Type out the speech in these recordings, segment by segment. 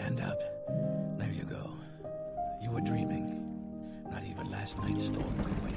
Stand up. There you go. You were dreaming. Not even last night's storm could wake.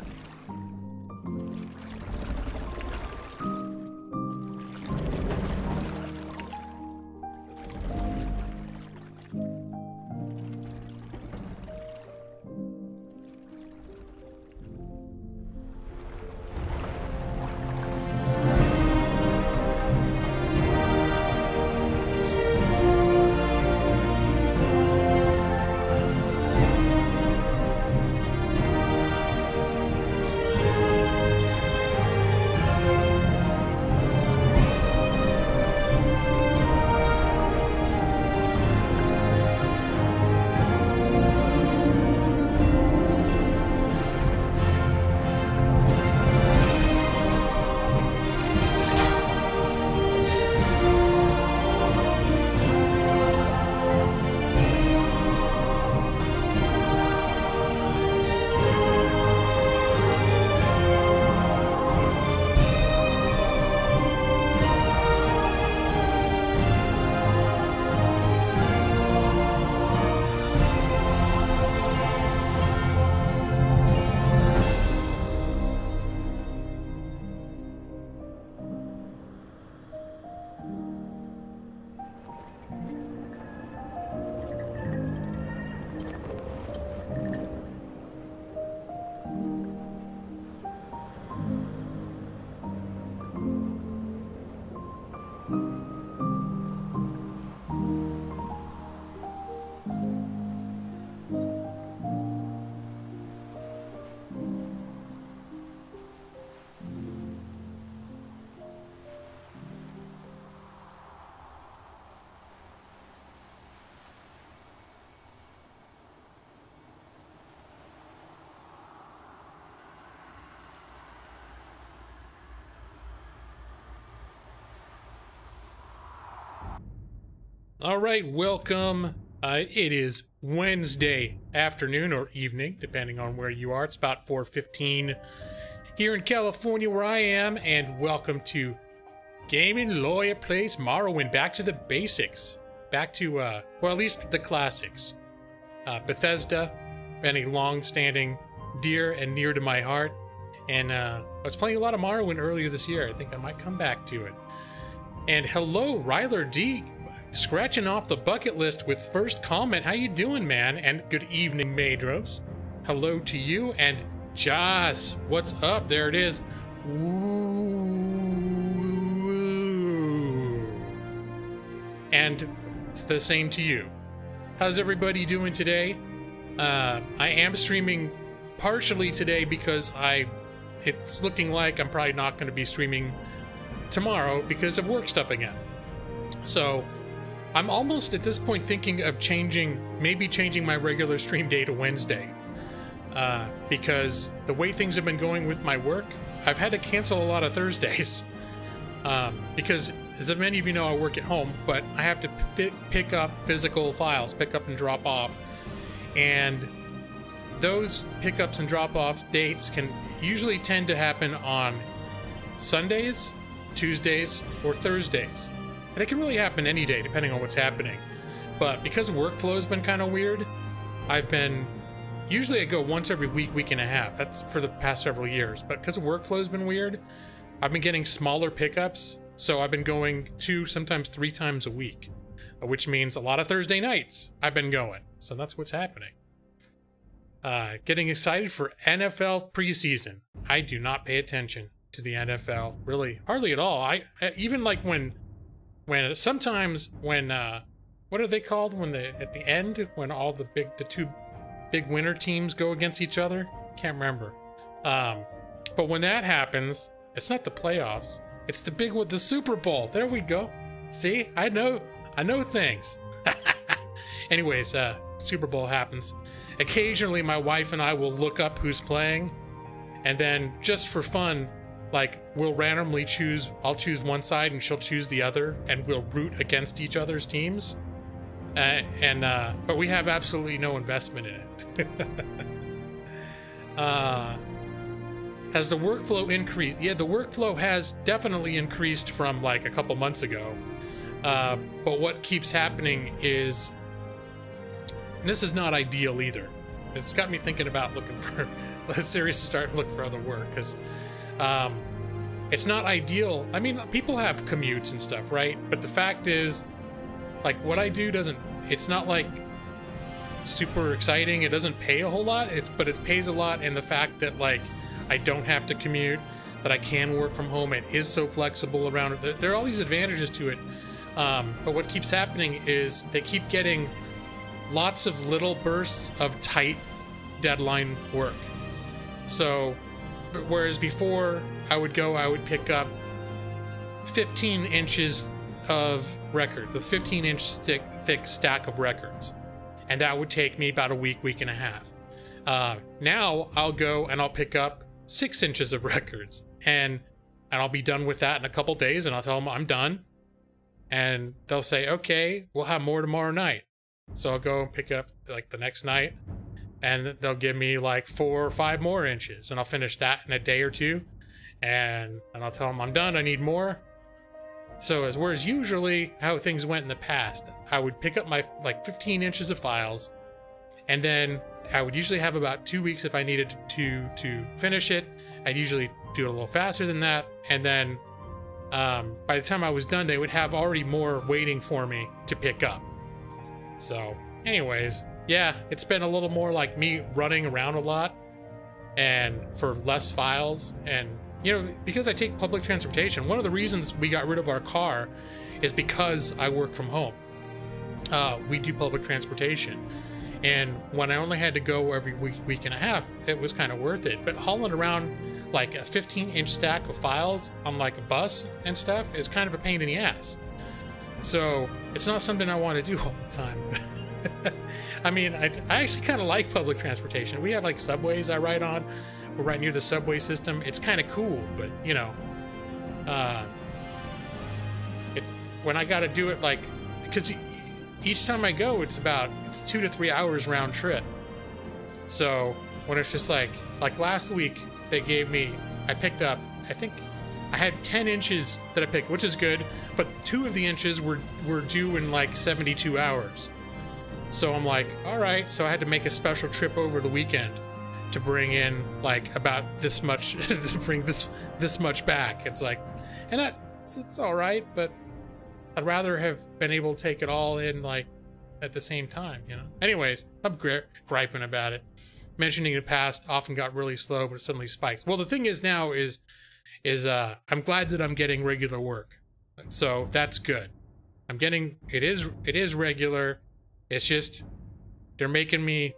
All right, welcome. It is Wednesday afternoon or evening, depending on where you are. It's about 4:15 here in California where I am, and welcome to Gaming Lawyer Plays Morrowind. Back to the basics. Back to, well, at least the classics. Bethesda, been a long-standing dear and near to my heart, and I was playing a lot of Morrowind earlier this year. I think I might come back to it. And hello, Ryler D, scratching off the bucket list with first comment. How you doing, man? And good evening, Madros. Hello to you. And Joss, what's up? There it is. Ooh. And it's the same to you. How's everybody doing today? I am streaming partially today because it's looking like I'm probably not going to be streaming tomorrow because of work stuff again. So I'm almost at this point thinking of maybe changing my regular stream day to Wednesday. Because the way things have been going with my work, I've had to cancel a lot of Thursdays. Because, as many of you know, I work at home, but I have to pick up physical files, pick up and drop off. And those pickups and drop-off dates can usually tend to happen on Sundays, Tuesdays, or Thursdays. And it can really happen any day, depending on what's happening. But because workflow has been kind of weird, usually I go once every week and a half. That's for the past several years. But because workflow has been weird, I've been getting smaller pickups. So I've been going 2, sometimes 3 times a week, which means a lot of Thursday nights I've been going. So that's what's happening. Getting excited for NFL preseason. I do not pay attention to the NFL, really, hardly at all. I even like when sometimes when what are they called when at the end when all the 2 big winner teams go against each other? Can't remember. But when that happens, it's not the playoffs. It's the Super Bowl. There we go. See, I know things. Anyways, Super Bowl happens. Occasionally, my wife and I will look up who's playing, and then just for fun, like, we'll randomly I'll choose one side and she'll choose the other, and we'll root against each other's teams. But we have absolutely no investment in it. Has the workflow increased? Yeah, the workflow has definitely increased from like a couple months ago. But what keeps happening is and this is not ideal either. It's got me thinking about looking for serious to start looking for other work, because it's not ideal. I mean, people have commutes and stuff, right? But the fact is, like, what I do it's not like super exciting. It doesn't pay a whole lot, but it pays a lot in the fact that, like, I don't have to commute, that I can work from home. It is so flexible around it. There are all these advantages to it. But what keeps happening is they keep getting lots of little bursts of tight deadline work. So, whereas before I would pick up 15 inches of record, the 15-inch thick stack of records. And that would take me about a week and a half. Now I'll go and I'll pick up 6 inches of records, and I'll be done with that in a couple days, and I'll tell them I'm done. And they'll say, okay, we'll have more tomorrow night. So I'll go and pick it up like the next night, and they'll give me like 4 or 5 more inches, and I'll finish that in a day or two. And I'll tell them I'm done, I need more. So whereas usually how things went in the past, I would pick up my like 15 inches of files, and then I would usually have about 2 weeks if I needed to finish it. I'd usually do it a little faster than that, and then by the time I was done, they would have already more waiting for me to pick up. So anyways, yeah, it's been a little more like me running around a lot and for less files. And you know, because I take public transportation, one of the reasons we got rid of our car is because I work from home. We do public transportation, and when I only had to go every week and a half, it was kind of worth it. But hauling around like a 15-inch stack of files on like a bus and stuff is kind of a pain in the ass. So it's not something I want to do all the time. I mean, I actually kind of like public transportation. We have like subways I ride on. We're right near the subway system. It's kind of cool, but you know, when I got to do it, like, because each time I go, it's 2 to 3 hours round trip. So when it's just like last week, they gave me, I picked up, I think I had 10 inches that I picked, which is good, but 2 of the inches were due in like 72 hours. So I'm like, all right. So I had to make a special trip over the weekend to bring in like about this much, to bring this much back. It's like, and it's all right, but I'd rather have been able to take it all in like at the same time, you know? Anyways, I'm griping about it. Mentioning in the past often got really slow, but it suddenly spikes. Well, the thing is now is I'm glad that I'm getting regular work. So that's good. It is regular. It's just, they're making me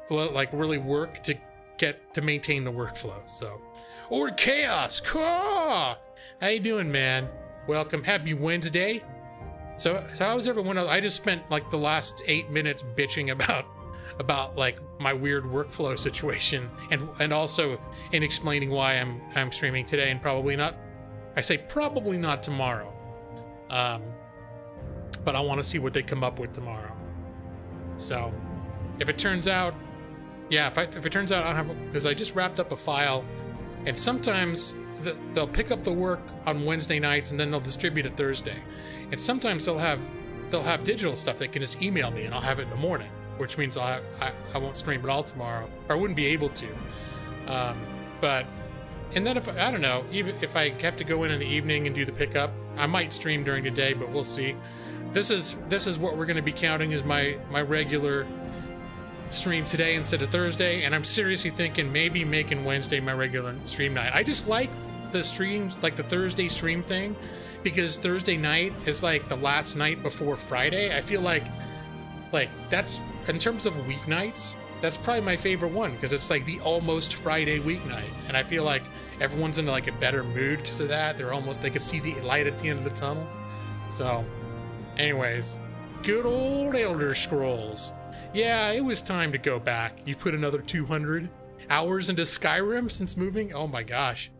like really work to maintain the workflow. So, or chaos. How you doing, man? Welcome. Happy Wednesday. So how's everyone else? I just spent like the last 8 minutes bitching about like my weird workflow situation, and also in explaining why I'm streaming today and probably not. I say probably not tomorrow. But I want to see what they come up with tomorrow. So if it turns out, yeah, if it turns out I don't have, because I just wrapped up a file, and sometimes they'll pick up the work on Wednesday nights and then they'll distribute it Thursday, and sometimes they'll have digital stuff they can just email me and I'll have it in the morning, which means I won't stream at all tomorrow, or I wouldn't be able to. But and then if I don't know, even if I have to go in the evening and do the pickup, I might stream during the day, but we'll see. This is what we're going to be counting as my regular stream today instead of Thursday, and I'm seriously thinking maybe making Wednesday my regular stream night. I just like the streams, like the Thursday stream thing, because Thursday night is like the last night before Friday. I feel like that's, in terms of weeknights, that's probably my favorite one, because it's like the almost Friday weeknight, and I feel like everyone's in like a better mood because of that. They can see the light at the end of the tunnel. So anyways, good old Elder Scrolls. Yeah, it was time to go back. You put another 200 hours into Skyrim since moving? Oh my gosh.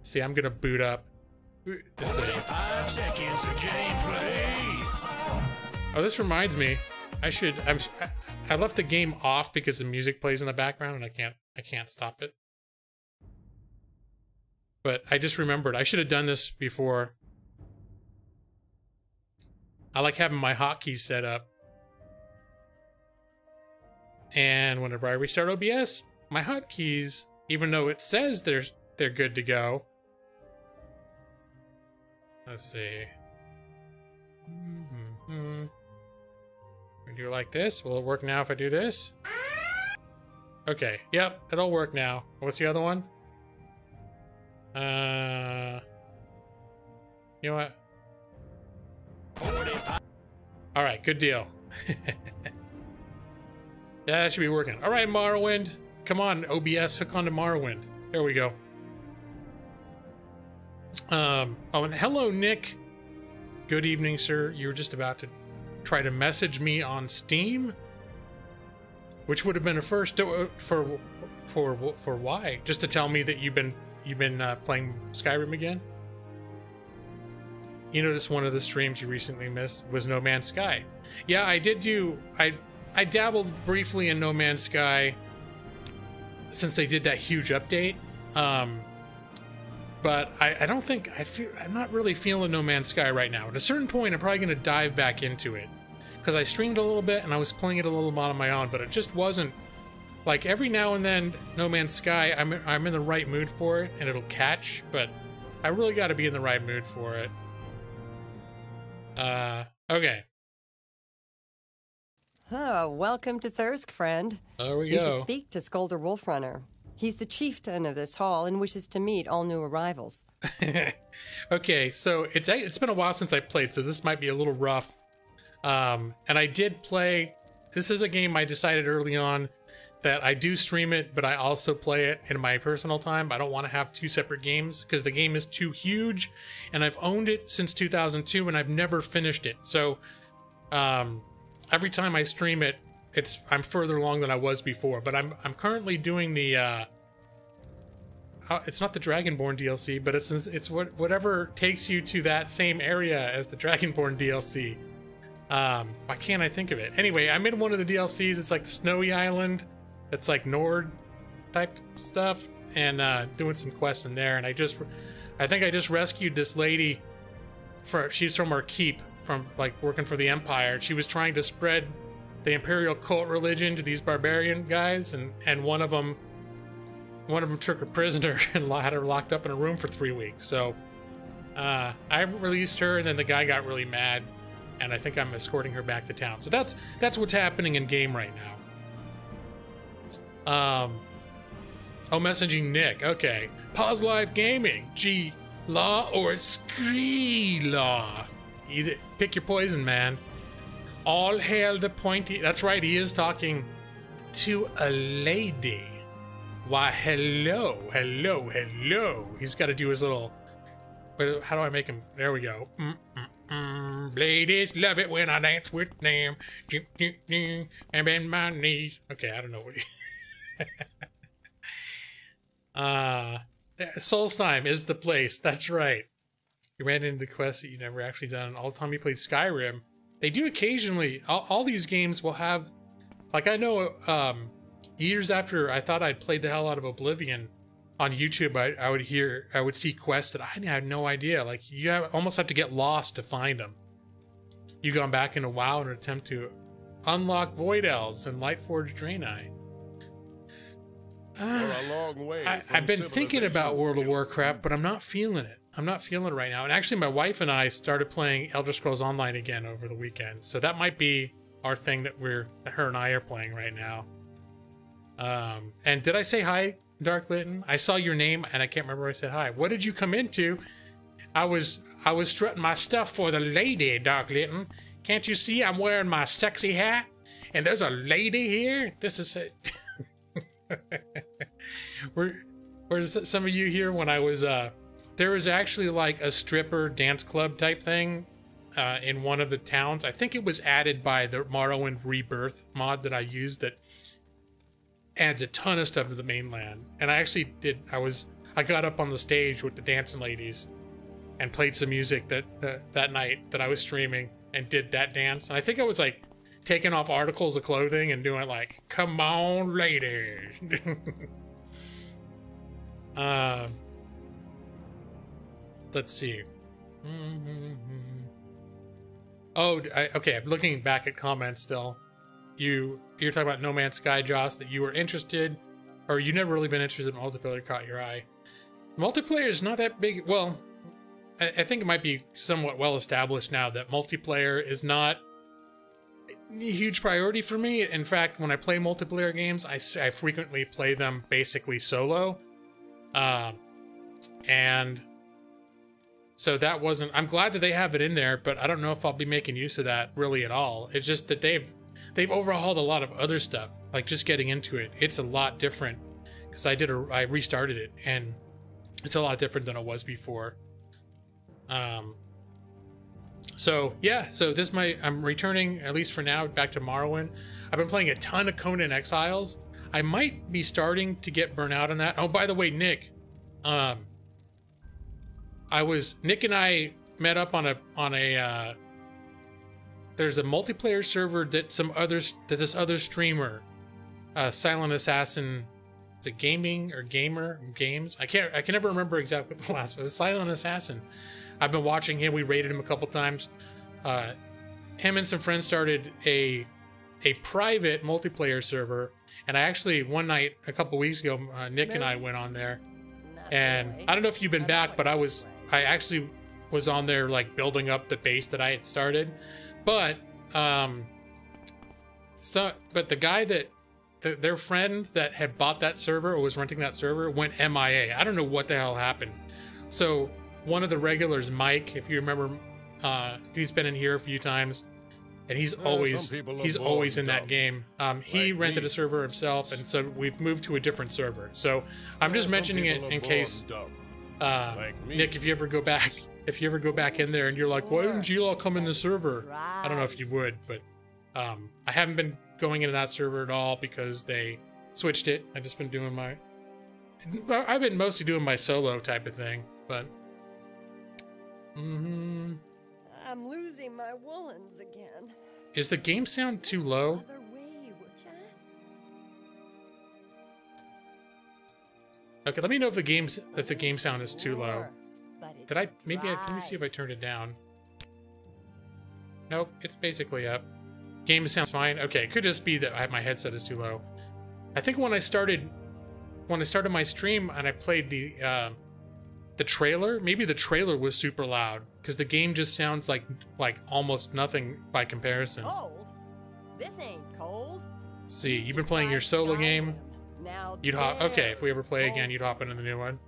See, I'm gonna boot up. 45 seconds of gameplay. Oh, this reminds me. I left the game off because the music plays in the background and I can't stop it. But I just remembered I should have done this before. I like having my hotkeys set up. And whenever I restart OBS, my hotkeys, even though it says they're good to go. Let's see. We do it like this. Will it work now if I do this? Okay. Yep, it'll work now. What's the other one? You know what? All right, good deal. Yeah, that should be working. All right, Morrowind. Come on, OBS, hook onto Morrowind. There we go. Oh, and hello, Nick. Good evening, sir. You were just about to try to message me on Steam, which would have been a first for why? Just to tell me that you've been playing Skyrim again. You noticed one of the streams you recently missed was No Man's Sky. Yeah, I did do. I dabbled briefly in No Man's Sky since they did that huge update. But I don't think I'm not really feeling No Man's Sky right now. At a certain point, I'm probably going to dive back into it because I streamed a little bit and I was playing it a little on my own, but it just wasn't like every now and then. No Man's Sky, I'm in the right mood for it and it'll catch, but I really got to be in the right mood for it. Okay. Oh, welcome to Thirsk, friend. There we You go. should speak to Skolder Wolfrunner. He's the chieftain of this hall and wishes to meet all new arrivals. Okay, so it's been a while since I played, so this might be a little rough. And I did play. This is a game I decided early on that I do stream it, but I also play it in my personal time. I don't want to have two separate games because the game is too huge, and I've owned it since 2002, and I've never finished it. So, every time I stream it, I'm further along than I was before. But I'm currently doing the. It's not the Dragonborn DLC, but it's whatever takes you to that same area as the Dragonborn DLC. Why can't I think of it? Anyway, I'm in one of the DLCs. It's like the Snowy Island. It's like Nord type stuff, and doing some quests in there. And I think I just rescued this lady. She's from our keep, from like working for the Empire. She was trying to spread the Imperial cult religion to these barbarian guys, and one of them took her prisoner and had her locked up in a room for 3 weeks. So I released her, and then the guy got really mad, and I think I'm escorting her back to town. So that's what's happening in game right now. Oh, messaging Nick. Okay. Pause live gaming. G law or scree law. Either pick your poison, man. All hail the pointy. That's right. He is talking to a lady. Why, hello, hello, hello. He's got to do his little. Wait, how do I make him? There we go. Ladies love it when I dance with them. And bend my knees. Okay, I don't know what he. Solstheim is the place. That's right. You ran into the quest that you never actually done. All the time you played Skyrim, they do occasionally. All these games will have, like I know, years after I thought I'd played the hell out of Oblivion on YouTube, I would see quests that I had no idea. Like you almost have to get lost to find them. You've gone back into WoW in an attempt to unlock Void Elves and Lightforged Draenei. I've been thinking about World of Warcraft, but I'm not feeling it. I'm not feeling it right now. And actually, my wife and I started playing Elder Scrolls Online again over the weekend. So that might be our thing that her and I are playing right now. And did I say hi, Dark Litton? I saw your name and I can't remember where I said hi. What did you come into? I was strutting my stuff for the lady, Dark Litton. Can't you see I'm wearing my sexy hat? And there's a lady here? This is it. Where's some of you here when I was there was actually like a stripper dance club type thing in one of the towns. I think it was added by the Morrowind Rebirth mod that I used that adds a ton of stuff to the mainland. And I actually I got up on the stage with the dancing ladies and played some music that night that I was streaming and did that dance. And I think I was like taking off articles of clothing and doing like, come on, ladies. Let's see. Oh, okay. I'm looking back at comments still. You're talking about No Man's Sky, Joss, that you were interested, or you never really been interested in multiplayer. Caught your eye. Multiplayer is not that big. Well, I think it might be somewhat well established now that multiplayer is not a huge priority for me. In fact, when I play multiplayer games, I frequently play them basically solo. And so that wasn't, I'm glad that they have it in there, but I don't know if I'll be making use of that really at all. It's just that they've overhauled a lot of other stuff, like just getting into it. It's a lot different because I restarted it and it's a lot different than it was before. So yeah, so this I'm returning, at least for now, back to Morrowind. I've been playing a ton of Conan Exiles. I might be starting to get burnt out on that. Oh, by the way, Nick, Nick and I met up on a there's a multiplayer server that this other streamer, Silent Assassin, is it gaming or gamer games? I can never remember exactly what the last one was. Silent Assassin. I've been watching him. We raided him a couple times. Him and some friends started a private multiplayer server, and I actually one night a couple weeks ago, Nick and I went on there, and I don't know if you've been back, but I actually was on there like building up the base that I had started, but the guy that their friend that had bought that server or was renting that server went MIA. I don't know what the hell happened. So one of the regulars, Mike, if you remember, he's been in here a few times, and he's always in that game. He rented a server himself, and so we've moved to a different server. So I'm just mentioning it in case, Nick, if you ever go back in there and you're like, why didn't you all come in the server? I don't know if you would, but I haven't been going into that server at all because they switched it. I've just been doing I've been mostly doing my solo type of thing, but. I'm losing my woolens again. Is the game sound too low? Okay, let me know if the game sound is too low. Let me see if I turned it down. Nope, it's basically up. Game sounds fine. Okay, it could just be that my headset is too low. I think when I started my stream and I played the trailer, maybe the trailer was super loud because the game just sounds like almost nothing by comparison. Cold? This ain't cold. See, you've been playing your solo game. Now You'd hop. Okay, if we ever play again, you'd hop into the new one.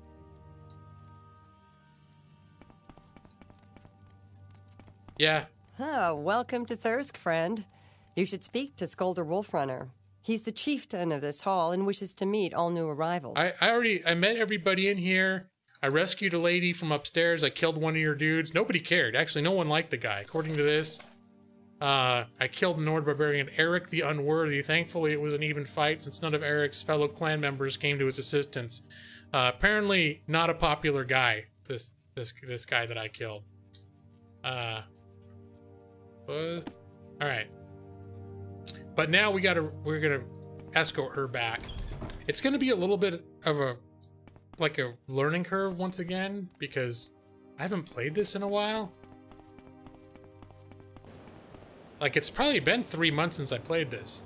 Yeah. Oh, welcome to Thirsk, friend. You should speak to Skolder Wolfrunner. He's the chieftain of this hall and wishes to meet all new arrivals. I met everybody in here. I rescued a lady from upstairs. I killed one of your dudes. Nobody cared. Actually, no one liked the guy. According to this, I killed Nord Barbarian Eric the Unworthy. Thankfully, it was an even fight since none of Eric's fellow clan members came to his assistance. Apparently, not a popular guy. This guy that I killed. All right. But now we're gonna escort her back. It's gonna be a little bit of a learning curve once again because I haven't played this in a while. Like, it's probably been 3 months since I played this.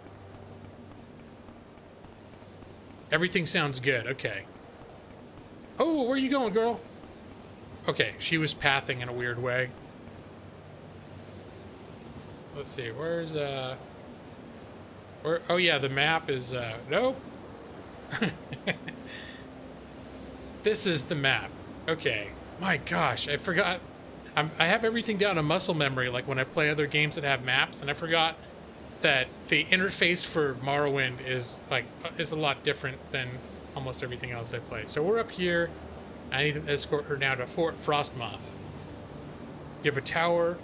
Everything sounds good. Okay. Oh, where are you going, girl? Okay, she was pathing in a weird way. Let's see, where's oh yeah, the map is nope. This is the map. Okay. My gosh, I forgot. I have everything down to muscle memory, like when I play other games that have maps, and I forgot that the interface for Morrowind is a lot different than almost everything else I play. So we're up here. I need to escort her now to Fort Frostmoth. You have a tower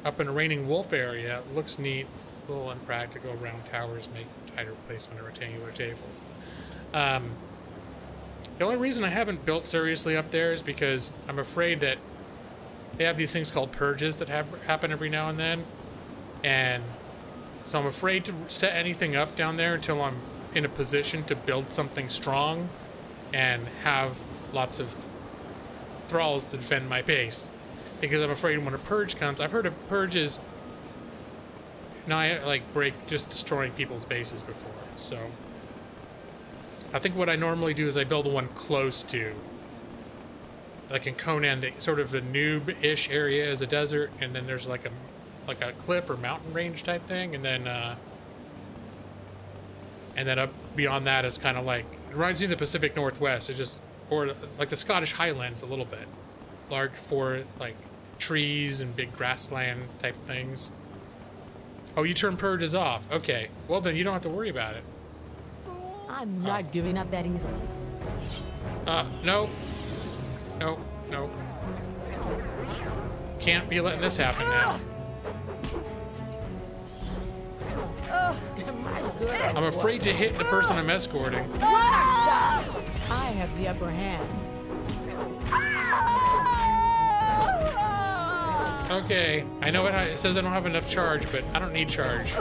up in a Raining Wolf area. It looks neat. A little unpractical. Round towers make tighter placement of rectangular tables. The only reason I haven't built seriously up there is because I'm afraid that they have these things called purges that happen every now and then. And so I'm afraid to set anything up down there until I'm in a position to build something strong and have lots of thralls to defend my base. Because I'm afraid when a purge comes, I've heard of purges break just destroying people's bases before. So I think what I normally do is I build one close to, like in Conan, sort of the noob-ish area is a desert, and then there's like a cliff or mountain range type thing, and then up beyond that is kind of like, it reminds me of the Pacific Northwest. It's just, or like the Scottish Highlands a little bit, large for like trees and big grassland type things. Oh, you turn purges off. Okay, well then you don't have to worry about it. I'm not giving up that easily. No. Can't be letting this happen now. I'm afraid to hit the person I'm escorting. I have the upper hand. Okay, I know it says I don't have enough charge, but I don't need charge.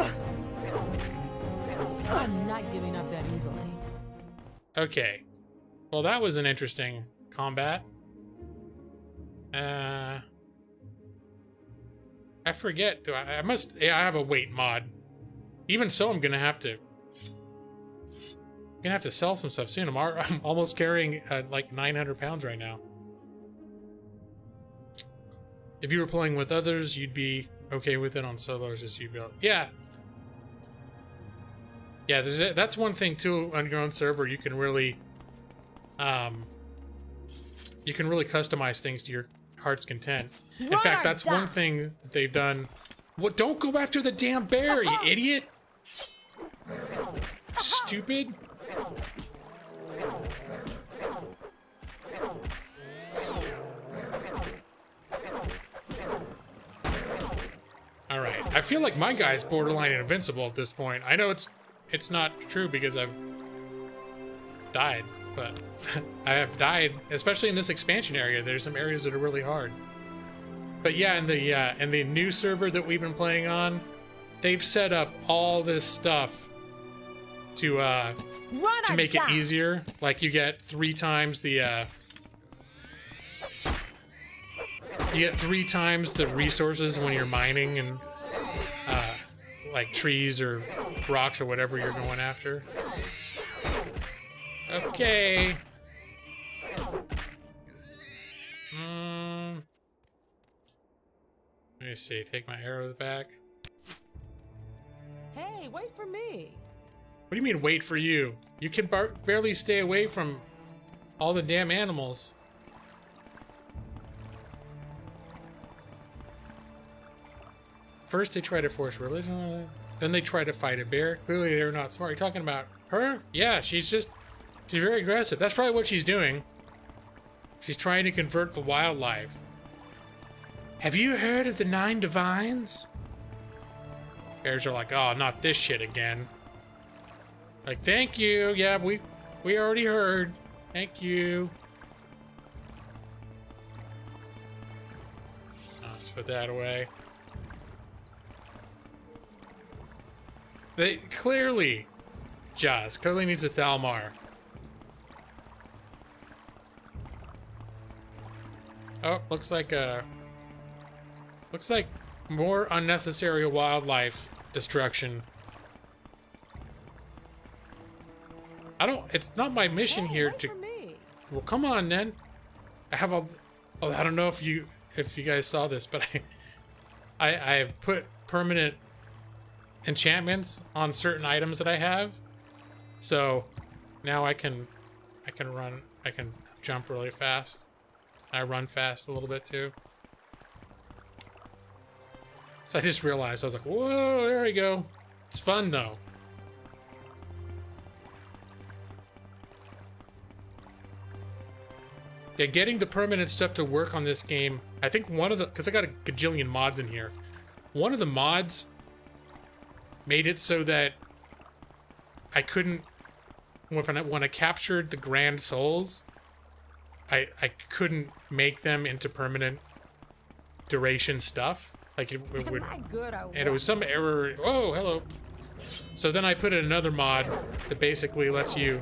I'm not giving up that easily. Okay. Well, that was an interesting combat. I forget. I have a weight mod. Even so, I'm gonna have to sell some stuff soon. I'm almost carrying like 900 pounds right now. If you were playing with others, you'd be okay with it. On solos, just you'd be like, yeah. That's one thing too on your own server. You can really customize things to your heart's content. In fact, that's one thing that they've done. What? Don't go after the damn bear, you idiot! Stupid. All right, I feel like my guy's borderline invincible at this point. I know it's not true because I've died, but I have died, especially in this expansion area. There's some areas that are really hard. But yeah, in the new server that we've been playing on, they've set up all this stuff to make it easier. Like you get 3 times the resources when you're mining and like trees or rocks or whatever you're going after. Okay. Let me see. Take my arrows back. Hey, wait for me. What do you mean, wait for you? You can barely stay away from all the damn animals. First they try to force religion, then they try to fight a bear. Clearly they're not smart. You're talking about her? Yeah, she's very aggressive. That's probably what she's doing. She's trying to convert the wildlife. Have you heard of the 9 divines? Bears are like, oh, not this shit again. Like, thank you. Yeah, we already heard. Thank you. Let's put that away. They clearly, Jaws clearly needs a Thalmar. Oh, looks like more unnecessary wildlife destruction. It's not my mission here to. Well, come on then. I have a. Oh, I don't know if you guys saw this, but I have put permanent enchantments on certain items that I have, so now I can jump really fast. I run fast a little bit too. So I just realized, I was like, whoa, there we go. It's fun though. Yeah, getting the permanent stuff to work on this game, I think because I got a gajillion mods in here, one of the mods made it so that I couldn't, when I captured the Grand Souls, I couldn't make them into permanent duration stuff. Like it would, and it was some error. Oh, hello. So then I put in another mod that basically lets you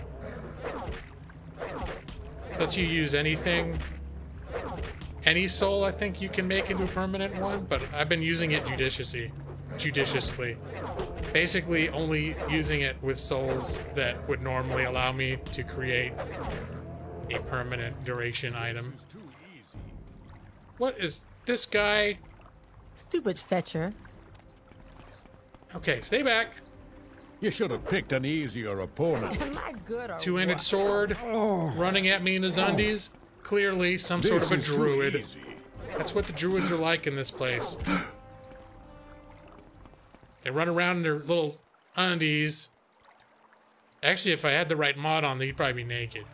use anything, any soul I think you can make into a permanent one, but I've been using it judiciously. judiciously. Basically only using it with souls that would normally allow me to create a permanent duration item. What is this guy? Stupid fetcher. Okay, stay back. You should have picked an easier opponent. Am I good or Two-handed what? sword, running at me in his undies. Clearly some sort of a This is too druid. easy. That's what the druids are like in this place. They run around in their little undies. Actually, if I had the right mod on, they'd probably be naked.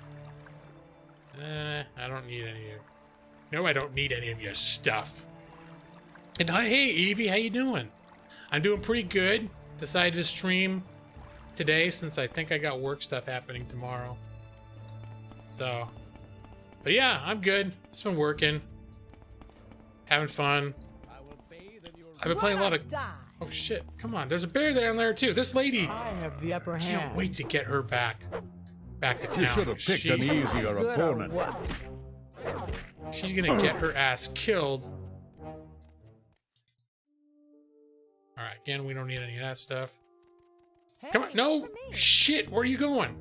I don't need any of... No, I don't need any of your stuff. And hey, Evie, how you doing? I'm doing pretty good. Decided to stream today since I think I got work stuff happening tomorrow. So, but yeah, I'm good. Just been working. Having fun. I've been playing a lot of... Die. Oh shit, come on. There's a bear down there too. This lady. I have the upper Can't hand. wait to get her back to town. You should have picked an easier Good or opponent. what? She's gonna get her ass killed. Alright, again, we don't need any of that stuff. Hey, Come on, no! for me. Shit, where are you going?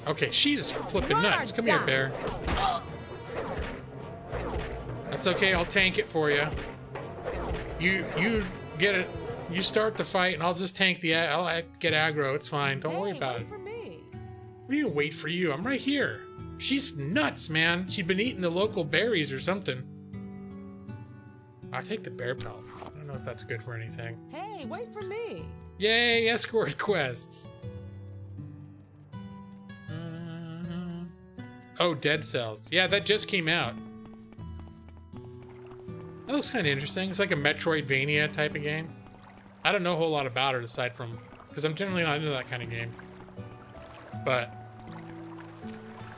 Okay, she's flipping Run or nuts. Come here, die. bear. That's okay, I'll tank it for you. You get it. You start the fight, and I'll just tank the... I'll get aggro, it's fine. Don't worry Hey, about wait it. for me. What do you mean, wait for you? I'm right here. She's nuts, man. She'd been eating the local berries or something. I'll take the bear pelt. I don't know if that's good for anything. Hey, wait for me. Yay, escort quests. Oh, Dead Cells. Yeah, that just came out. That looks kind of interesting. It's like a Metroidvania type of game. I don't know a whole lot about it aside from... Because I'm generally not into that kind of game. But...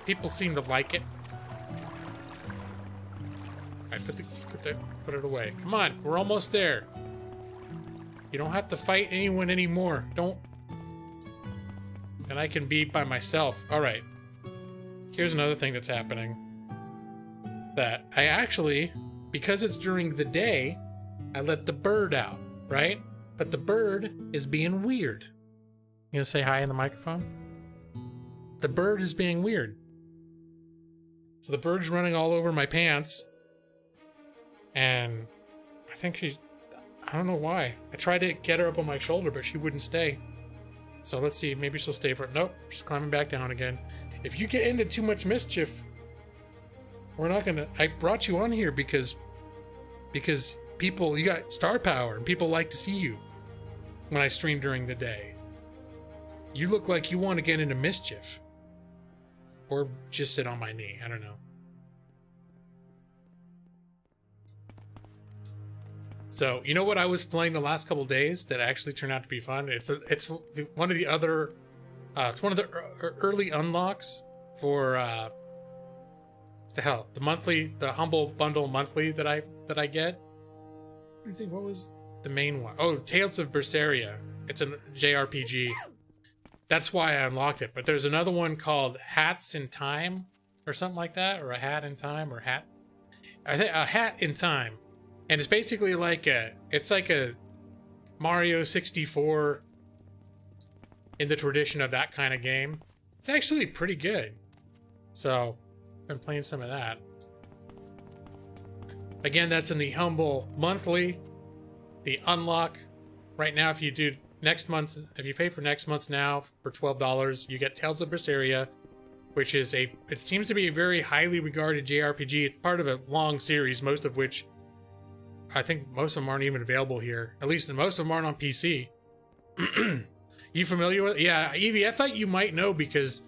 people seem to like it. Alright, put it away. Come on, we're almost there. You don't have to fight anyone anymore. Don't. And I can be by myself. Alright. Here's another thing that's happening. That I actually, because it's during the day, I let the bird out, right? But the bird is being weird. You gonna say hi in the microphone? The bird is being weird. So the bird's running all over my pants. And I think she's... I don't know why. I tried to get her up on my shoulder, but she wouldn't stay. So let's see. Maybe she'll stay for... Nope. She's climbing back down again. If you get into too much mischief, we're not gonna... I brought you on here because people... You got star power, and people like to see you when I stream during the day. You look like you want to get into mischief. Or just sit on my knee. I don't know. So, you know what I was playing the last couple days that actually turned out to be fun? It's one of the other... it's one of the early unlocks for... the Humble Bundle monthly that I get. I think, what was the main one? Oh, Tales of Berseria. It's a JRPG. That's why I unlocked it. But there's another one called Hats in Time or something like that, or a Hat in Time, or I think a Hat in Time. And it's basically like a Mario 64 in the tradition of that kind of game. It's actually pretty good. So, I've been playing some of that. Again, that's in the Humble Monthly. The unlock right now, if you do if you pay for next month's now for $12, you get Tales of Berseria, which is it seems to be a very highly regarded JRPG. It's part of a long series, most of which I think most of them aren't even available here. At least most of them aren't on PC. You familiar with it? Yeah, Evie, I thought you might know because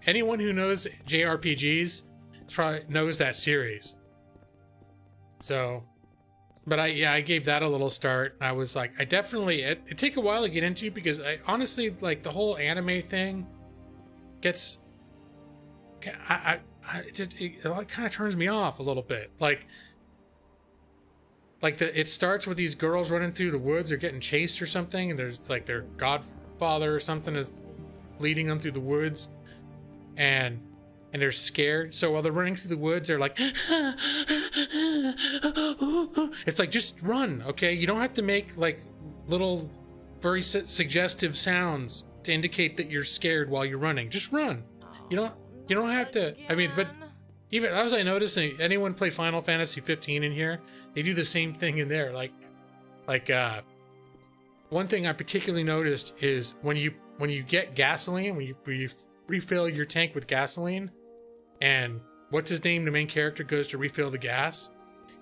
anyone who knows JRPGs probably knows that series. So, but I gave that a little start. I was like, it took a while to get into because I honestly, like, the whole anime thing gets, it kind of turns me off a little bit. It starts with these girls running through the woods or getting chased or something, and there's like their godfather or something is leading them through the woods, and and they're scared. So while they're running through the woods, they're like, it's like, just run, okay? You don't have to make like little, very suggestive sounds to indicate that you're scared while you're running. Just run. You don't have to. I mean, but even as I noticed, anyone play Final Fantasy 15 in here, they do the same thing in there. Like, one thing I particularly noticed is when you get gasoline, when you refill your tank with gasoline, and what's his name, the main character, goes to refill the gas,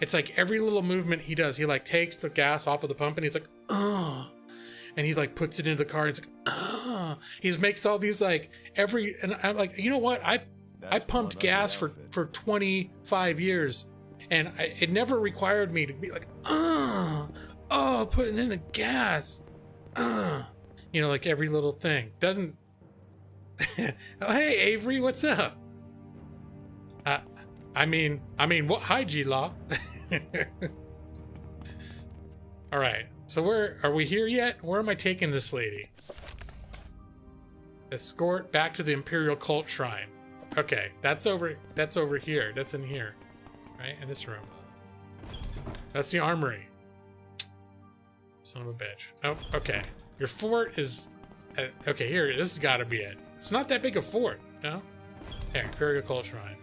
it's like every little movement he does, he like takes the gas off of the pump and he's like, and he like puts it into the car and it's like, he makes all these like and I'm like, you know what, I pumped gas for 25 years and it never required me to be like, putting in the gas, you know, like every little thing doesn't. Oh, hey Avery, what's up? I mean what? Hi G-Law. All right, so where are we here yet? Where am I taking this lady? Escort back to the Imperial Cult Shrine. Okay, that's over here. That's in here, right? In this room. That's the armory. Son of a bitch. Oh, okay. Your fort is... okay, here. This has got to be it. It's not that big a fort, no? Here, Imperial Cult Shrine.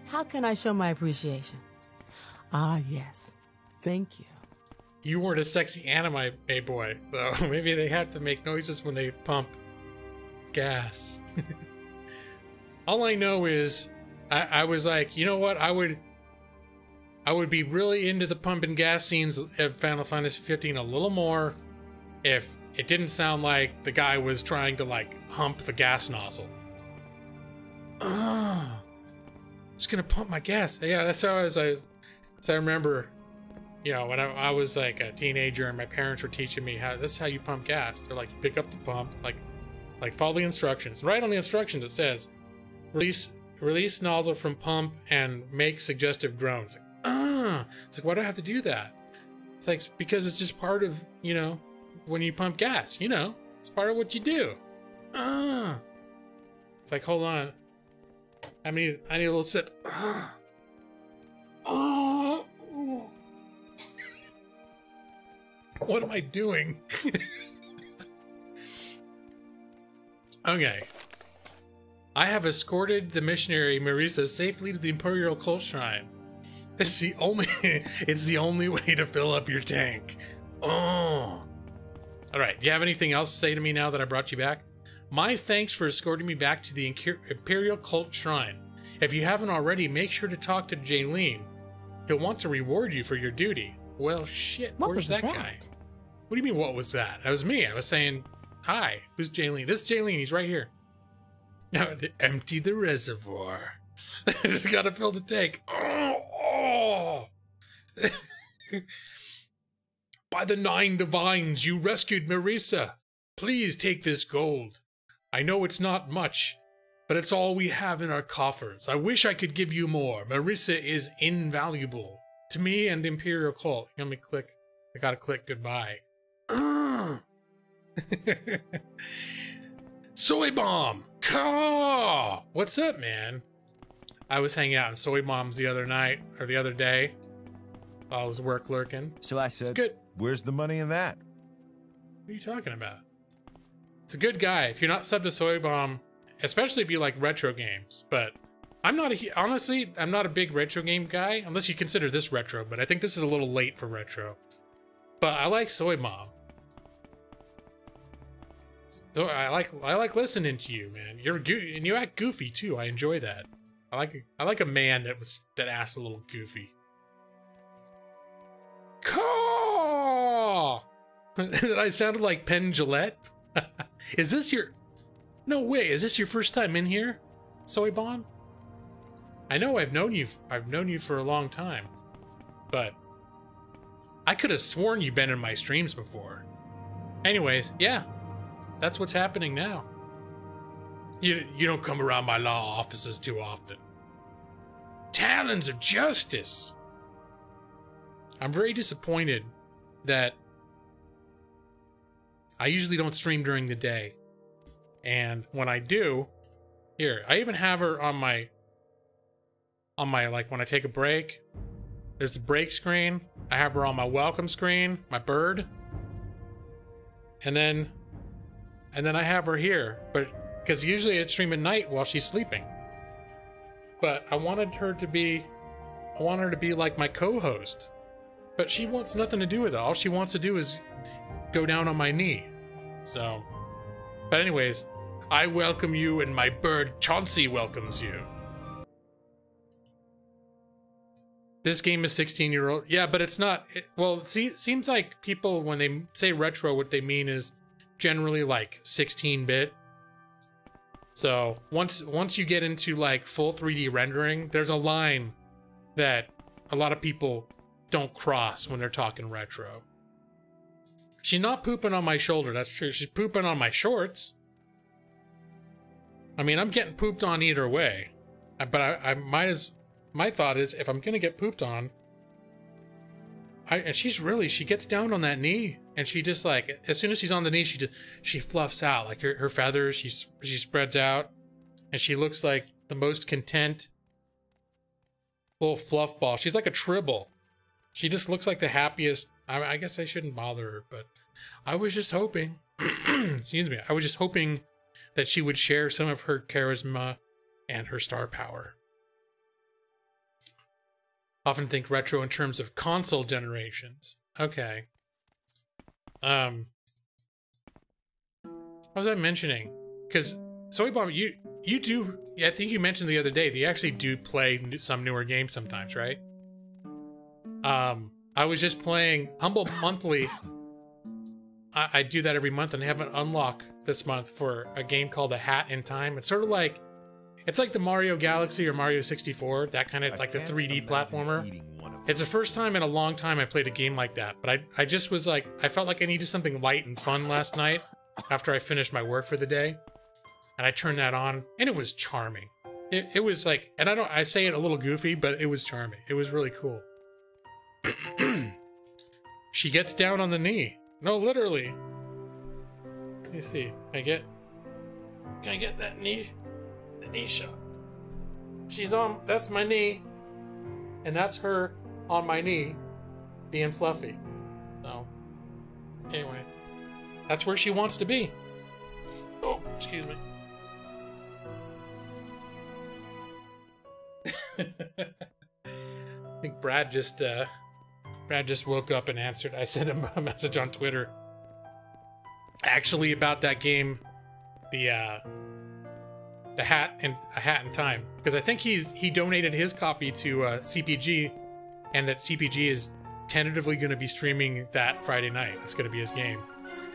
How can I show my appreciation? Ah, yes. Thank you. You weren't a sexy anime boy, though. Maybe they have to make noises when they pump gas. All I know is I was like, you know what? I would be really into the pump and gas scenes of Final Fantasy 15 a little more if it didn't sound like the guy was trying to like hump the gas nozzle. Just gonna pump my gas. Yeah, that's how I was. So I remember, you know, when I was like a teenager and my parents were teaching me this is how you pump gas. They're like, you pick up the pump, like follow the instructions. Right on the instructions it says, release nozzle from pump and make suggestive groans. It's like, why do I have to do that? It's like, because it's just part of, you know, when you pump gas, you know, it's part of what you do. It's like, hold on. I need a little sip. What am I doing? Okay. I have escorted the missionary Marisa safely to the Imperial Cult Shrine. It's the only way to fill up your tank. All right. Do you have anything else to say to me now that I brought you back? My thanks for escorting me back to the Imperial Cult Shrine. If you haven't already, make sure to talk to Jaylene. He'll want to reward you for your duty. Well, shit. Where's that guy? What do you mean, what was that? That was me. I was saying, hi. Who's Jaylene? This is Jaylene. He's right here. Now, to empty the reservoir. I just gotta fill the tank. By the 9 divines, you rescued Marisa. Please take this gold. I know it's not much, but it's all we have in our coffers. I wish I could give you more. Marisa is invaluable to me and the Imperial Cult. Let me click. I gotta click goodbye. Soy Bomb! Caw! What's up, man? I was hanging out in Soy Bombs the other day. I was work lurking. So I said, good. Where's the money in that? What are you talking about? It's a good guy. If you're not subbed to Soy Bomb, especially if you like retro games, but honestly, I'm not a big retro game guy, unless you consider this retro, but I think this is a little late for retro. But I like Soy Bomb. So I like listening to you, man. And you act goofy too. I enjoy that. I like a man that acts a little goofy. Caw! I sounded like Penn Jillette. Is this your... No way, is this your first time in here, Soy Bomb? I know I've known you for a long time, but I could have sworn you've been in my streams before. Anyways, yeah, that's what's happening now. You don't come around my law offices too often. Talons of Justice! I'm very disappointed that I usually don't stream during the day. And when I do, here, I even have her on my on my, like, when I take a break. There's the break screen. I have her on my welcome screen, my bird. And then I have her here, but because usually I stream at night while she's sleeping. But I wanted her to be like my co-host. But she wants nothing to do with it. All she wants to do is go down on my knee. So, but anyways, I welcome you and my bird Chauncey welcomes you. This game is 16-year-old. Yeah, but it's not. Well, see, it seems like people, when they say retro, what they mean is generally like 16-bit. So once you get into like full 3D rendering, there's a line that a lot of people don't cross when they're talking retro. She's not pooping on my shoulder, that's true. She's pooping on my shorts. I mean, I'm getting pooped on either way. But I might as... My thought is, if I'm gonna get pooped on, and she gets down on that knee, and she just like, as soon as she's on the knee, she fluffs out, like her feathers, she spreads out, and she looks like the most content little fluff ball. She's like a tribble. She just looks like the happiest. I guess I shouldn't bother her, but I was just hoping, excuse me, I was just hoping that she would share some of her charisma and her star power. Often think retro in terms of console generations. Okay. What was I mentioning? Because Soy Bomb, you do. I think you mentioned the other day that you actually do play some newer games sometimes, right? I was just playing Humble Monthly. I do that every month, and I have an unlock this month for a game called A Hat in Time. It's sort of like. It's like the Mario Galaxy or Mario 64, that kind of like the 3D platformer. It's the first time in a long time I played a game like that, but I just was like, I felt like I needed something light and fun last night after I finished my work for the day. And I turned that on, and it was charming. It was like, and I say it a little goofy, but it was charming. It was really cool. She gets down on the knee. No, literally. Let me see. Can I get that knee? Knee shot. She's on, that's my knee, and that's her on my knee being fluffy. So anyway, that's where she wants to be. Oh, excuse me. I think Brad just woke up and answered. I sent him a message on Twitter actually about that game, A Hat in Time, because I think he donated his copy to CPG, and that CPG is tentatively going to be streaming that Friday night. It's going to be his game.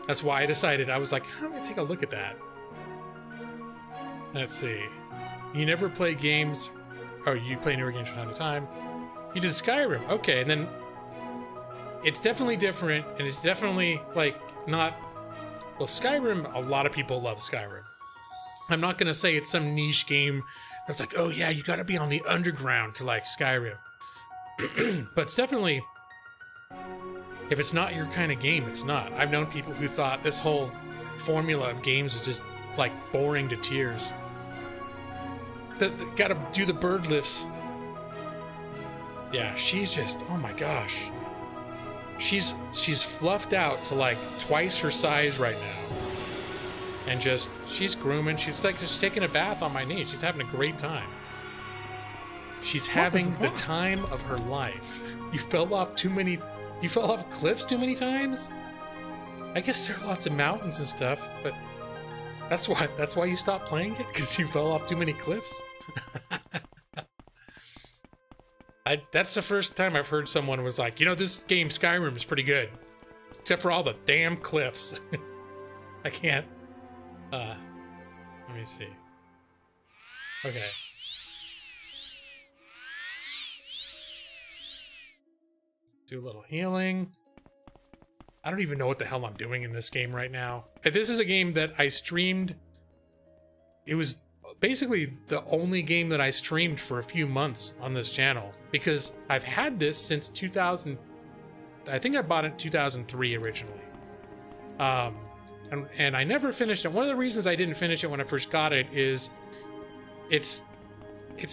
That's why I decided, I was like, I'm going to take a look at that. Let's see. You never play games. Oh, you play newer games from time to time. You did Skyrim. Okay, and then it's definitely different, and it's definitely like not. Well, Skyrim. A lot of people love Skyrim. I'm not gonna say it's some niche game. It's like, oh yeah, you gotta be on the underground to like Skyrim. But it's definitely, if it's not your kind of game, it's not. I've known people who thought this whole formula of games is just like boring to tears. Gotta do the bird lifts. Yeah, she's just, oh my gosh. She's fluffed out to like twice her size right now. And just, she's grooming. She's like just taking a bath on my knee. She's having a great time. She's having the time of her life. You fell off cliffs too many times? I guess there are lots of mountains and stuff, but that's why you stopped playing it? Because you fell off too many cliffs? That's the first time I've heard someone was like, you know, this game Skyrim is pretty good. Except for all the damn cliffs. I can't. Let me see. Okay. Do a little healing. I don't even know what the hell I'm doing in this game right now. This is a game that I streamed. It was basically the only game that I streamed for a few months on this channel, because I've had this since 2000. I think I bought it in 2003 originally. And I never finished it. One of the reasons I didn't finish it when I first got it is it's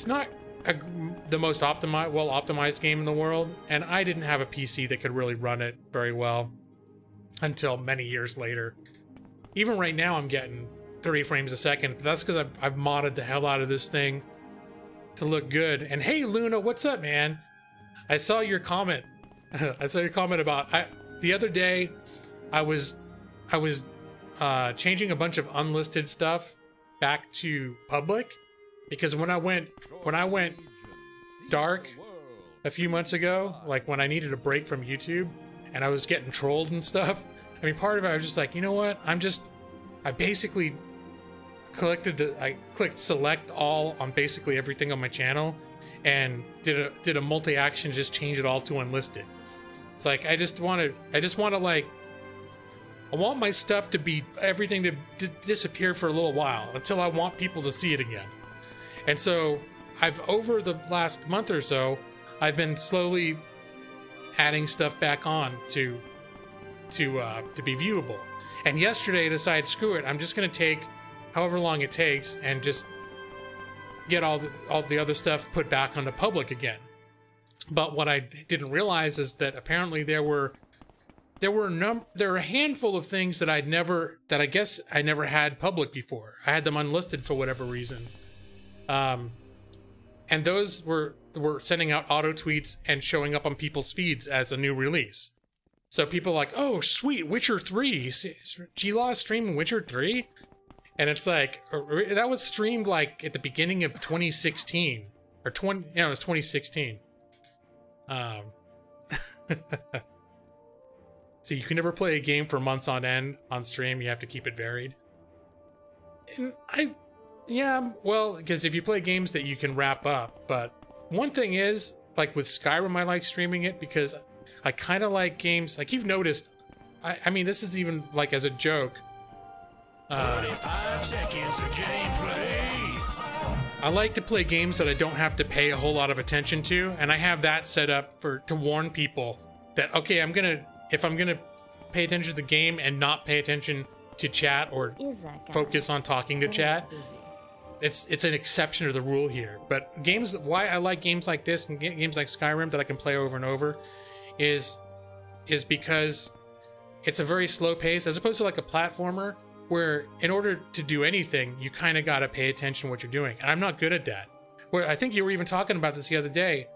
not the most well-optimized game in the world, and I didn't have a PC that could really run it very well until many years later. Even right now, I'm getting 30 frames a second. That's because I've modded the hell out of this thing to look good. And hey, Luna, what's up, man? I saw your comment. I saw your comment about the other day. I was changing a bunch of unlisted stuff back to public because when I went dark a few months ago, like when I needed a break from YouTube and I was getting trolled and stuff. I mean, part of it I was just like, you know what? I basically I clicked select all on basically everything on my channel and did a multi-action, just change it all to unlisted. It's like I want my stuff to be everything to disappear for a little while until I want people to see it again. And so over the last month or so, I've been slowly adding stuff back on to be viewable. And yesterday I decided, screw it, I'm just gonna take however long it takes and just get all the other stuff put back onto public again. But what I didn't realize is that apparently there were a handful of things that I guess I never had public before. I had them unlisted for whatever reason. And those were sending out auto tweets and showing up on people's feeds as a new release. So people are like, oh, sweet, Witcher 3. G-Law streaming Witcher 3? And it's like, that was streamed like at the beginning of 2016. Or it was 2016. So you can never play a game for months on end on stream. You have to keep it varied. And well, because if you play games that you can wrap up. But one thing is, like with Skyrim, I like streaming it because I kind of like games. Like you've noticed, I mean, this is even like as a joke. 25 seconds of gameplay. I like to play games that I don't have to pay a whole lot of attention to, and I have that set up to warn people that, okay, if I'm gonna pay attention to the game and not pay attention to chat or focus on talking to chat, it's an exception to the rule here. But why I like games like this and games like Skyrim that I can play over and over is because it's a very slow pace, as opposed to like a platformer where in order to do anything, you kind of got to pay attention to what you're doing. And I'm not good at that. Where I think you were even talking about this the other day.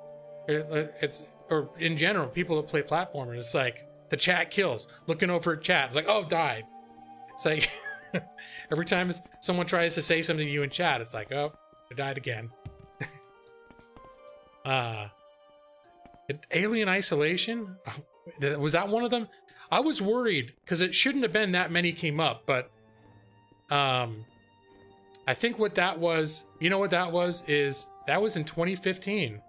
Or in general, people that play platformers, it's like the chat kills. Looking over at chat, it's like, oh, died. It's like every time someone tries to say something to you in chat, it's like, oh, I died again. Alien Isolation? Was that one of them? I was worried because it shouldn't have been that many came up, but I think what that was, you know what that was, is that was in 2015,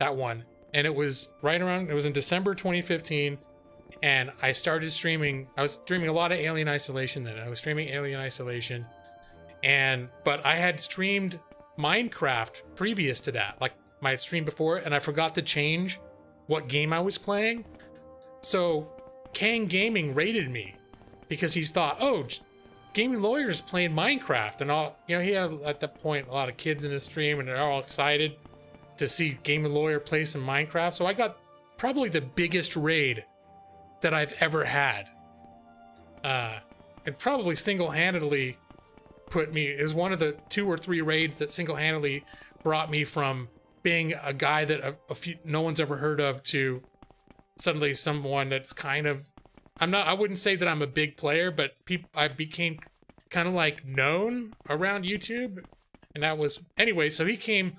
that one. And it was it was in December 2015, and I started streaming. I was streaming a lot of Alien Isolation then. I was streaming Alien Isolation, but I had streamed Minecraft previous to that, like my stream before, and I forgot to change what game I was playing. So Kang Gaming raided me because he's thought, oh, Gaming Lawyer's playing Minecraft, and all, you know, he had at that point a lot of kids in his stream, and they're all excited to see Gaming Lawyer play some Minecraft. So I got probably the biggest raid that I've ever had. It probably single-handedly put me as one of the 2 or 3 raids that single-handedly brought me from being a guy that no one's ever heard of to suddenly someone that's kind of, I wouldn't say that I'm a big player, but I became kind of like known around YouTube. And that was, anyway, so he came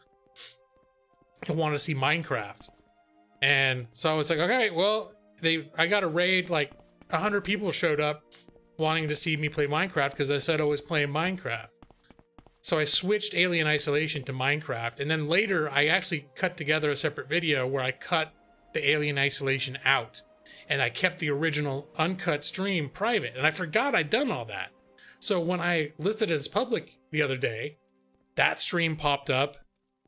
and wanted to see Minecraft. And so I was like, okay, well, I got a raid, like 100 people showed up wanting to see me play Minecraft because I said I was playing Minecraft. So I switched Alien Isolation to Minecraft, and then later I actually cut together a separate video where I cut the Alien Isolation out, and I kept the original uncut stream private, and I forgot I'd done all that. So when I listed it as public the other day, that stream popped up,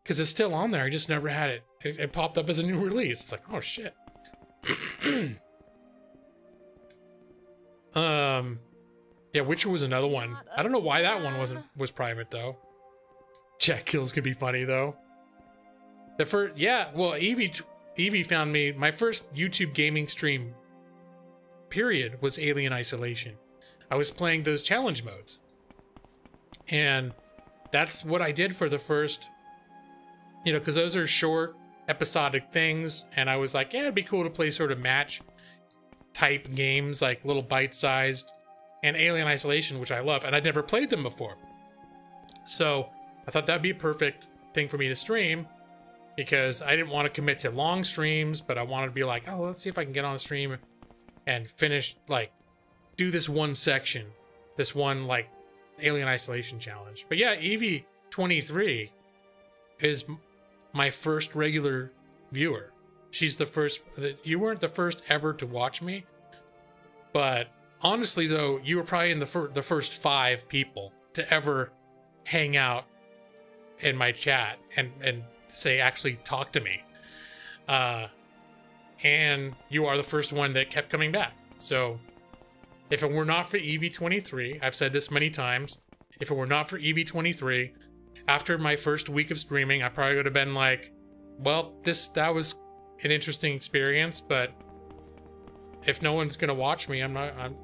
because it's still on there, I just never had it. It popped up as a new release. It's like, oh shit. Yeah, Witcher was another one. I don't know why that one was private though. Chat kills could be funny though. The first, yeah, well, Evie found me. My first YouTube gaming stream, period, was Alien Isolation. I was playing those challenge modes. And that's what I did for the first, you know, because those are short, episodic things. And I was like, yeah, it'd be cool to play sort of match type games, like little bite-sized, and Alien Isolation, which I love. And I'd never played them before. So I thought that'd be a perfect thing for me to stream, because I didn't want to commit to long streams, but I wanted to be like, oh, let's see if I can get on a stream and finish, like, do this one section, this one, like, Alien Isolation challenge. But yeah, Evie 23 is my first regular viewer. She's the first. You weren't the first ever to watch me, but honestly, though, you were probably in the first 5 people to ever hang out in my chat and say, actually talk to me. And you are the first one that kept coming back. So if it were not for EV23, I've said this many times, if it were not for EV23, after my first week of streaming, I probably would have been like, well, that was an interesting experience, but if no one's gonna watch me,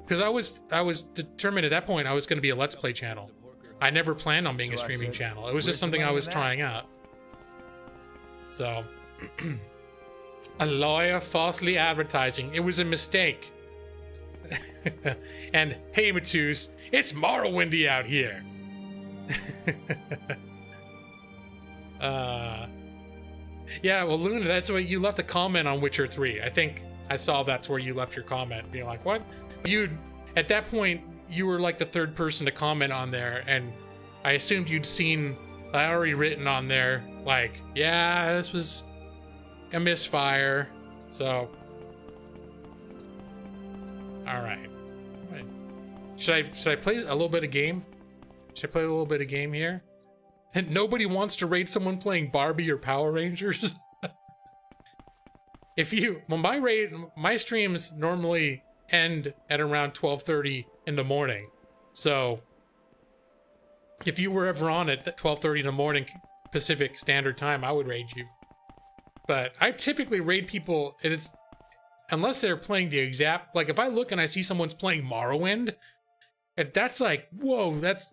because I was determined at that point I was gonna be a Let's Play channel. I never planned on being a streaming channel. It was just something I was trying out. So, a lawyer falsely advertising. It was a mistake. And hey, Matus, it's Morrowindy out here. Yeah, well, Luna, that's why you left a comment on Witcher 3. I think I saw that's where you left your comment, being like, what? At that point, you were like the 3rd person to comment on there, and I assumed you'd seen, I already written on there, like, yeah, this was a misfire. So, all right. Should I play a little bit of game? Should I play a little bit of game here? And nobody wants to raid someone playing Barbie or Power Rangers. My streams normally end at around 12:30 in the morning. So if you were ever on at 12:30 in the morning Pacific Standard Time, I would raid you. But I typically raid people, and it's unless they're playing the exact, like if I look and I see someone's playing Morrowind, and that's like, whoa, that's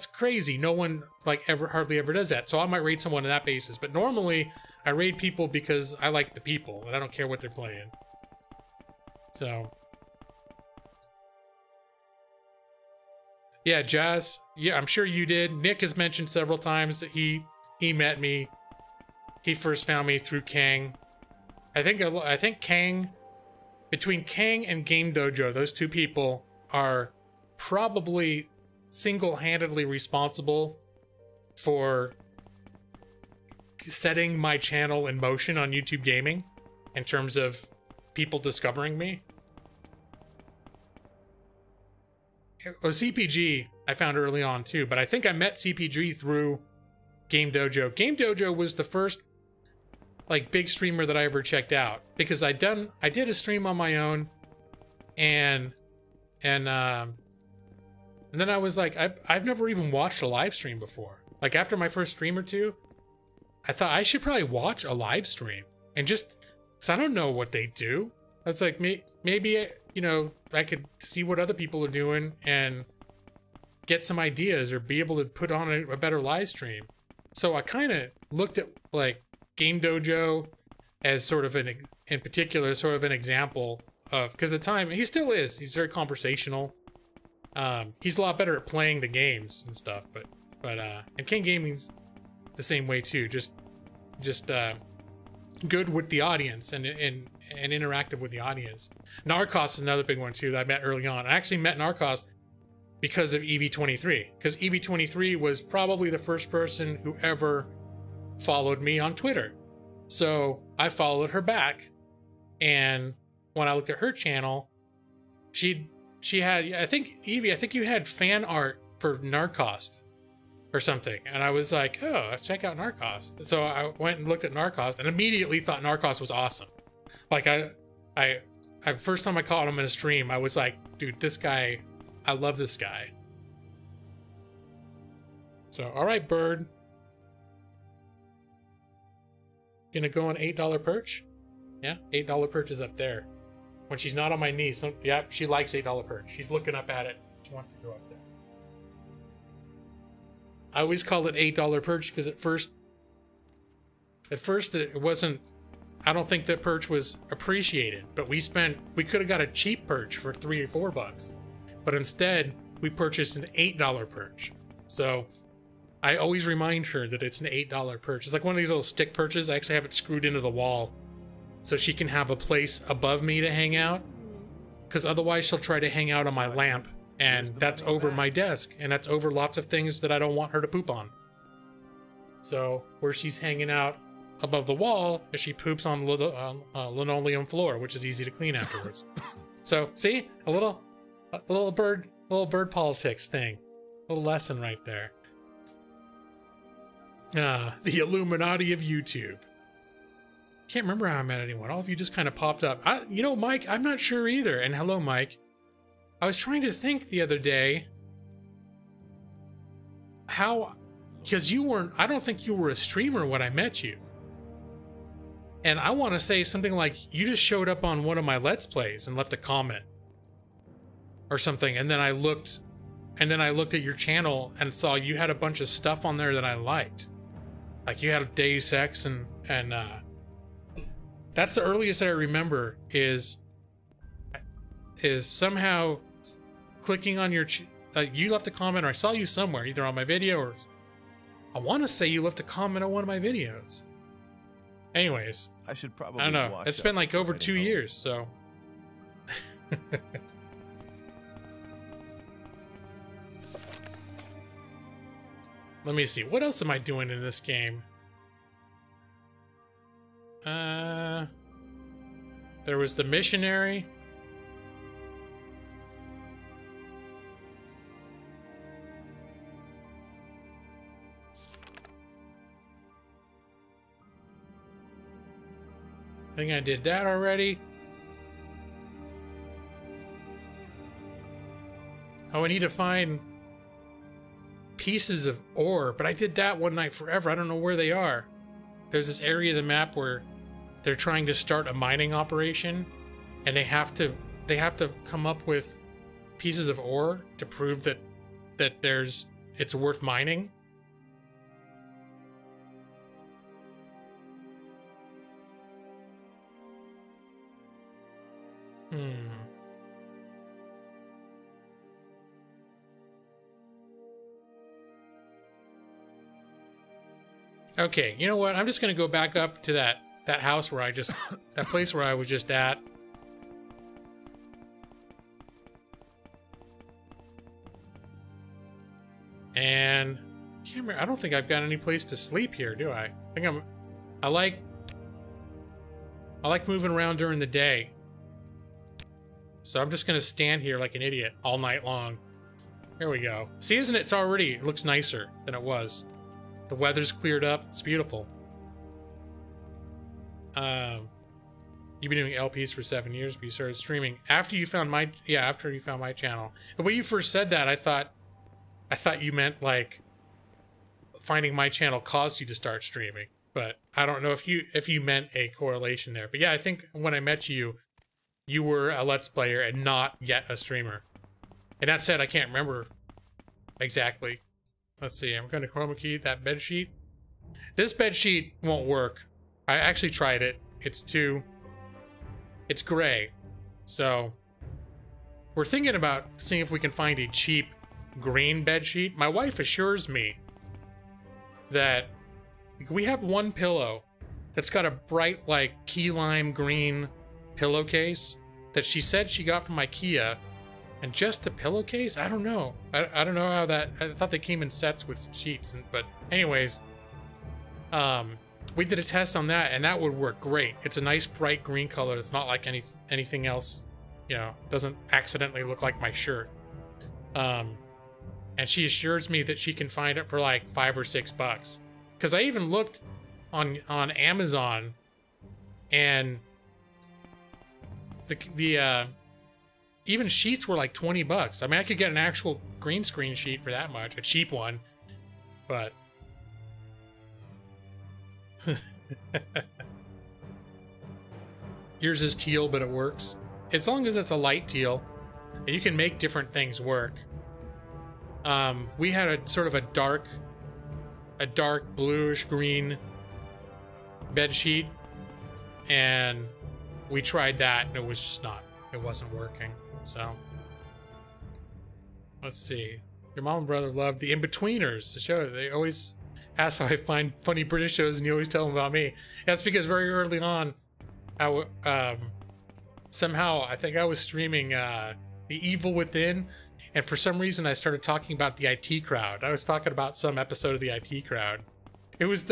crazy. No one like hardly ever does that. So I might raid someone on that basis. But normally I raid people because I like the people and I don't care what they're playing. So yeah, Jazz. Yeah, I'm sure you did. Nick has mentioned several times that he met me. He first found me through Kang. I think Kang, between Kang and Game Dojo, those two people are probably single-handedly responsible for setting my channel in motion on YouTube Gaming in terms of people discovering me. Well, CPG I found early on too, but I think I met CPG through Game Dojo. Game Dojo was the first like big streamer that I ever checked out, because I did a stream on my own, and then I was like, I've never even watched a live stream before. Like after my first stream or two, I thought I should probably watch a live stream and just, cause I don't know what they do. I was like, maybe, you know, I could see what other people are doing and get some ideas or be able to put on a better live stream. So I kind of looked at like Game Dojo as sort of in particular, sort of an example of, because at the time, he still is, he's very conversational. He's a lot better at playing the games and stuff, but and King Gaming's the same way too. Just good with the audience and interactive with the audience. Narcos is another big one too that I met early on. I actually met Narcos because of EV23, because EV23 was probably the first person who ever followed me on Twitter. So I followed her back, and when I looked at her channel, she had, I think, Evie, I think you had fan art for Narcos or something. And I was like, oh, let's check out Narcos. So I went and looked at Narcos and immediately thought Narcos was awesome. Like I first time I caught him in a stream, I was like, dude, this guy, I love this guy. So, all right, Bird. gonna go on $8 perch? Yeah, $8 perch is up there. When she's not on my knee, yeah, she likes $8 perch. She's looking up at it. She wants to go up there. I always call it $8 perch because at first it wasn't. I don't think that perch was appreciated, but we could have got a cheap perch for $3 or $4, but instead we purchased an $8 perch. So I always remind her that it's an $8 perch. It's like one of these little stick perches. I actually have it screwed into the wall so she can have a place above me to hang out, because otherwise she'll try to hang out on my lamp, and that's over my desk, and that's over lots of things that I don't want her to poop on. So where she's hanging out above the wall, she poops on linoleum floor, which is easy to clean afterwards. So see, a little bird politics thing, a little lesson right there. The Illuminati of YouTube. Can't remember how I met anyone. All of you just kind of popped up. You know, Mike, I'm not sure either. And hello, Mike. I was trying to think the other day because I don't think you were a streamer when I met you. And I want to say something like, you just showed up on one of my Let's Plays and left a comment or something. And then I looked at your channel and saw you had a bunch of stuff on there that I liked. Like you had Deus Ex and that's the earliest I remember is somehow clicking on your, you left a comment, or I saw you somewhere, either on my video or I want to say you left a comment on one of my videos. Anyways, I should probably. I don't know. It's been like over 2 years, so. Let me see. What else am I doing in this game? There was the missionary. I think I did that already. Oh, I need to find pieces of ore, but I did that one night forever. I don't know where they are. There's this area of the map where they're trying to start a mining operation, and they have to come up with pieces of ore to prove that it's worth mining. Okay, you know what? I'm just gonna go back up to that house where that place where I was just at. And I don't think I've got any place to sleep here, do I? I like moving around during the day. So I'm just gonna stand here like an idiot all night long. Here we go. See, isn't it? It looks nicer than it was. The weather's cleared up. It's beautiful. You've been doing LPs for 7 years, but you started streaming after you found my channel. The way you first said that, I thought you meant like finding my channel caused you to start streaming. But I don't know if you meant a correlation there. But yeah, I think when I met you, you were a Let's Player and not yet a streamer. And that said, I can't remember exactly. Let's see, I'm going to chroma key that bed sheet. This bed sheet won't work. I actually tried it. It's gray. So we're thinking about seeing if we can find a cheap green bed sheet. My wife assures me that we have one pillow that's got a bright, like, key lime green pillowcase that she said she got from IKEA. And just the pillowcase? I don't know. I don't know how that... I thought they came in sets with sheets. But anyways, we did a test on that, and that would work great. It's a nice bright green color. It's not like anything else. You know, doesn't accidentally look like my shirt. And she assures me that she can find it for like $5 or $6. Because I even looked on Amazon, and the even sheets were like $20. I mean, I could get an actual green screen sheet for that much, a cheap one, but yours is teal, but it works. As long as it's a light teal, you can make different things work. We had a sort of a dark bluish green bed sheet, and we tried that, and it was just it wasn't working. So let's see. Your mom and brother love the In-Betweeners, the show. They always ask how I find funny British shows, and you always tell them about me. That's because very early on, somehow I think I was streaming The Evil Within, and for some reason I started talking about the IT crowd. I was talking about some episode of the IT crowd. I was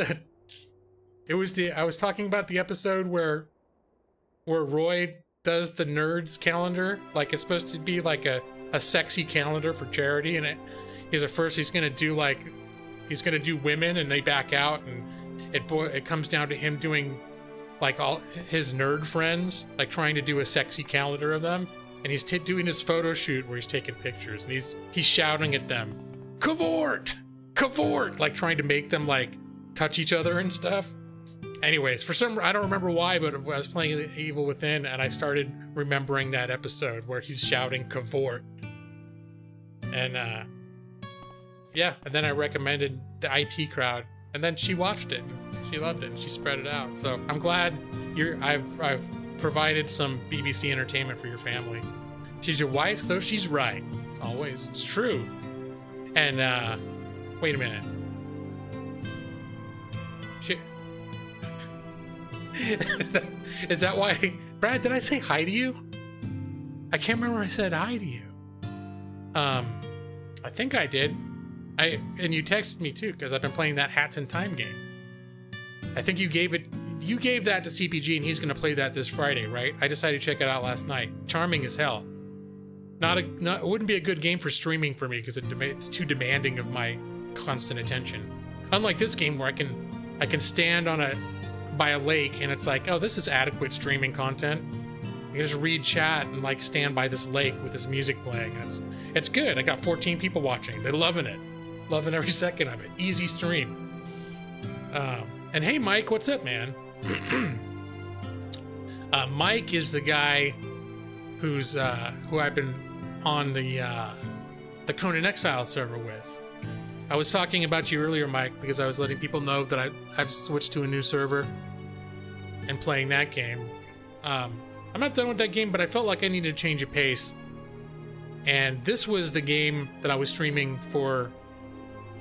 talking about the episode where Roy does the nerds calendar. Like, it's supposed to be like a sexy calendar for charity, and he's gonna do women, and they back out, and it comes down to him doing like all his nerd friends, like trying to do a sexy calendar of them, and he's doing his photo shoot where he's taking pictures, and he's shouting at them, "Cavort! Cavort!" like trying to make them like touch each other and stuff. Anyways, I don't remember why, but I was playing The Evil Within, and I started remembering that episode where he's shouting "Cavort," and yeah, and then I recommended the IT crowd, and then she watched it. She loved it, and she spread it out. So I'm glad I've provided some BBC entertainment for your family. She's your wife, so she's right. It's true. And wait a minute. Is that why, Brad? Did I say hi to you? I can't remember when I said hi to you. I think I did. And you texted me too, because I've been playing that Hats in Time game. I think you gave that to CPG, and he's going to play that this Friday, right? I decided to check it out last night. Charming as hell. It wouldn't be a good game for streaming for me because it's too demanding of my constant attention. Unlike this game where I can stand by a lake, and it's like, oh, this is adequate streaming content. You just read chat and like stand by this lake with this music playing. And it's good. I got 14 people watching. They're loving it. Loving every second of it. Easy stream. And hey, Mike, what's up, man? Mike is the guy who I've been on the Conan Exile server with. I was talking about you earlier, Mike, because I was letting people know that I've switched to a new server and playing that game. I'm not done with that game, but I felt like I needed to change a pace. And this was the game that I was streaming for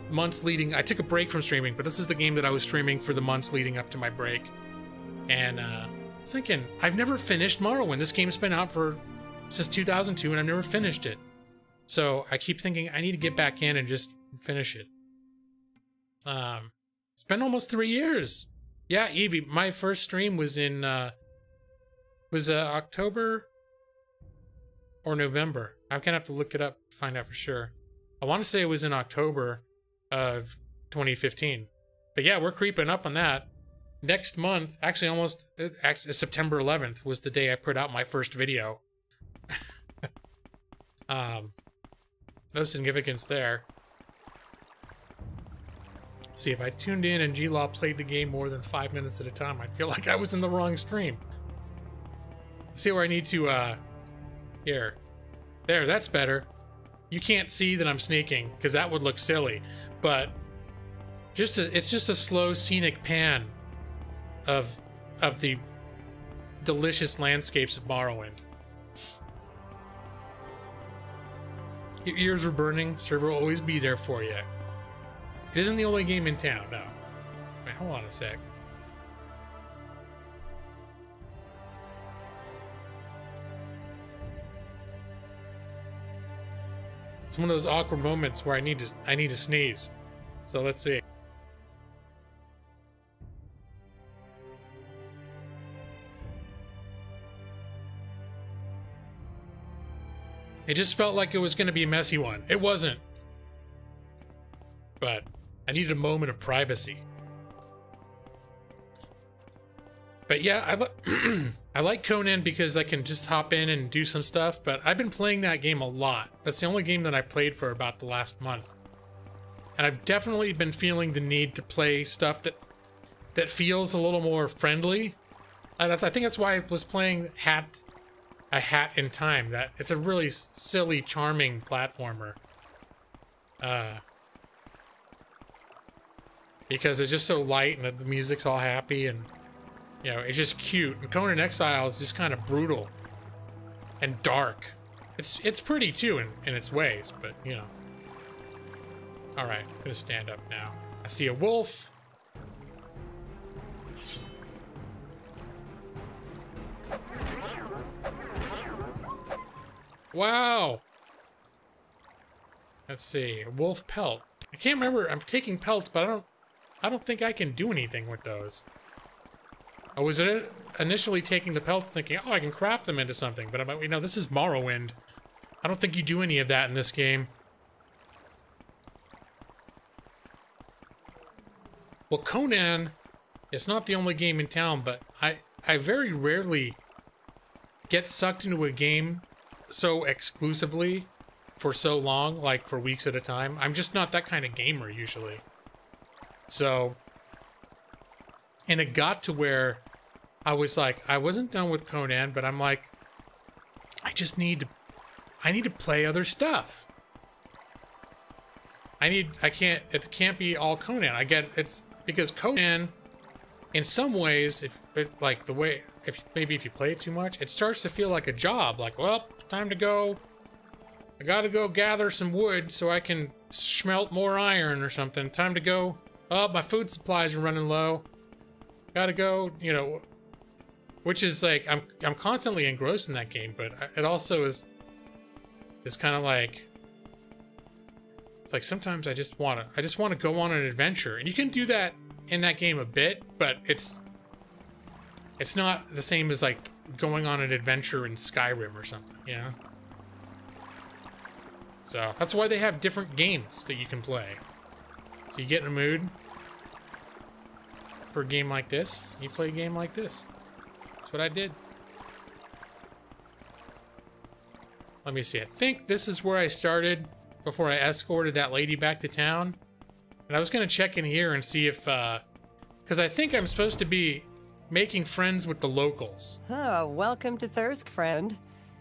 months leading. I took a break from streaming, but this is the game that I was streaming for the months leading up to my break. And I was thinking, I've never finished Morrowind. This game's been out since 2002, and I've never finished it. So I keep thinking I need to get back in and just finish it. It's been almost 3 years. Yeah, Evie, my first stream was in October or November. I'm gonna have to look it up to find out for sure. I want to say it was in October of 2015. But yeah, we're creeping up on that. Next month, actually September 11th was the day I put out my first video. No significance there. Let's see, if I tuned in and G-Law played the game more than 5 minutes at a time, I'd feel like I was in the wrong stream. See where I need to, here. There, that's better. You can't see that I'm sneaking, because that would look silly. But it's just a slow scenic pan of the delicious landscapes of Morrowind. Your ears were burning. Server will always be there for you. It isn't the only game in town, no. Wait, hold on a sec. It's one of those awkward moments where I need to sneeze. So let's see. It just felt like it was going to be a messy one. It wasn't. But I needed a moment of privacy. But yeah, I like Conan because I can just hop in and do some stuff, but I've been playing that game a lot. That's the only game that I played for about the last month. And I've definitely been feeling the need to play stuff that feels a little more friendly I think that's why I was playing A Hat in Time. That it's a really silly, charming platformer. Because it's just so light and the music's all happy and, you know, it's just cute. And Conan Exile is just kind of brutal and dark. It's pretty too in its ways, but you know. All right, I'm gonna stand up now. I see a wolf. Wow. Let's see, a wolf pelt. I can't remember. I'm taking pelts, but I don't think I can do anything with those. I was initially taking the pelts thinking, oh, I can craft them into something, but I'm like, you know, this is Morrowind. I don't think you do any of that in this game. Well, Conan is not the only game in town, but I very rarely get sucked into a game so exclusively for so long, like for weeks at a time. I'm just not that kind of gamer usually. So, and it got to where I was like, I wasn't done with Conan, but I'm like, I need to play other stuff. It can't be all Conan. I get it's because Conan, in some ways, maybe if you play it too much, it starts to feel like a job. Like, well, time to go. I gotta go gather some wood so I can smelt more iron or something. Time to go. Oh, my food supplies are running low. Gotta go, you know. Which is like, I'm constantly engrossed in that game, but it also is kind of like, it's like sometimes I just want to go on an adventure, and you can do that in that game a bit, but it's not the same as like going on an adventure in Skyrim or something, you know? So that's why they have different games that you can play. So you get in a mood for a game like this, you play a game like this. That's what I did. Let me see. I think this is where I started before I escorted that lady back to town. And I was going to check in here and see if, because I think I'm supposed to be making friends with the locals. Oh, welcome to Thirsk, friend.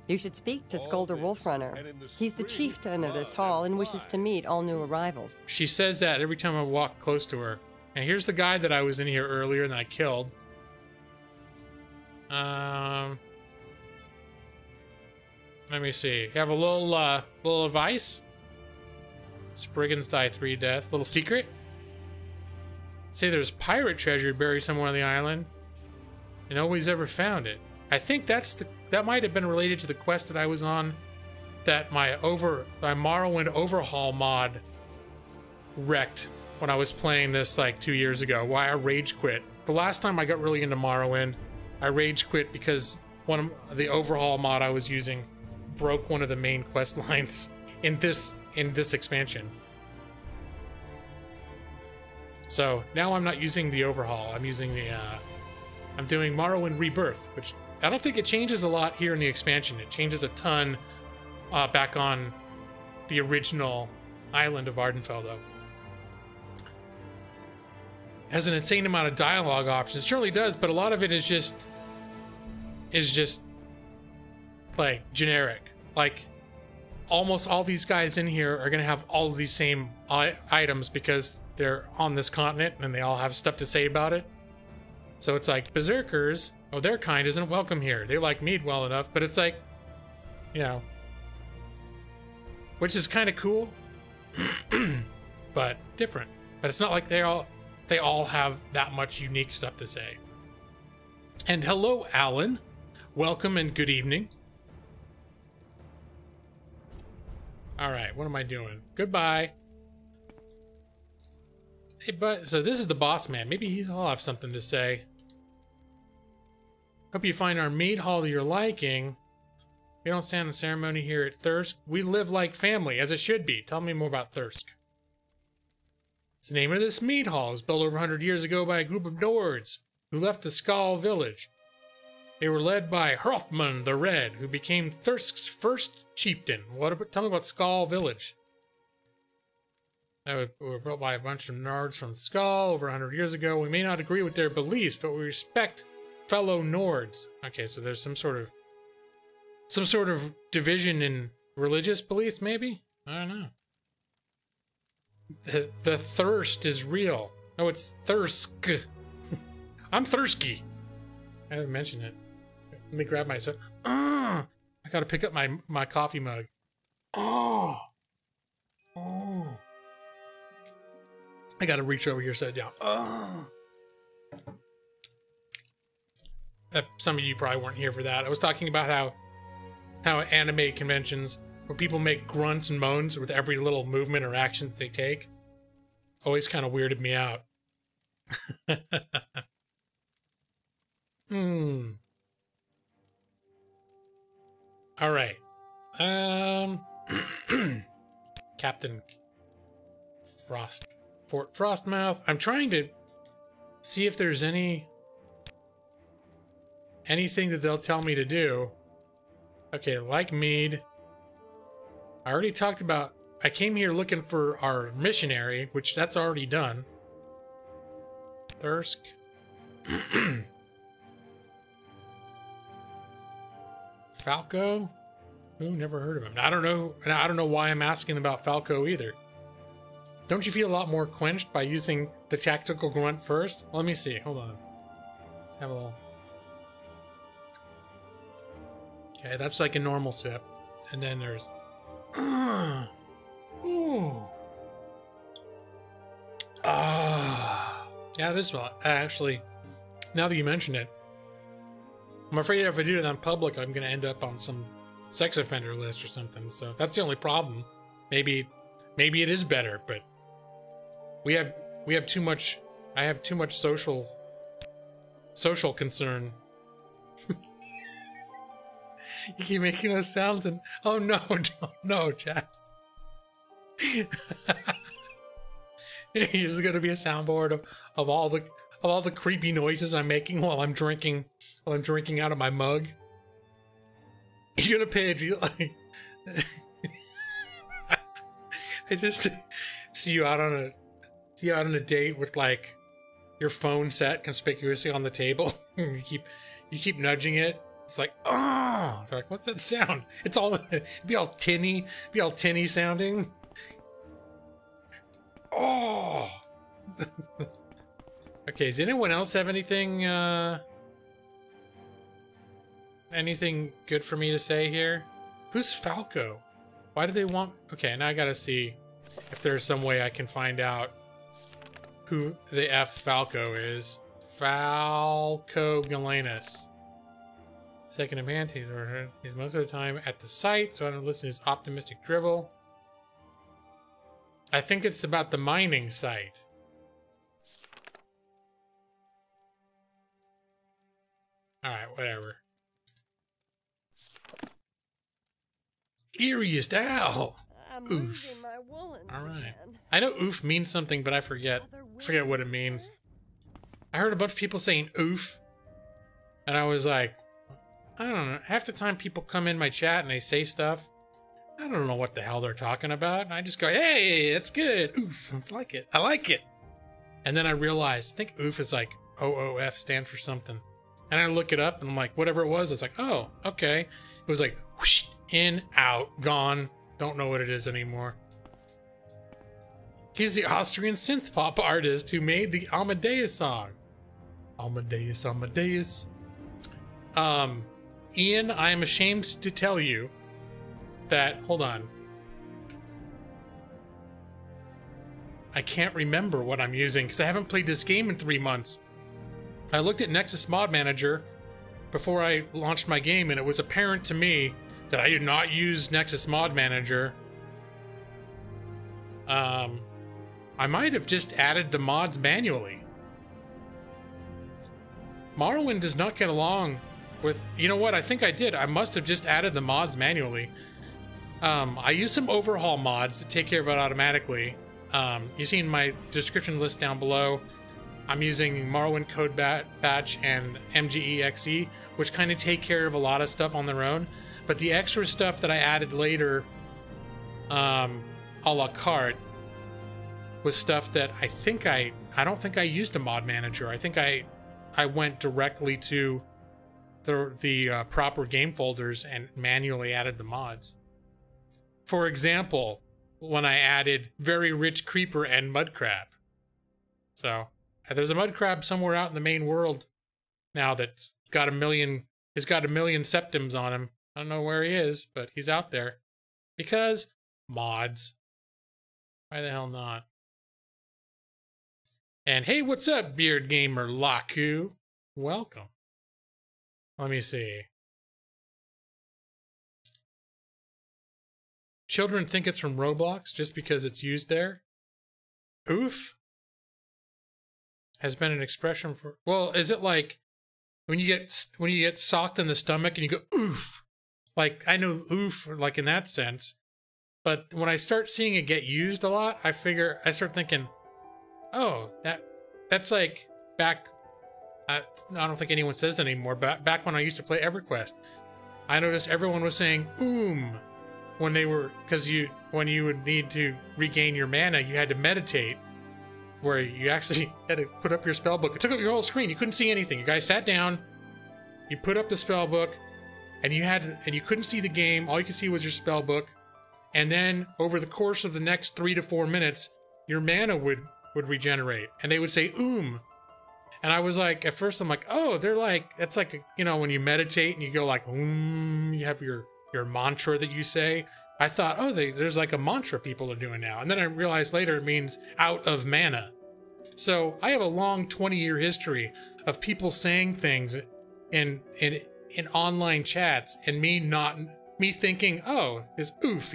You should speak to Skolder Wolfrunner. He's the chieftain of this hall and wishes to meet all new arrivals. She says that every time I walk close to her. And here's the guy that I was in here earlier and I killed. Let me see. You have a little advice? Spriggans die 3 deaths. Little secret? Say there's pirate treasure buried somewhere on the island. And nobody's ever found it. I think that might have been related to the quest that I was on that my Morrowind Overhaul mod wrecked when I was playing this like 2 years ago. Why I rage quit. The last time I got really into Morrowind, I rage quit because one of the Overhaul mod I was using broke one of the main quest lines in this expansion. So now I'm not using the Overhaul. I'm using I'm doing Morrowind Rebirth, which I don't think it changes a lot here in the expansion. It changes a ton back on the original island of Ardenfell, though. It has an insane amount of dialogue options. It certainly does, but a lot of it is just like generic. Like almost all these guys in here are gonna have all of these same items because they're on this continent and they all have stuff to say about it. So it's like berserkers, oh, their kind isn't welcome here. They like mead well enough, but it's like, you know, which is kind of cool, but different. But it's not like they all have that much unique stuff to say. And hello, Alan. Welcome and good evening. All right, what am I doing? Goodbye. Hey, but so this is the boss man. Maybe he'll have something to say. Hope you find our mead hall to your liking. We don't stand the ceremony here at Thirsk. We live like family, as it should be. Tell me more about Thirsk. It's the name of this mead hall. It was built over 100 years ago by a group of Nords who left the Skal village. They were led by Hrothmund the Red, who became Thirsk's first chieftain. Tell me about Skal village. They were built by a bunch of Nords from Skal over 100 years ago. We may not agree with their beliefs, but we respect fellow Nords. Okay, so there's some sort of division in religious beliefs, maybe? I don't know. The thirst is real. Oh, it's thirsk. I'm thirsty. I haven't mentioned it. Let me grab myself. I gotta pick up my coffee mug. Oh. I gotta reach over here, set it down. Some of you probably weren't here for that. I was talking about how anime conventions, where people make grunts and moans with every little movement or action that they take, always kind of weirded me out. All right. Captain Fort Frostmouth. I'm trying to see if there's anything that they'll tell me to do. Okay, like mead. I already talked about, I came here looking for our missionary, which that's already done. Thirsk. Falco? Ooh, never heard of him. I don't know why I'm asking about Falco either. Don't you feel a lot more quenched by using the tactical grunt first? Let me see. Hold on. Let's have a little. Okay, that's like a normal sip. And then there's... Ooh. Yeah, this one. Actually, now that you mention it, I'm afraid if I do it on public, I'm going to end up on some sex offender list or something. So if that's the only problem, maybe it is better, but we have too much. I have too much social concern. You keep making those sounds, and oh no, no, Jazz. There's gonna be a soundboard of all the creepy noises I'm making while I'm drinking out of my mug. You're gonna pay like I just see you out on a date with like your phone set conspicuously on the table. you keep nudging it. It's like, oh, they're like, what's that sound? It's all be all tinny sounding. Oh. Okay, does anyone else have anything good for me to say here? Who's Falco? Why do they want... Okay, now I gotta see if there's some way I can find out who the F Falco is. Falco Galenus. Second in command, he's most of the time at the site, so I don't listen to his optimistic drivel. I think it's about the mining site. Alright, whatever. Eeriest owl! Oof. Alright. I know oof means something, but I forget what it means. I heard a bunch of people saying oof, and I was like, I don't know. Half the time people come in my chat and they say stuff, I don't know what the hell they're talking about. And I just go, hey, that's good. Oof. It's like it. I like it. And then I realized, I think oof is like OOF stands for something. And I look it up and I'm like, whatever it was, it's like, oh, okay. It was like, whoosh, in, out, gone. Don't know what it is anymore. He's the Austrian synth pop artist who made the Amadeus song. Amadeus, Amadeus. Ian, I am ashamed to tell you that, hold on. I can't remember what I'm using because I haven't played this game in 3 months. I looked at Nexus Mod Manager before I launched my game, and it was apparent to me that I did not use Nexus Mod Manager. I might have just added the mods manually. Morrowind does not get along with... You know what? I think I did. I must have just added the mods manually. I used some overhaul mods to take care of it automatically. You see in my description list down below, I'm using Morrowind Code Batch and MGE-XE, which kind of take care of a lot of stuff on their own. But the extra stuff that I added later, a la carte, was stuff that I don't think I used a mod manager. I think I I went directly to the proper game folders and manually added the mods. For example, when I added Very Rich Creeper and Mudcrab. So there's a Mudcrab somewhere out in the main world now that's got a million septums on him. I don't know where he is, but he's out there. Because mods. Why the hell not? And hey, what's up, Beard Gamer Laku? Welcome. Let me see. Children think it's from Roblox just because it's used there. Oof has been an expression for. Well, is it like when you get socked in the stomach and you go oof? Like I know oof, like in that sense. But when I start seeing it get used a lot, I start thinking, oh, that's like back. I don't think anyone says that anymore. But back when I used to play EverQuest, I noticed everyone was saying when they were, because when you would need to regain your mana, you had to meditate, where you actually had to put up your spell book. It took up your whole screen. You couldn't see anything. You guys sat down, you put up the spell book, and you couldn't see the game. All you could see was your spell book. And then over the course of the next 3 to 4 minutes, your mana would regenerate, and they would say And I was like, at first I'm like, oh, they're like, that's like, when you meditate and you go like, you have your mantra that you say. I thought, oh, there's like a mantra people are doing now. And then I realized later it means out of mana. So I have a long 20-year history of people saying things in online chats and me thinking, oh, is oof.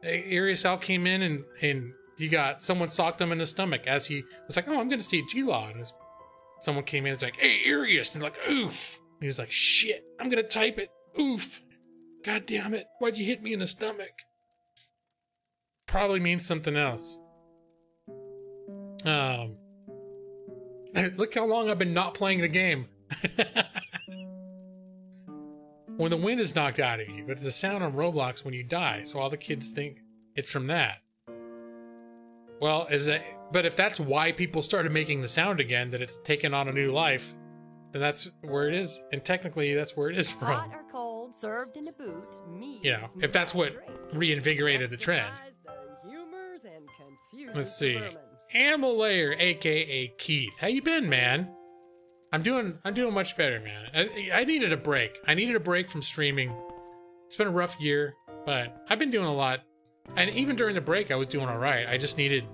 Arius Al came in and you got someone socked him in the stomach as he was like, oh, I'm going to see G-Law. Someone came in and was like, hey, Arius. And they're like, oof. And he was like, shit, I'm going to type it. Oof. God damn it. Why'd you hit me in the stomach? Probably means something else. Look how long I've been not playing the game. When the wind is knocked out of you, but it's a sound on Roblox when you die, so all the kids think it's from that. Well, but if that's why people started making the sound again, that it's taken on a new life, then that's where it is. And technically, that's where it is from. Hot or cold, served in a boot, if that's what reinvigorated the trend. Let's see. Animal Layer, aka Keith. How you been, man? I'm doing much better, man. I needed a break. I needed a break from streaming. It's been a rough year, but I've been doing a lot. And even during the break, I was doing all right. I just needed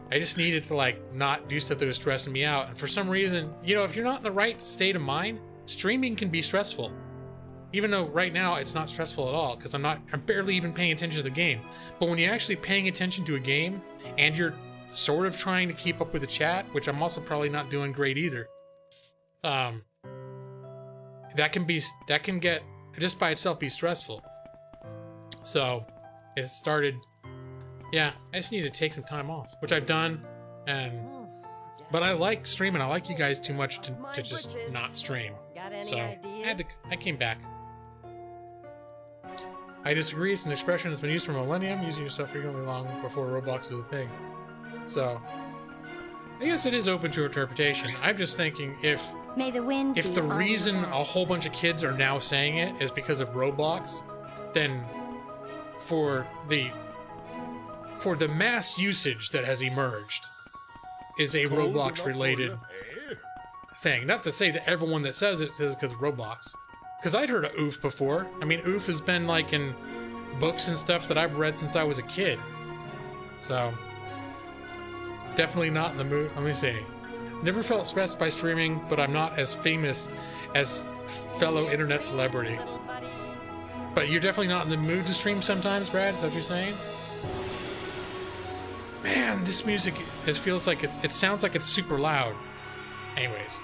to like not do stuff that was stressing me out. And for some reason, if you're not in the right state of mind, streaming can be stressful. Even though right now it's not stressful at all because I'm barely even paying attention to the game. But when you're actually paying attention to a game and you're sort of trying to keep up with the chat, which I'm also probably not doing great either. That can get just by itself be stressful. So it started. Yeah, I just need to take some time off, which I've done, but I like streaming. I like you guys too much to just not stream. So I came back. I disagree. It's an expression that's been used for millennium, using yourself frequently long before Roblox was a thing. So I guess it is open to interpretation. I'm just thinking if the reason a whole bunch of kids are now saying it is because of Roblox, then for the mass usage that has emerged is a Roblox related thing. Not to say that everyone that says it says because of Roblox. Because I'd heard of oof before. I mean, oof has been like in books and stuff that I've read since I was a kid. So definitely not in the mood. Let me see. Never felt stressed by streaming, but I'm not as famous as fellow internet celebrity. But you're definitely not in the mood to stream sometimes, Brad? Is that what you're saying? Man, this music, it feels like it sounds like it's super loud. Anyways,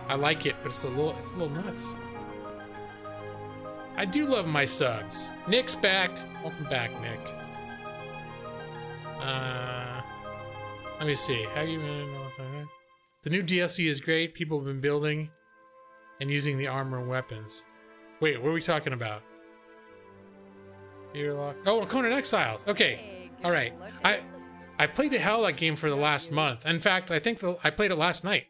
I like it, but it's a little nuts. I do love my subs. Nick's back. Welcome back, Nick. Let me see. Have you been? The new DLC is great. People have been building and using the armor and weapons. Wait, what are we talking about? Oh, Conan Exiles. Okay. All right. I I played the hell that game for the last month. In fact, I think I played it last night.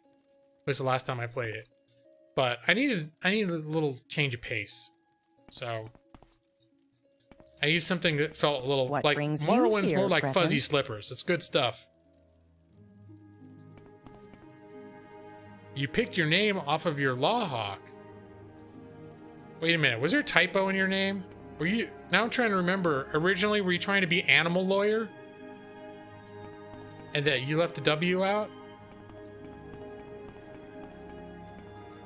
Was the last time I played it. But I needed a little change of pace. So I used something that felt a little What like brings you Morrowind's here, more like brethren? fuzzy slippers. It's good stuff. You picked your name off of your Lawhawk. Wait a minute, was there a typo in your name? Were you, now I'm trying to remember, originally were you trying to be Animal Lawyer? And that you left the W out?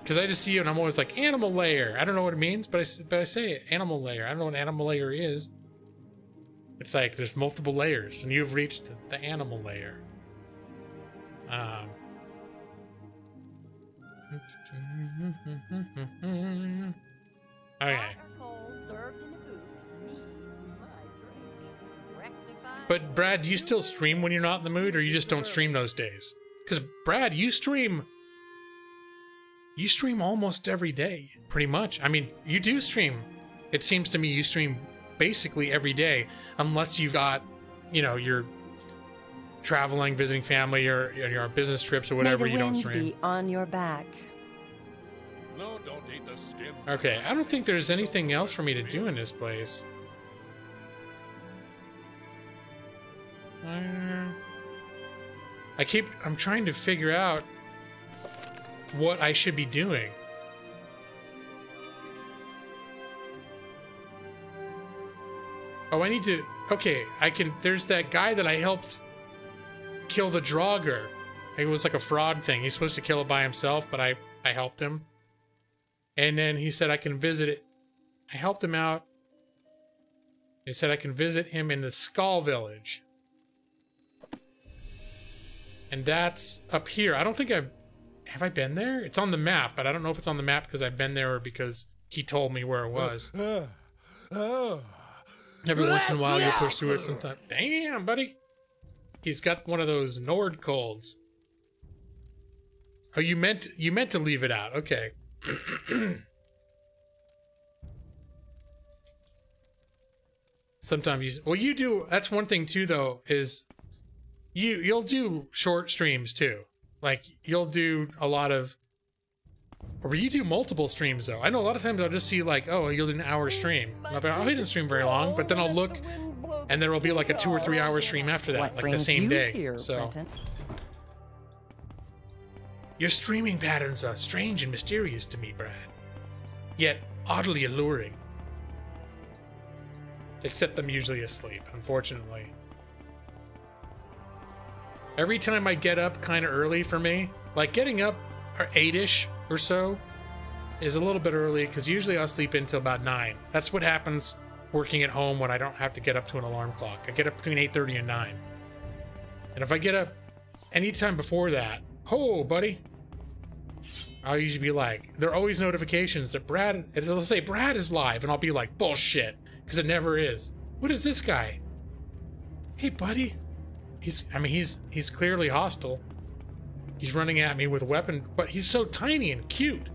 Because I just see you and I'm always like, Animal Layer. I don't know what it means, but I say it, Animal Layer. I don't know what Animal Layer is. It's like there's multiple layers and you've reached the Animal Layer. Okay. But Brad, do you still stream when you're not in the mood, or you just don't stream those days? Because Brad, you stream almost every day, pretty much. I mean, you do stream. It seems to me you stream basically every day, unless you've got, you know, you're traveling, visiting family, or you're on business trips or whatever. You don't stream. Be on your back. No, don't eat the skin. Okay, I don't think there's anything else for me to do in this place. I'm trying to figure out what I should be doing. Oh, I need to, okay, there's that guy that I helped kill the Draugr. It was like a fraud thing. He's supposed to kill it by himself, but I helped him. And then he said I can visit it. I helped him out. He said I can visit him in the Skull Village. And that's up here. I don't think have I been there? It's on the map, but I don't know if it's on the map because I've been there or because he told me where it was. Every once in a while you'll push through it sometimes. Damn, buddy. He's got one of those Nord colds. Oh, you meant to leave it out. Okay. Sometimes you do. That's one thing too, though, is you'll do short streams too. Like you'll do a lot of, or you do multiple streams though. I know a lot of times I'll just see like, oh, you'll do an hour stream. I didn't stream very long, but then I'll look, and there will be like a 2 or 3 hour stream after that, like the same day. Here, so. Brenton? Your streaming patterns are strange and mysterious to me, Brad. Yet oddly alluring. Except I'm usually asleep, unfortunately. Every time I get up kind of early for me, like getting up 8-ish or so is a little bit early because usually I'll sleep until about 9. That's what happens working at home when I don't have to get up to an alarm clock. I get up between 8:30 and 9. And if I get up anytime before that, oh, buddy, I'll usually be like, there are always notifications that it'll say Brad is live, and I'll be like, bullshit, because it never is. What is this guy? Hey, buddy. He's clearly hostile. He's running at me with a weapon, but he's so tiny and cute.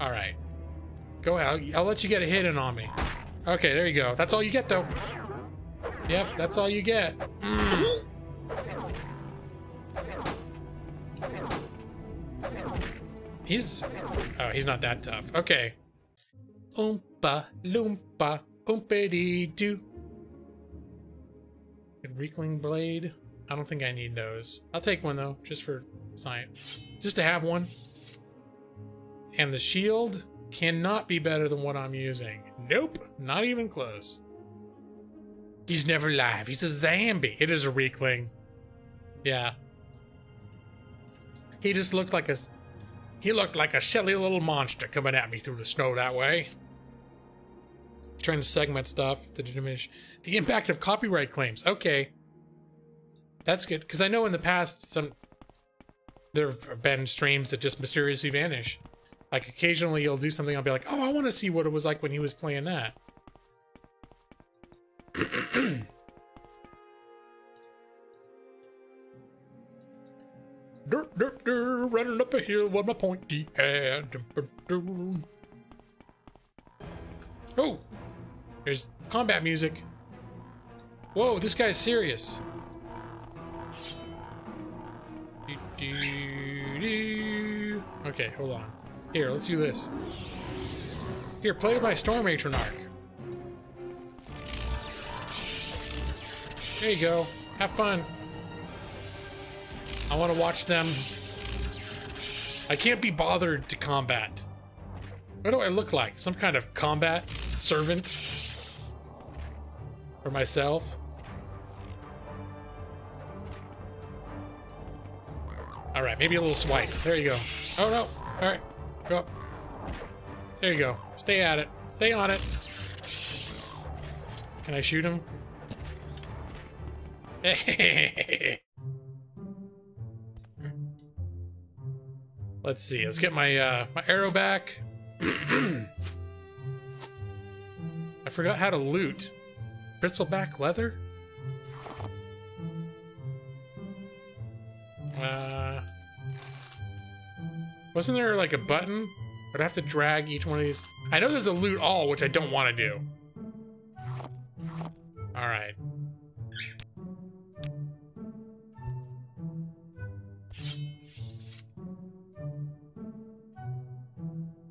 All right. Go out. I'll let you get a hit in on me. Okay, there you go. That's all you get, though. Yep, that's all you get. He's not that tough. Okay. Oompa loompa oompity doo. Reekling blade. I don't think I need those. I'll take one though, just for science. Just to have one. And the shield cannot be better than what I'm using. Nope, not even close. He's never live. He's a zombie. It is a Reekling. Yeah. He just looked like a silly little monster coming at me through the snow that way. Trying to segment stuff to diminish the impact of copyright claims. Okay. That's good, because I know in the past there have been streams that just mysteriously vanish. Like occasionally you'll do something, I'll be like, oh, I want to see what it was like when he was playing that. Running up a hill with my pointy hand. Oh, there's combat music. Whoa, this guy's serious. Okay, hold on. Here, let's do this. Here, play my Storm Matronarch. There you go. Have fun. I want to watch them. I can't be bothered to combat. What do I look like? Some kind of combat servant? For myself? Alright, maybe a little swipe. There you go. Oh no. Alright. Go up. There you go. Stay at it. Stay on it. Can I shoot him? Let's see. Let's get my my arrow back. I forgot how to loot. Bristleback leather? Wasn't there like a button? Would I have to drag each one of these? I know there's a loot all, which I don't want to do. Alright.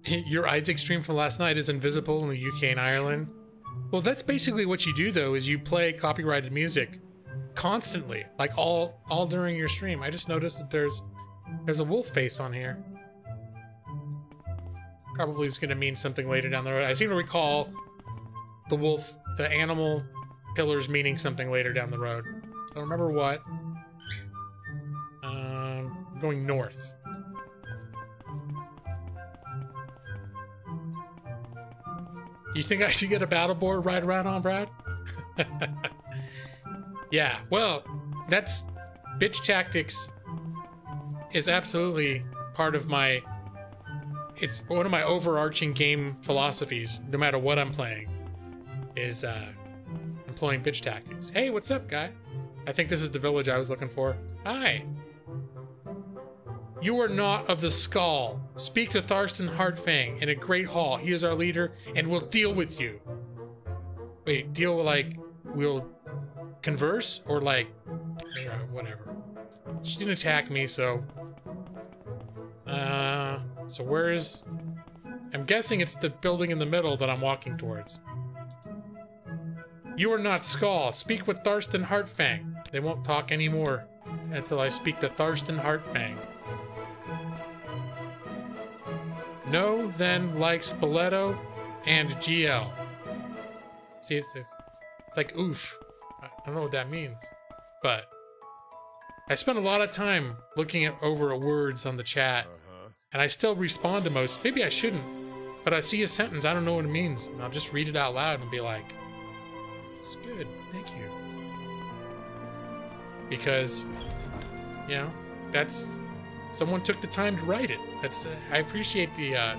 Your Isaac stream from last night is invisible in the UK and Ireland. Well, that's basically what you do, though, is you play copyrighted music constantly, like all during your stream. I just noticed that there's a wolf face on here. Probably is going to mean something later down the road. I seem to recall the wolf, the animal pillars meaning something later down the road. I don't remember what. Going north. You think I should get a battle board ride around on, Brad? Yeah, well, that's... Bitch tactics is absolutely part of my... It's one of my overarching game philosophies, no matter what I'm playing, is employing bitch tactics. Hey, what's up, guy? I think this is the village I was looking for. Hi. You are not of the Skull. Speak to Tharstan Heartfang in a great hall. He is our leader and will deal with you. Wait, deal like we'll converse or like whatever. She didn't attack me, so so where is... I'm guessing it's the building in the middle that I'm walking towards. You are not Skull. Speak with Tharstan Heartfang. They won't talk anymore until I speak to Tharstan Heartfang. No, then, like Spoleto and GL. See, it's like oof. I don't know what that means. But I spend a lot of time looking over words on the chat. And I still respond to most. Maybe I shouldn't. But I see a sentence, I don't know what it means. And I'll just read it out loud and be like, it's good, thank you. Because, you know, that's... Someone took the time to write it. That's I appreciate the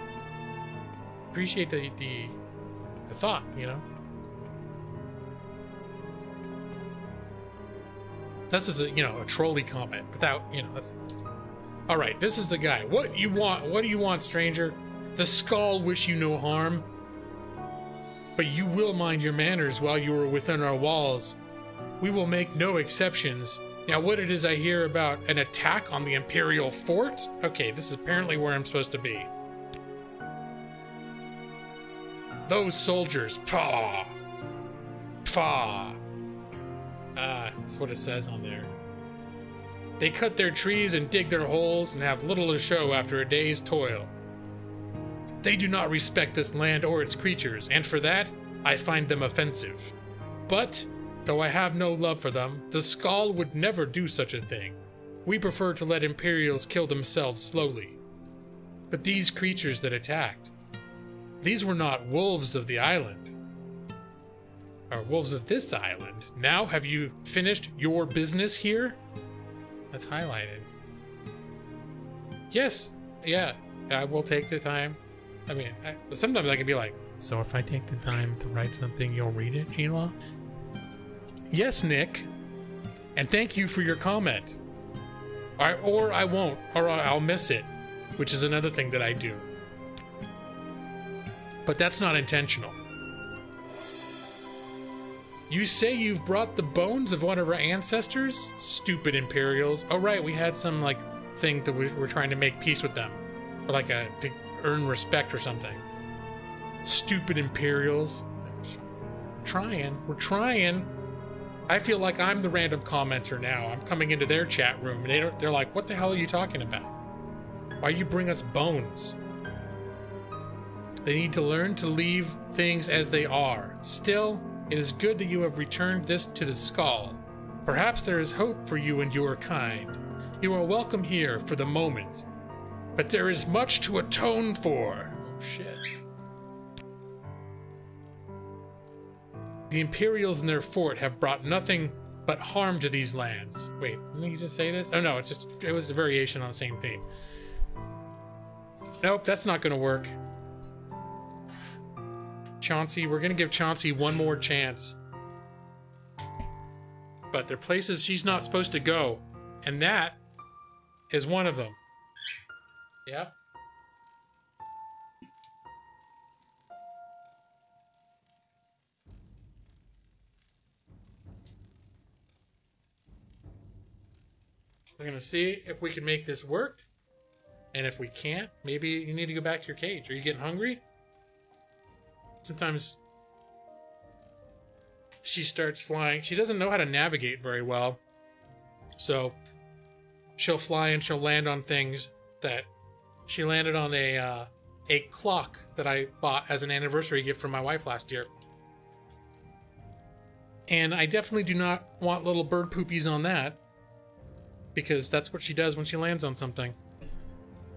thought, you know. That's just a, you know, a trolley comment without, you know, that's... All right, this is the guy. What you want? What do you want, stranger? The Skull wish you no harm, but you will mind your manners while you are within our walls. We will make no exceptions. Now, what it is I hear about an attack on the Imperial Fort? Okay, this is apparently where I'm supposed to be. Those soldiers, pah, pah. That's what it says on there. They cut their trees and dig their holes and have little to show after a day's toil. They do not respect this land or its creatures, and for that, I find them offensive. But, though I have no love for them, the Skull would never do such a thing. We prefer to let Imperials kill themselves slowly. But these creatures that attacked, these were not wolves of the island. Or wolves of this island. Now have you finished your business here? That's highlighted. Yes, yeah, I will take the time. I mean, sometimes I can be like, so if I take the time to write something, you'll read it, Sheila? Yes, Nick. And thank you for your comment. Or I won't, or I'll miss it, which is another thing that I do. But that's not intentional. You say you've brought the bones of one of our ancestors? Stupid Imperials. Oh right, we had some, like, thing that we're trying to make peace with them. Or like to earn respect or something. Stupid Imperials. We're trying. I feel like I'm the random commenter now. I'm coming into their chat room and they're like, what the hell are you talking about? Why you bring us bones? They need to learn to leave things as they are. Still, it is good that you have returned this to the skull. Perhaps there is hope for you and your kind. You are welcome here for the moment. But there is much to atone for. Oh, shit. The Imperials in their fort have brought nothing but harm to these lands. Wait, didn't you just say this? Oh no, it was a variation on the same theme. Nope, that's not gonna work. Chauncey, we're gonna give Chauncey one more chance. But there are places she's not supposed to go, and that is one of them. Yep. We're gonna see if we can make this work. And if we can't, maybe you need to go back to your cage. Are you getting hungry? Sometimes she starts flying. She doesn't know how to navigate very well. So she'll fly and she'll land on things that she landed on a clock that I bought as an anniversary gift from my wife last year. And I definitely do not want little bird poopies on that. Because that's what she does when she lands on something.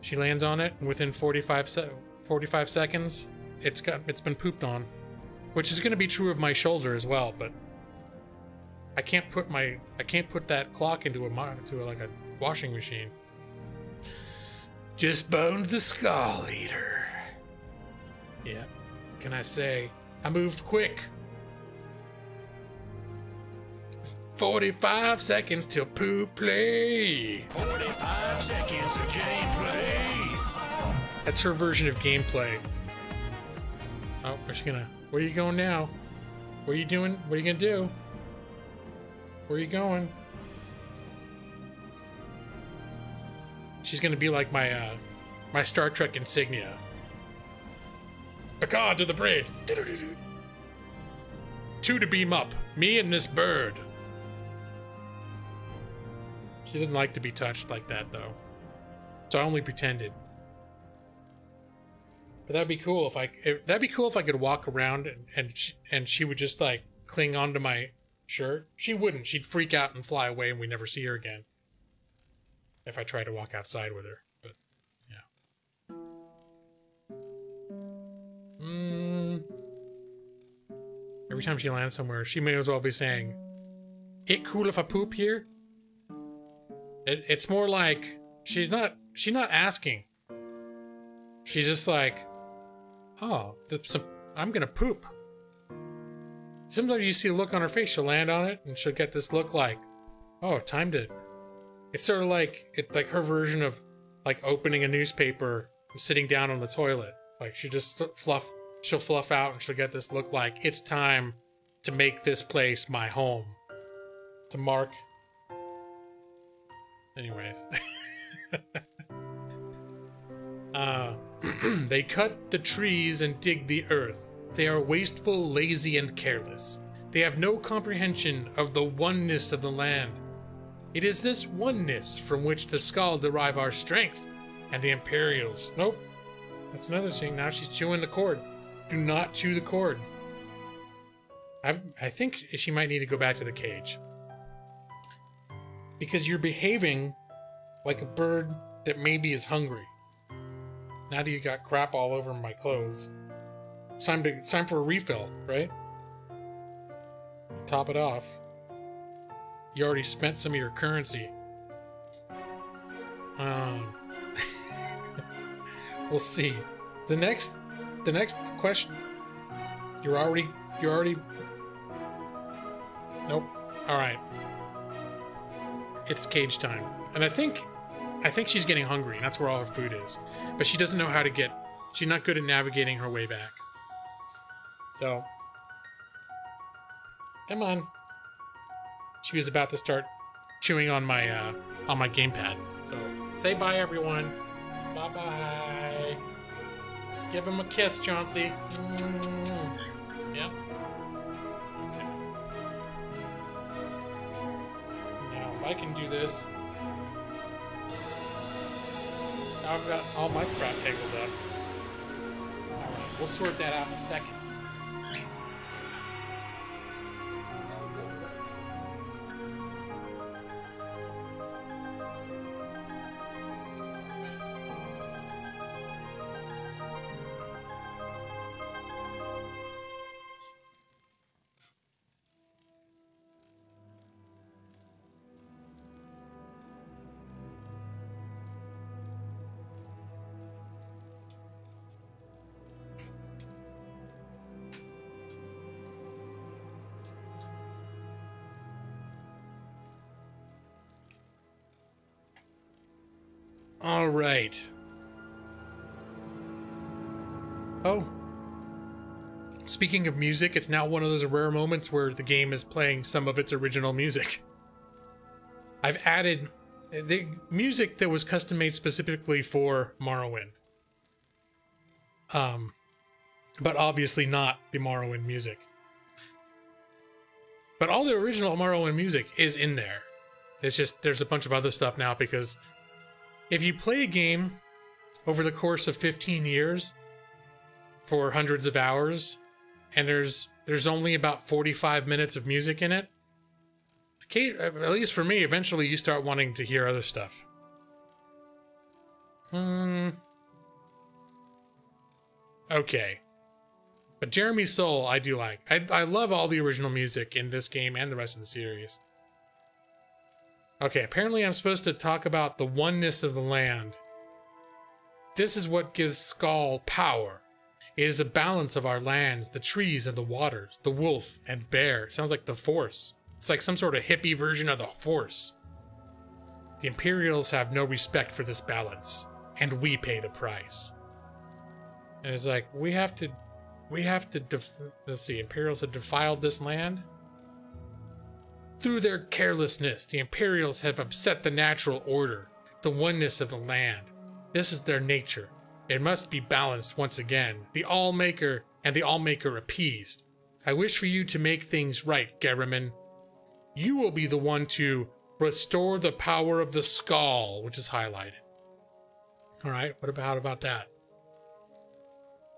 She lands on it, and within 45 seconds, it's been pooped on, which is going to be true of my shoulder as well. But I can't put that clock into like a washing machine. Just boned the skull eater. Yeah, can I say I moved quick? 45 seconds till poop play. 45 seconds of gameplay. That's her version of gameplay. Oh, where are you going now? What are you doing? What are you gonna do? Where are you going? She's gonna be like my Star Trek insignia. Picard to the bridge. Two to beam up. Me and this bird. She doesn't like to be touched like that, though. So I only pretended. But that'd be cool if I could walk around and she would just like cling onto my shirt. She wouldn't. She'd freak out and fly away, and we never see her again. If I tried to walk outside with her, but yeah. Every time she lands somewhere, she may as well be saying, "It cool if I poop here?" It's more like she's not asking. She's just like, oh, I'm gonna poop. Sometimes you see a look on her face, she'll land on it and she'll get this look like, oh, time to. It's sort of like her version of like opening a newspaper and sitting down on the toilet. Like she'll fluff out and she'll get this look like it's time to make this place my home. To mark. Anyways. They cut the trees and dig the earth. They are wasteful, lazy, and careless. They have no comprehension of the oneness of the land. It is this oneness from which the Skull derive our strength, and the Imperials. Nope. That's another thing. Now she's chewing the cord. Do not chew the cord. I think she might need to go back to the cage. Because you're behaving like a bird that maybe is hungry. Now that you got crap all over my clothes. It's time for a refill, right? Top it off. You already spent some of your currency. We'll see. The next question. You're already. Nope. All right. It's cage time, and I think she's getting hungry, and that's where all her food is. But she doesn't know how to get. She's not good at navigating her way back. So, come on. She was about to start chewing on my gamepad. So say bye, everyone. Bye bye. Give him a kiss, Chauncey. Yep. Okay. Now, if I can do this. Now I've got all my crap tangled up. Alright, we'll sort that out in a second. All right. Oh. Speaking of music, it's now one of those rare moments where the game is playing some of its original music. I've added the music that was custom made specifically for Morrowind. But obviously not the Morrowind music. But all the original Morrowind music is in there. It's just, there's a bunch of other stuff now because if you play a game over the course of 15 years for hundreds of hours, and there's only about 45 minutes of music in it, okay, at least for me, eventually you start wanting to hear other stuff. Okay. But Jeremy's Soul, I do like. I love all the original music in this game and the rest of the series. Okay, apparently I'm supposed to talk about the oneness of the land. This is what gives Skull power. It is a balance of our lands, the trees and the waters, the wolf and bear. Sounds like the Force. It's like some sort of hippie version of the Force. The Imperials have no respect for this balance, and we pay the price. And it's like, let's see, Imperials have defiled this land. Through their carelessness, the Imperials have upset the natural order, the oneness of the land. This is their nature. It must be balanced once again. The Allmaker and the Allmaker appeased. I wish for you to make things right, Gehrman. You will be the one to restore the power of the Skull, which is highlighted. Alright, how about that?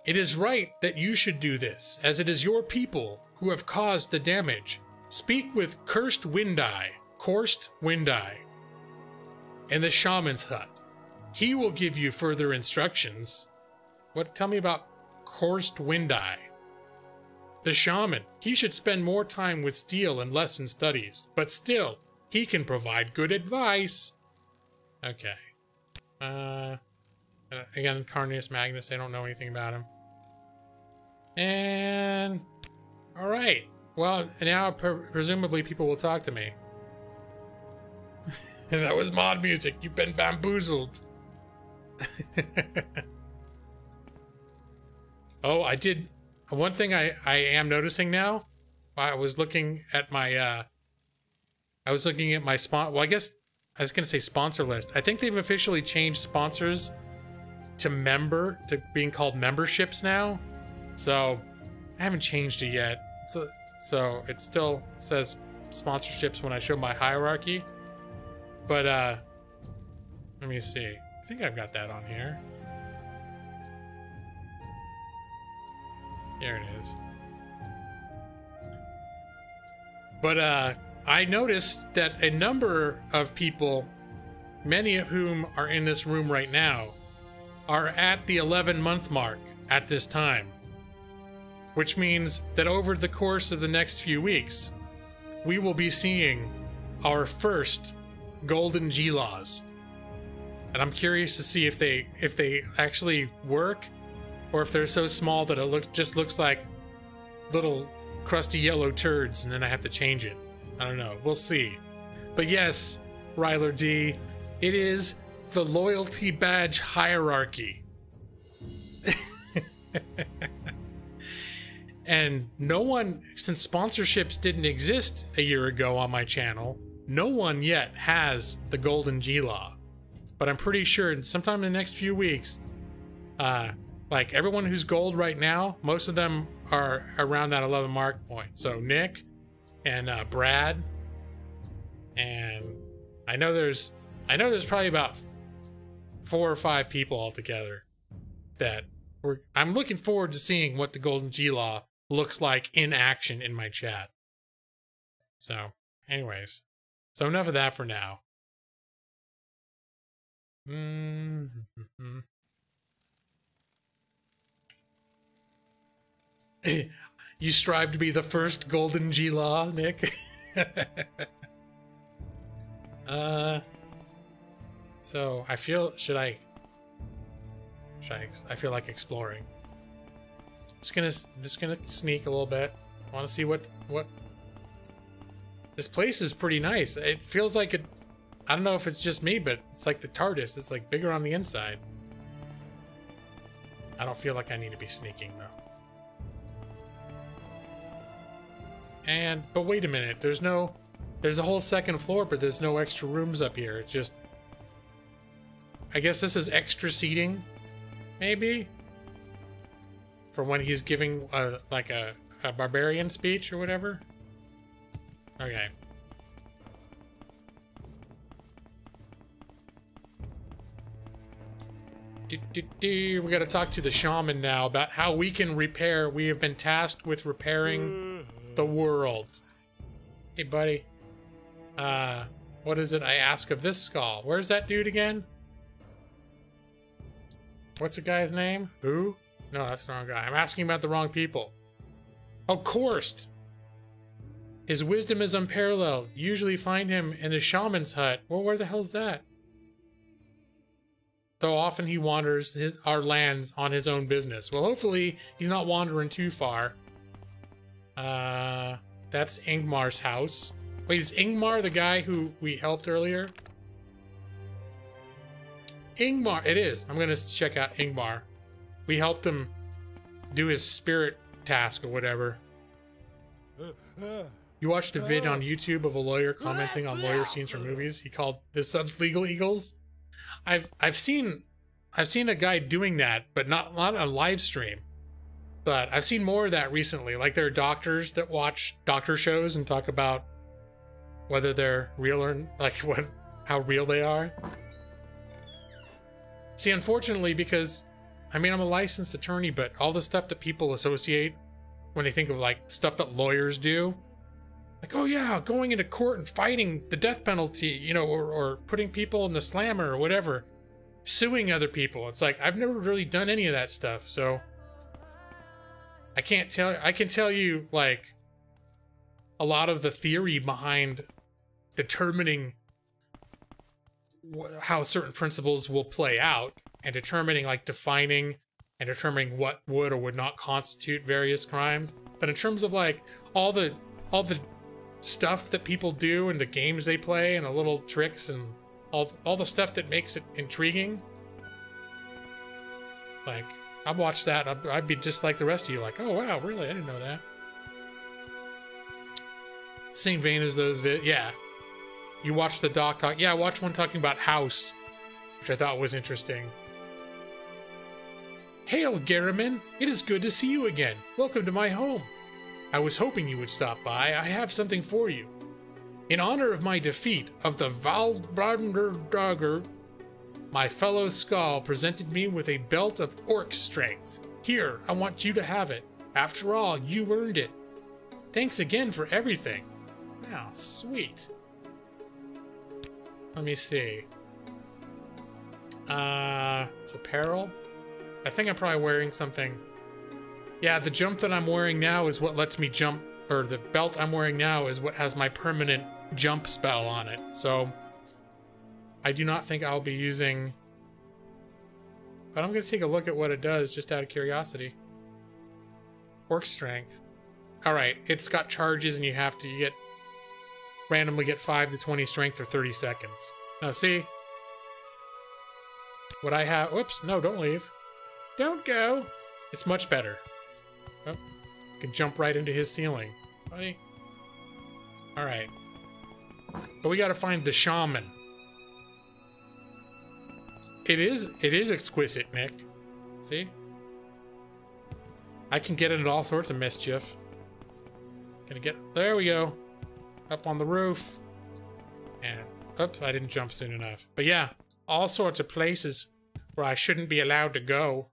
It is right that you should do this, as it is your people who have caused the damage. Speak with Cursed Windeye, in the shaman's hut. He will give you further instructions. Tell me about Cursed Windeye. The shaman, he should spend more time with steel and less in studies, but still, he can provide good advice. Okay. Again, Carnius Magnus, I don't know anything about him. And alright. Well, now presumably people will talk to me. And that was mod music. You've been bamboozled. Oh, I did. One thing I am noticing now. I was looking at my well, I guess I was gonna say sponsor list. I think they've officially changed sponsors to being called memberships now. So I haven't changed it yet. So it still says sponsorships when I show my hierarchy. But let me see. I think I've got that on here. Here it is. But I noticed that a number of people, many of whom are in this room right now, are at the 11-month mark at this time. Which means that over the course of the next few weeks, we will be seeing our first golden G-Laws. And I'm curious to see if they actually work, or if they're so small that it just looks like little crusty yellow turds, and then I have to change it. I don't know. We'll see. But yes, Ryler D, it is the loyalty badge hierarchy. And no one, since sponsorships didn't exist a year ago on my channel, no one yet has the golden G-Law. But I'm pretty sure sometime in the next few weeks, like everyone who's gold right now, most of them are around that 11 mark point. So Nick and Brad, and I know there's probably about 4 or 5 people altogether that I'm looking forward to seeing what the golden G-Law looks like in action in my chat. So, anyways, so enough of that for now. You strive to be the first golden G-Law, Nick. So I feel I feel like exploring. I'm just gonna sneak a little bit. I want to see what this place is. Pretty nice. It feels like it. I don't know if it's just me, but it's like the TARDIS. It's like bigger on the inside. I don't feel like I need to be sneaking though. But wait a minute. There's a whole second floor, but there's no extra rooms up here. It's just, I guess this is extra seating, maybe, for when he's giving like a barbarian speech or whatever. Okay. We got to talk to the shaman now about how we can repair. We have been tasked with repairing the world. Hey, buddy. What is it I ask of this skull? Where's that dude again? What's the guy's name? Who? No, that's the wrong guy. I'm asking about the wrong people. Oh, Korst. His wisdom is unparalleled. You usually find him in the shaman's hut. Well, where the hell's that? Though often he wanders our lands on his own business. Well, hopefully he's not wandering too far. That's Ingmar's house. Wait, is Ingmar the guy who we helped earlier? Ingmar, it is. I'm gonna check out Ingmar. We helped him do his spirit task or whatever. You watched a vid on YouTube of a lawyer commenting on lawyer scenes from movies. He called his subs legal eagles. I've seen a guy doing that, but not on a live stream. But I've seen more of that recently. Like there are doctors that watch doctor shows and talk about whether they're real or like how real they are. See, unfortunately, because I mean I'm a licensed attorney, but all the stuff that people associate when they think of like stuff that lawyers do, like, oh yeah, going into court and fighting the death penalty, you know, or putting people in the slammer or whatever, suing other people. It's like I've never really done any of that stuff, so I can tell you like a lot of the theory behind determining how certain principles will play out and determining like defining and determining what would or would not constitute various crimes. But in terms of like all the stuff that people do and the games they play and the little tricks and all the stuff that makes it intriguing, like I'd watch that. I'd be just like the rest of you, like, oh wow, really? I didn't know that. Same vein as those yeah. You watched the doc talk. Yeah, I watched one talking about House, which I thought was interesting. Hail, Garriman! It is good to see you again. Welcome to my home. I was hoping you would stop by. I have something for you. In honor of my defeat of the Valbranderdagger, my fellow Skull presented me with a belt of orc strength. Here, I want you to have it. After all, you earned it. Thanks again for everything. Wow, sweet. Let me see. It's apparel. I think I'm probably wearing something. Yeah, the jump that I'm wearing now is what lets me jump, or the belt I'm wearing now is what has my permanent jump spell on it. So I do not think I'll be using, but I'm going to take a look at what it does just out of curiosity. Orc strength. All right, it's got charges and you randomly get 5 to 20 strength or 30 seconds. Now see, what I have, whoops, no, don't leave. Don't go. It's much better. Oh, can jump right into his ceiling. Buddy. All right. But we gotta find the shaman. It is exquisite, Nick. See? I can get into all sorts of mischief. There we go. Up on the roof. And, oops, I didn't jump soon enough. But yeah, all sorts of places where I shouldn't be allowed to go.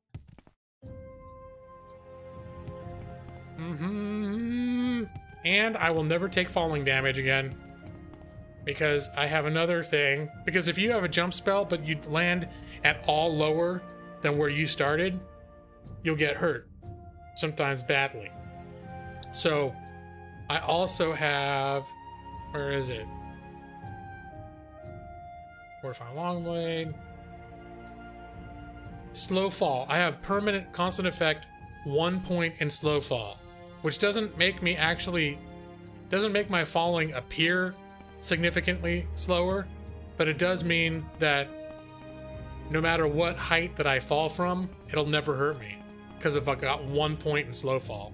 And I will never take falling damage again. Because I have another thing. Because if you have a jump spell, but you land at all lower than where you started, you'll get hurt. Sometimes badly. So, I also have... Where is it? Fortify Long Blade. Slow Fall. I have permanent constant effect 1 point in slow fall. Which doesn't make me actually... Doesn't make my falling appear significantly slower. But it does mean that no matter what height that I fall from, it'll never hurt me. Because if I got 1 point in slow fall.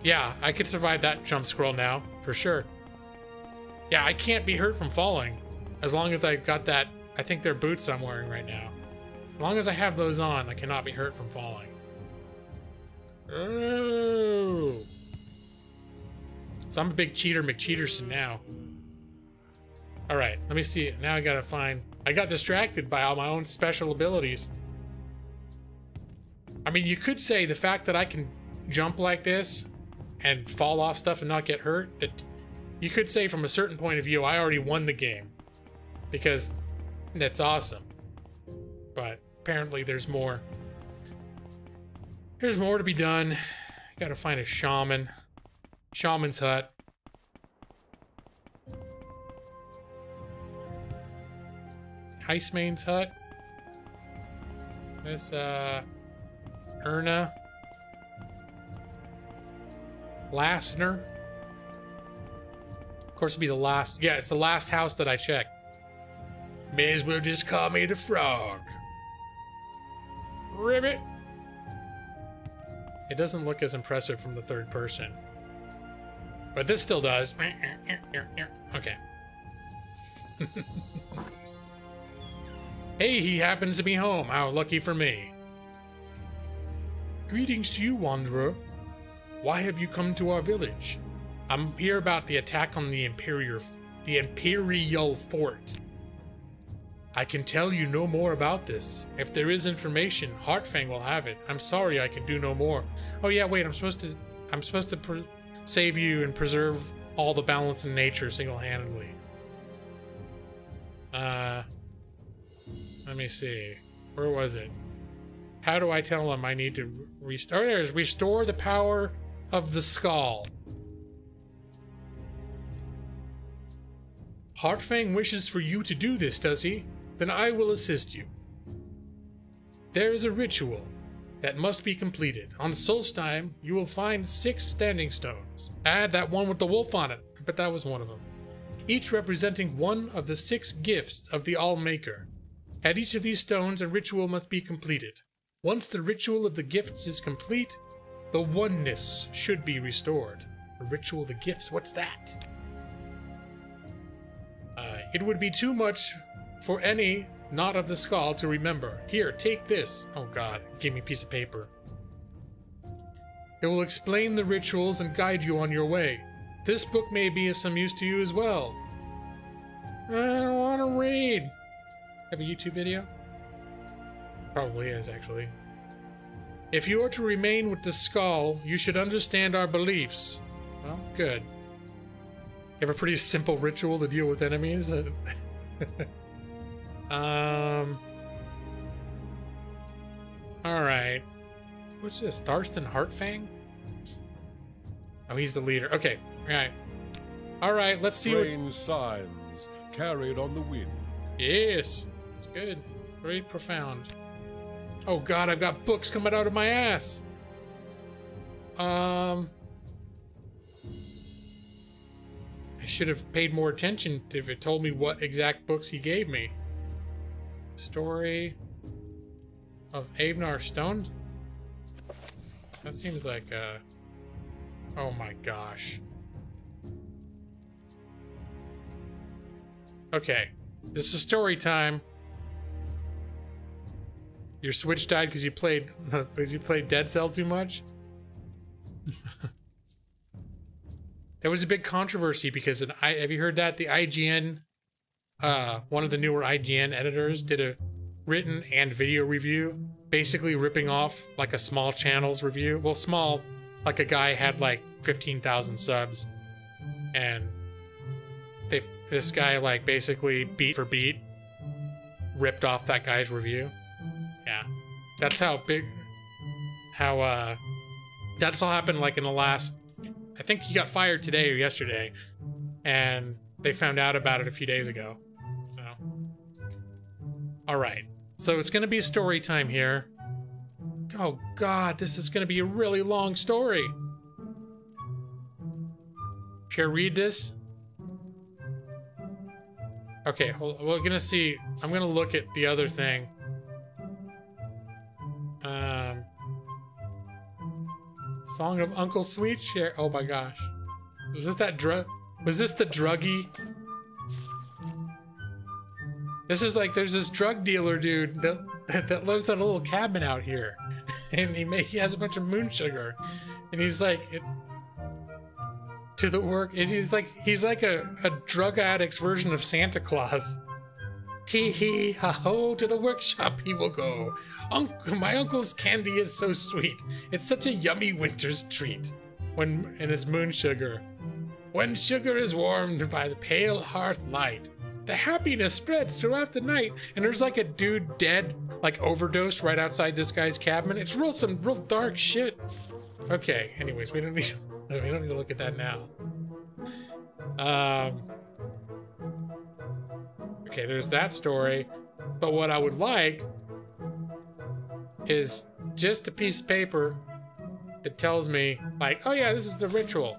Yeah, I could survive that jump scroll now, for sure. Yeah, I can't be hurt from falling. As long as I've got that, I think they're boots I'm wearing right now. As long as I have those on, I cannot be hurt from falling. Oh. So I'm a big cheater McCheaterson now. Alright, let me see. Now I gotta find... I got distracted by all my own special abilities. I mean, you could say the fact that I can jump like this and fall off stuff and not get hurt, that you could say from a certain point of view, I already won the game. Because that's awesome. But apparently there's more. There's more to be done. Gotta find a shaman. Shaman's hut. Heistmane's hut. This, Erna. Lassner. Of course, it'd be the last. Yeah, it's the last house that I checked. May as well just call me the frog. Ribbit. It doesn't look as impressive from the third person. But this still does. Okay. Hey, he happens to be home. How lucky for me. Greetings to you, wanderer. Why have you come to our village? I'm here about the attack on the Imperial Fort. I can tell you no more about this. If there is information, Heartfang will have it. I'm sorry I can do no more. Oh yeah, wait, I'm supposed to save you and preserve all the balance in nature single-handedly. Let me see. Where was it? How do I tell him I need to restore? There's restore the power of the skull. Heartfang wishes for you to do this, does he? Then I will assist you. There is a ritual that must be completed. On Solstheim, you will find 6 standing stones. Add that one with the wolf on it. I bet that was one of them. Each representing one of the 6 gifts of the Allmaker. At each of these stones, a ritual must be completed. Once the ritual of the gifts is complete, the oneness should be restored. The ritual of the gifts, what's that? It would be too much for any not of the skull to remember. Here, take this. Oh god, give me a piece of paper. It will explain the rituals and guide you on your way. This book may be of some use to you as well. I don't want to read. Have a YouTube video? Probably is, actually. If you are to remain with the skull, you should understand our beliefs. Well, good. You have a pretty simple ritual to deal with enemies. Alright. What's this? Tharstan Heartfang? Oh, he's the leader. Okay, alright. Alright, let's see Strange signs carried on the wind. Yes, it's good. Very profound. Oh god, I've got books coming out of my ass! I should have paid more attention if it told me what exact books he gave me. Story of Avnar Stone? That seems like, oh my gosh. Okay, this is story time. Your Switch died because you played Dead Cell too much. There was a big controversy because have you heard that the IGN, one of the newer IGN editors, did a written and video review, basically ripping off like a small channel's review. Well, small, like a guy had like 15,000 subs, and this guy like basically beat for beat ripped off that guy's review. Yeah, that's that's all happened like in the last, I think he got fired today or yesterday, and they found out about it a few days ago. So, all right, so it's gonna be a story time here. Oh God, this is gonna be a really long story. Should I read this? Okay, we're gonna see. I'm gonna look at the other thing. Song of Uncle Sweet Share. Oh my gosh, was this that drug? Was this the druggie? This is like, there's this drug dealer dude that lives in a little cabin out here, and he has a bunch of moon sugar, and he's like to the work. He's like a drug addict's version of Santa Claus. Tee hee ha ho, to the workshop he will go. My uncle's candy is so sweet. It's such a yummy winter's treat. And it's moon sugar. When sugar is warmed by the pale hearth light, the happiness spreads throughout the night. And there's like a dude dead, like overdosed right outside this guy's cabin. It's some real dark shit. Okay, anyways, we don't need to look at that now. Okay, there's that story. But what I would like is just a piece of paper that tells me, like, oh yeah, this is the ritual.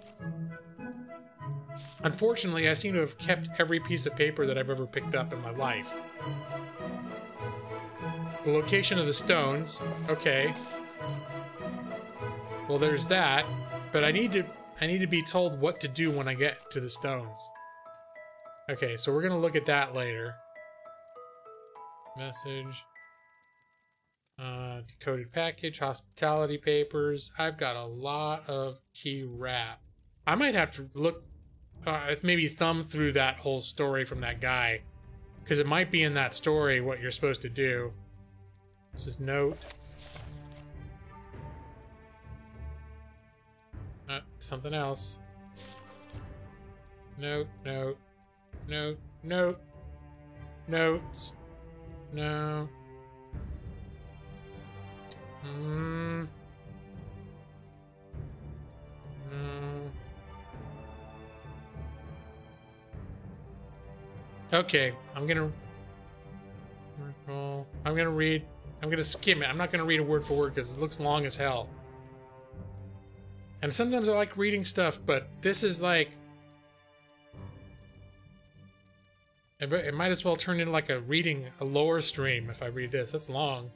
Unfortunately, I seem to have kept every piece of paper that I've ever picked up in my life. The location of the stones. Okay. Well, there's that. But I need to be told what to do when I get to the stones. Okay, so we're gonna look at that later. Message. Decoded package, hospitality papers. I've got a lot of key wrap. I might have to look, maybe thumb through that whole story from that guy, because it might be in that story what you're supposed to do. This is note. Something else. Note. Notes. No. No. Okay, I'm gonna read. I'm gonna skim it. I'm not gonna read it word for word because it looks long as hell. And sometimes I like reading stuff, but this is like, it might as well turn into like a lore stream if I read this. That's long.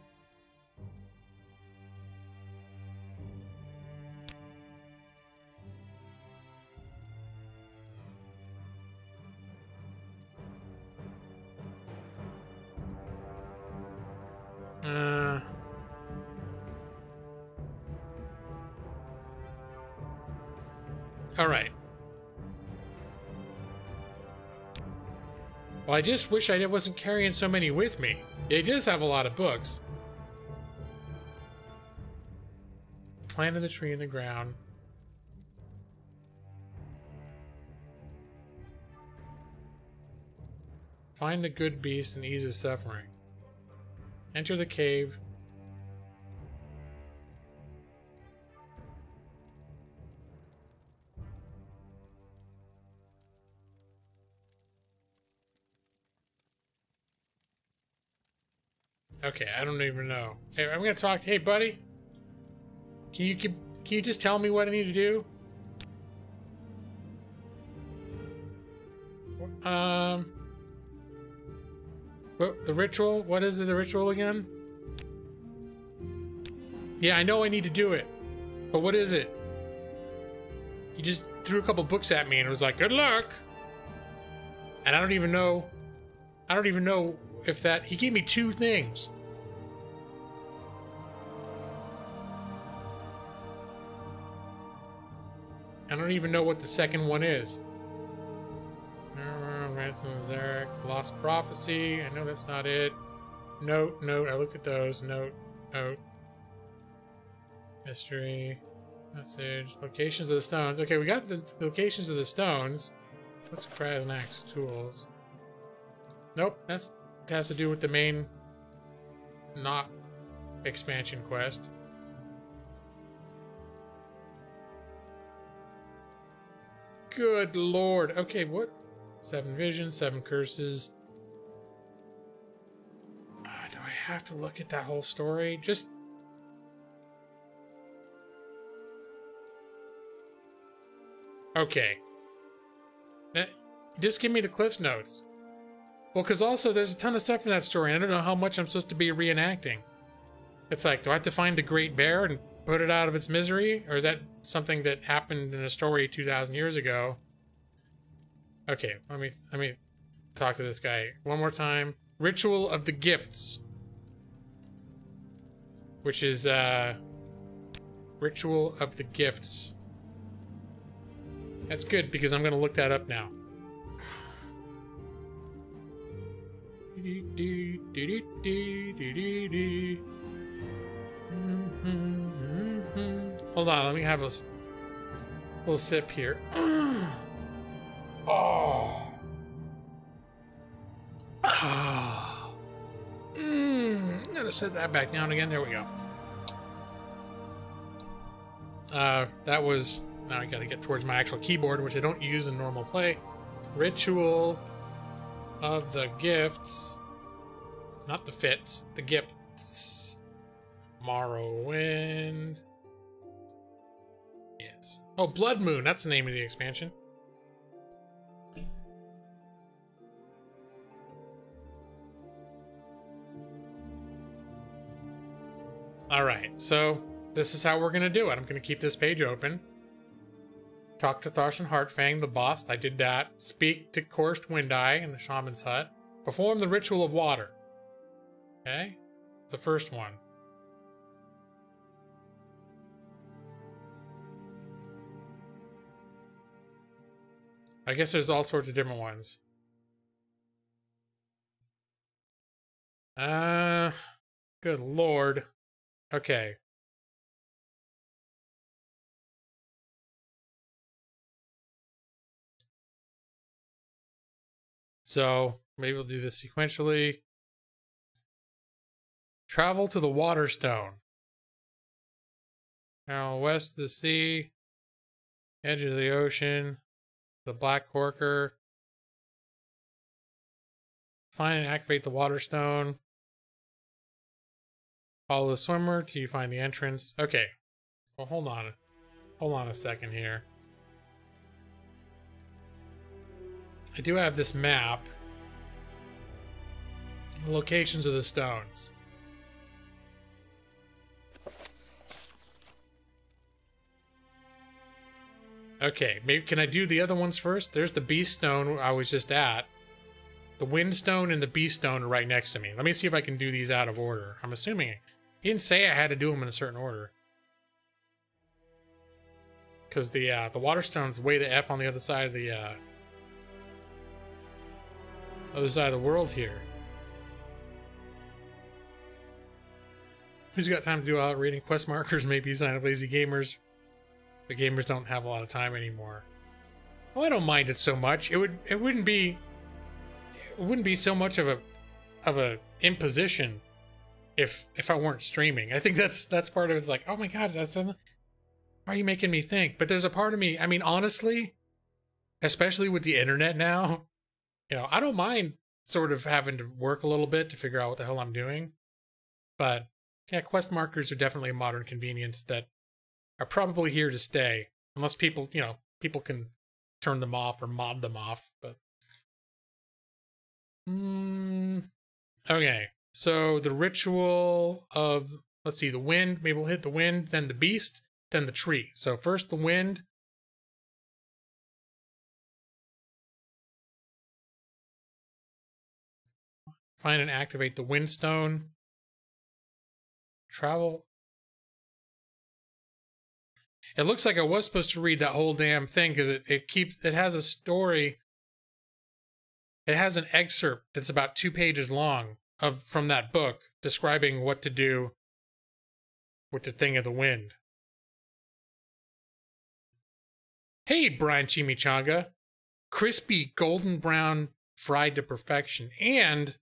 All right. Well, I just wish I wasn't carrying so many with me. It does have a lot of books. Planted the tree in the ground. Find the good beast and ease his suffering. Enter the cave. Okay, I don't even know. Hey, I'm gonna talk. Hey, buddy, can you just tell me what I need to do? The ritual. What is the ritual again? Yeah, I know I need to do it, but what is it? You just threw a couple books at me and it was like, "Good luck," and I don't even know I don't even know if that... He gave me 2 things. I don't even know what the second one is. Ransom of Zarek. Lost Prophecy. I know that's not it. Note. I looked at those. Note. Mystery. Message. Locations of the stones. Okay, we got the locations of the stones. Let's try the next tools. Nope, that has to do with the main not expansion quest. Good lord. Okay, what? 7 visions, 7 curses. Do I have to look at that whole story? Just... Okay. Just give me the Cliff's Notes. Well, because also there's a ton of stuff in that story, and I don't know how much I'm supposed to be reenacting. It's like, do I have to find the Great Bear and put it out of its misery? Or is that something that happened in a story 2,000 years ago? Okay, let me talk to this guy one more time. Ritual of the Gifts. Which is, Ritual of the Gifts. That's good, because I'm going to look that up now. Hold on, let me have a little sip here. Oh. Gotta set that back down again. There we go. That was... Now I gotta get towards my actual keyboard, which I don't use in normal play. Ritual of the Gifts. Not the fits, the gifts. Morrowind. Yes. Oh, Blood Moon, that's the name of the expansion. Alright, so this is how we're gonna do it. I'm gonna keep this page open. Talk to Tharshan Heartfang, the boss. I did that. Speak to Coursed Windeye in the shaman's hut. Perform the Ritual of Water. Okay? It's the first one. I guess there's all sorts of different ones. Good lord. Okay. So, maybe we'll do this sequentially. Travel to the Waterstone. Now, west of the sea, edge of the ocean, the Black Horker. Find and activate the Waterstone. Follow the swimmer till you find the entrance. Okay. Well, hold on. Hold on a second here. I do have this map. The locations of the stones. Okay, maybe can I do the other ones first? There's the Beast Stone I was just at. The Wind Stone and the Beast Stone are right next to me. Let me see if I can do these out of order. I'm assuming he didn't say I had to do them in a certain order. Because the Waterstone's way the F on the other side of the world here. Who's got time to do all reading quest markers? Maybe a sign of lazy gamers. The gamers don't have a lot of time anymore. Well, I don't mind it so much. It wouldn't be so much of a imposition if I weren't streaming. I think that's part of it. It's like, oh my god, why are you making me think? But there's a part of me, I mean, honestly, especially with the internet now, you know, I don't mind sort of having to work a little bit to figure out what the hell I'm doing. But yeah, quest markers are definitely a modern convenience that are probably here to stay, unless people, you know, people can turn them off or mod them off. But okay, so the ritual of, let's see, the wind. Maybe we'll hit the wind, then the beast, then the tree. So first the wind. Find and activate the Windstone. Travel. It looks like I was supposed to read that whole damn thing because it has a story. It has an excerpt that's about 2 pages long from that book describing what to do with the Thing of the Wind. Hey, Brian Chimichanga. Crispy golden brown fried to perfection. And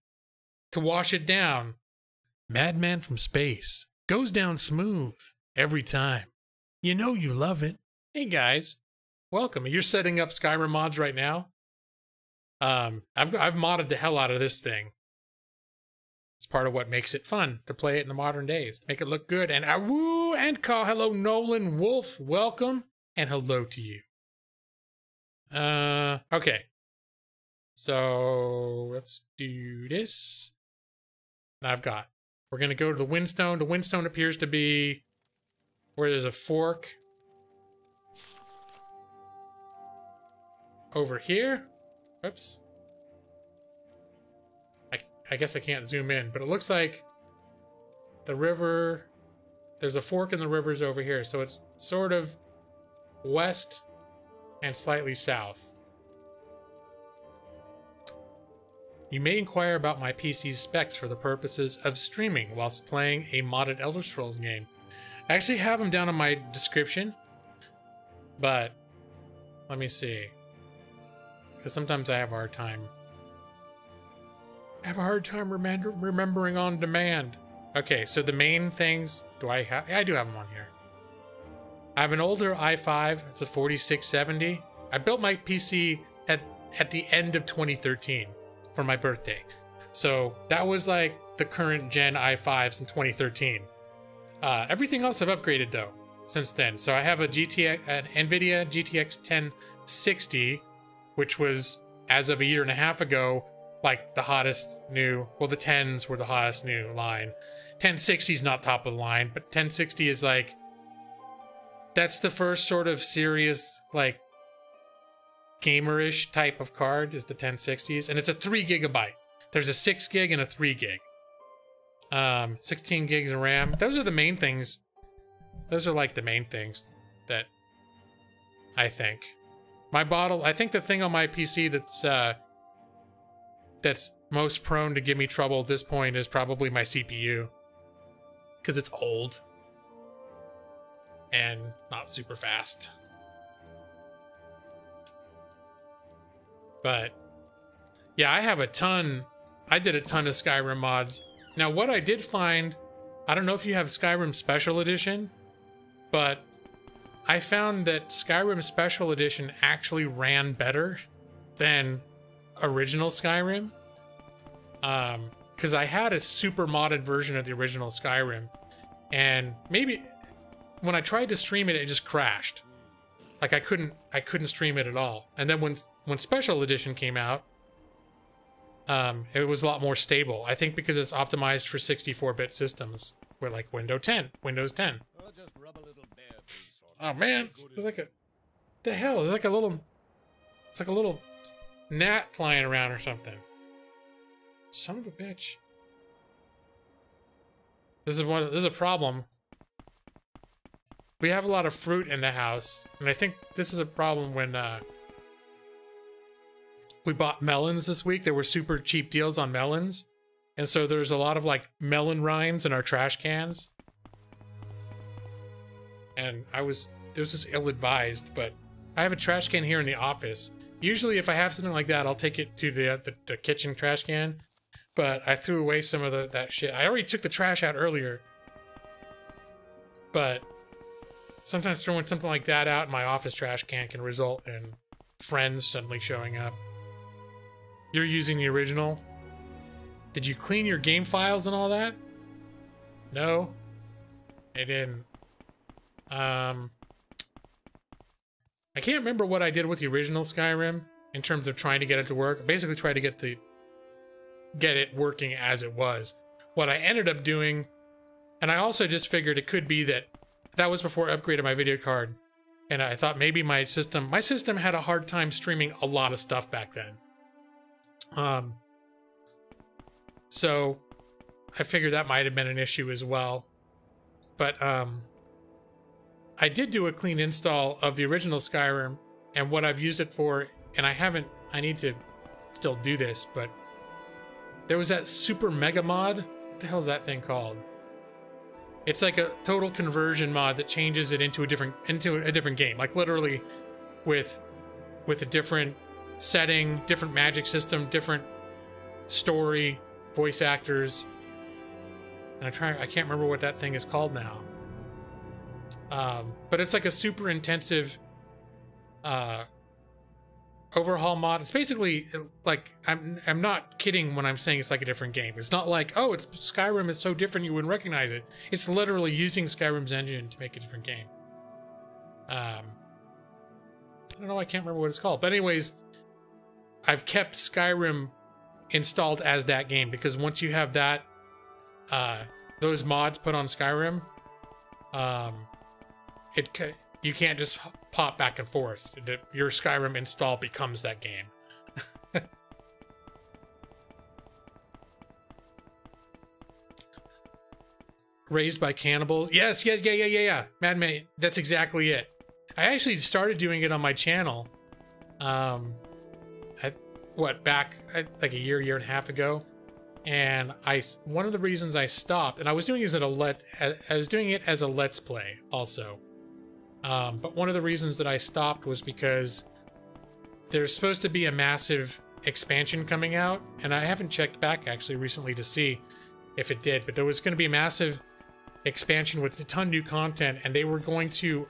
to wash it down, Madman from Space. Goes down smooth every time. You know you love it. Hey guys, welcome. You're setting up Skyrim mods right now? I've modded the hell out of this thing. It's part of what makes it fun to play it in the modern days. Make it look good. And woo and call hello Nolan Wolf. Welcome and hello to you. Okay. So let's do this. We're gonna go to the Windstone. The Windstone appears to be where there's a fork over here. Oops. I guess I can't zoom in, but it looks like the river, there's a fork in the rivers over here, so it's sort of west and slightly south. You may inquire about my PC's specs for the purposes of streaming whilst playing a modded Elder Scrolls game. I actually have them down in my description, but let me see. Because sometimes I have a hard time. Remembering on demand. Okay, so the main things, yeah, I do have them on here. I have an older i5, it's a 4670. I built my PC at the end of 2013 for my birthday. So that was like the current gen i5s in 2013. Everything else I've upgraded though since then. So I have an NVIDIA GTX 1060, which was, as of a year and a half ago, like the hottest new, well, the 10s were the hottest new line. 1060 is not top of the line, but 1060 is like, that's the first sort of serious, like, gamerish type of card is the 1060s, and it's a 3 gigabyte. There's a 6 gig and a 3 gig. 16 gigs of RAM. Those are the main things. Those are like the main things that I think. I think the thing on my PC that's most prone to give me trouble at this point is probably my CPU. Because it's old. And not super fast. But yeah, I did a ton of Skyrim mods. Now what I did find, I don't know if you have Skyrim Special Edition, but I found that Skyrim Special Edition actually ran better than original Skyrim. Because I had a super modded version of the original Skyrim, and maybe when I tried to stream it, it just crashed. Like I couldn't stream it at all. And then when Special Edition came out, it was a lot more stable. I think because it's optimized for 64-bit systems, with like Windows 10. Oh man, there's like the hell? There's like a little gnat flying around or something. Son of a bitch. This is a problem. We have a lot of fruit in the house, and I think this is a problem when we bought melons this week. There were super cheap deals on melons, and so there's a lot of like melon rinds in our trash cans. And this is ill-advised, but I have a trash can here in the office. Usually if I have something like that, I'll take it to the kitchen trash can, but I threw away some of that shit. I already took the trash out earlier, but sometimes throwing something like that out in my office trash can result in friends suddenly showing up. You're using the original? Did you clean your game files and all that? No, I didn't. I can't remember what I did with the original Skyrim in terms of trying to get it to work. I basically tried to get it working as it was. What I ended up doing, and I also just figured it could be that was before I upgraded my video card, and I thought maybe my system had a hard time streaming a lot of stuff back then. So I figured that might have been an issue as well. But I did do a clean install of the original Skyrim, and what I've used it for, and I need to still do this, but there was that super mega mod. What the hell is that thing called? It's like a total conversion mod that changes it into a different game, like literally with a different setting, different magic system, different story, voice actors. And I can't remember what that thing is called now. But it's like a super intensive overhaul mod. It's basically like, I'm not kidding when I'm saying it's like a different game. It's not like, oh, it's Skyrim is so different you wouldn't recognize it. It's literally using Skyrim's engine to make a different game. I don't know, I can't remember what it's called. But anyways, I've kept Skyrim installed as that game, because once you have that those mods put on Skyrim, you can't just pop back and forth. Your Skyrim install becomes that game. Raised by cannibals. Yes, yeah. Madman, that's exactly it. I actually started doing it on my channel. Back like a year and a half ago. And one of the reasons I stopped, and I was doing it as a let's play also. But one of the reasons that I stopped was because there's supposed to be a massive expansion coming out, and I haven't checked back actually recently to see if it did, but there was going to be a massive expansion with a ton of new content, and they were going to,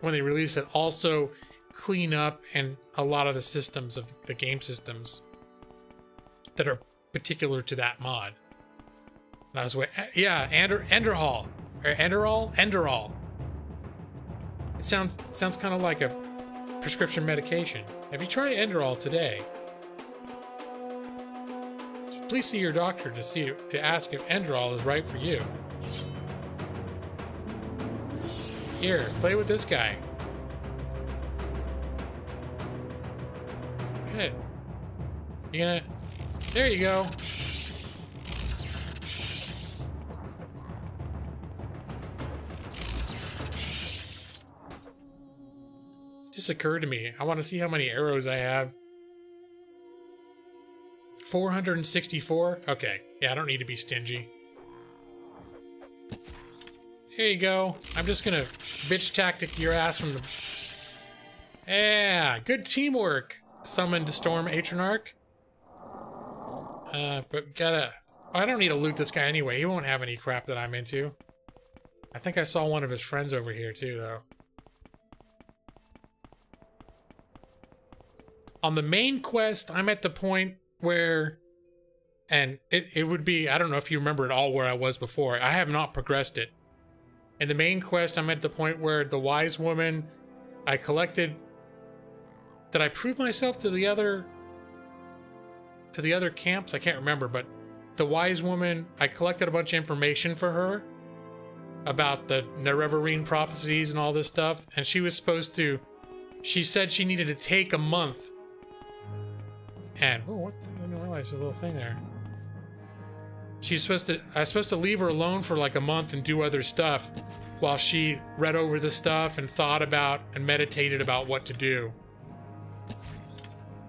when they release it, also clean up and a lot of the systems of the game systems that are particular to that mod. And I was Enderhall or Enderall. It sounds kind of like a prescription medication. Have you tried Enderall today? So please see your doctor to ask if Enderall is right for you. Here, play with this guy. Good. There you go. Just occurred to me. I want to see how many arrows I have. 464? Okay. Yeah, I don't need to be stingy. There you go. I'm just gonna bitch tactic your ass from the... Yeah, good teamwork. Summoned to storm Atronarch. But gotta... I don't need to loot this guy anyway. He won't have any crap that I'm into. I think I saw one of his friends over here too, though. On the main quest, I'm at the point where... And it would be... I don't know if you remember at all where I was before. I have not progressed it. In the main quest, I'm at the point where the wise woman I collected... Did I prove myself to the other camps? I can't remember, but the wise woman, I collected a bunch of information for her about the Nerevarine prophecies and all this stuff, and she was supposed to... She said she needed to take a month. And... Oh, what? I didn't realize there's a little thing there. I was supposed to leave her alone for like a month and do other stuff while she read over the stuff and thought about and meditated about what to do.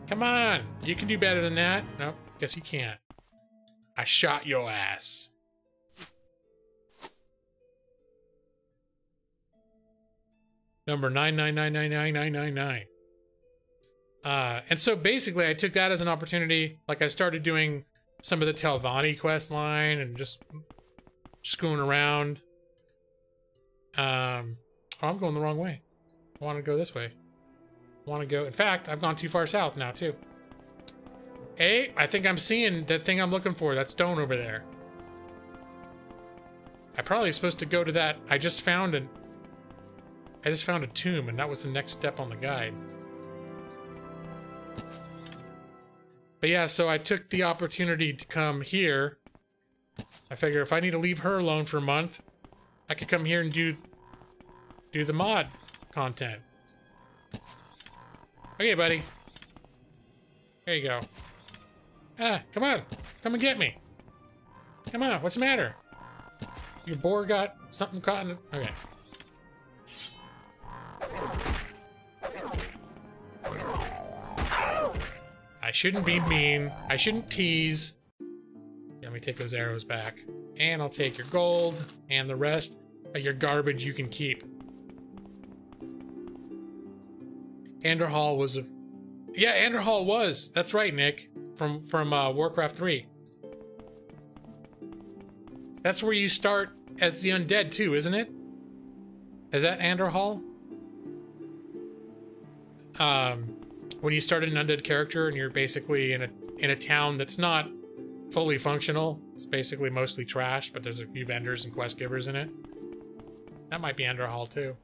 Come on, you can do better than that. Nope, guess you can't. I shot your ass. Number 9999999. And so basically I took that as an opportunity. Like I started doing some of the Telvanni quest line and just screwing around. Oh, I'm going the wrong way. I want to go this way. I want to go... In fact, I've gone too far south now, too. Hey, I think I'm seeing the thing I'm looking for. That stone over there. I probably supposed to go to that... I just found a tomb, and that was the next step on the guide. But yeah, so I took the opportunity to come here. I figure if I need to leave her alone for a month, I could come here and do the mod content. Okay, buddy. There you go. Ah, come on. Come and get me. Come on, what's the matter? Your boar got something caught in it? Okay. I shouldn't be mean. I shouldn't tease. Yeah, let me take those arrows back. And I'll take your gold and the rest of your garbage you can keep. Anderhall was a... Yeah, Anderhall was. That's right, Nick. From Warcraft 3. That's where you start as the undead too, isn't it? Is that Anderhall? When you start an undead character and you're basically in a town that's not fully functional. It's basically mostly trash, but there's a few vendors and quest givers in it. That might be Anderhall too.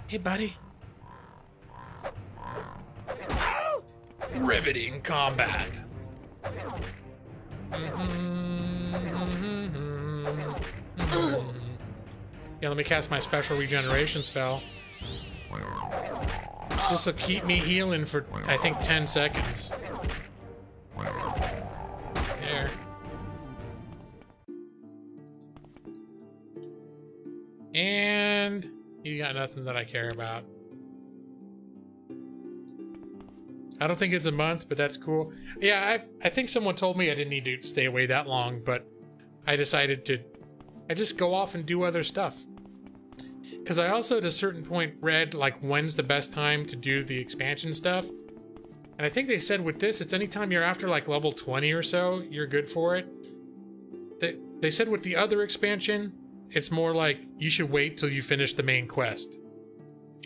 Hey, buddy. Riveting combat. Yeah, let me cast my special regeneration spell. This will keep me healing for, I think, 10 seconds. There. And you got nothing that I care about. I don't think it's a month, but that's cool. Yeah, I think someone told me I didn't need to stay away that long, but I decided to... I just go off and do other stuff. Because I also, at a certain point, read, like, when's the best time to do the expansion stuff. And I think they said with this, it's anytime you're after, like, level 20 or so, you're good for it. They said with the other expansion, it's more like you should wait till you finish the main quest.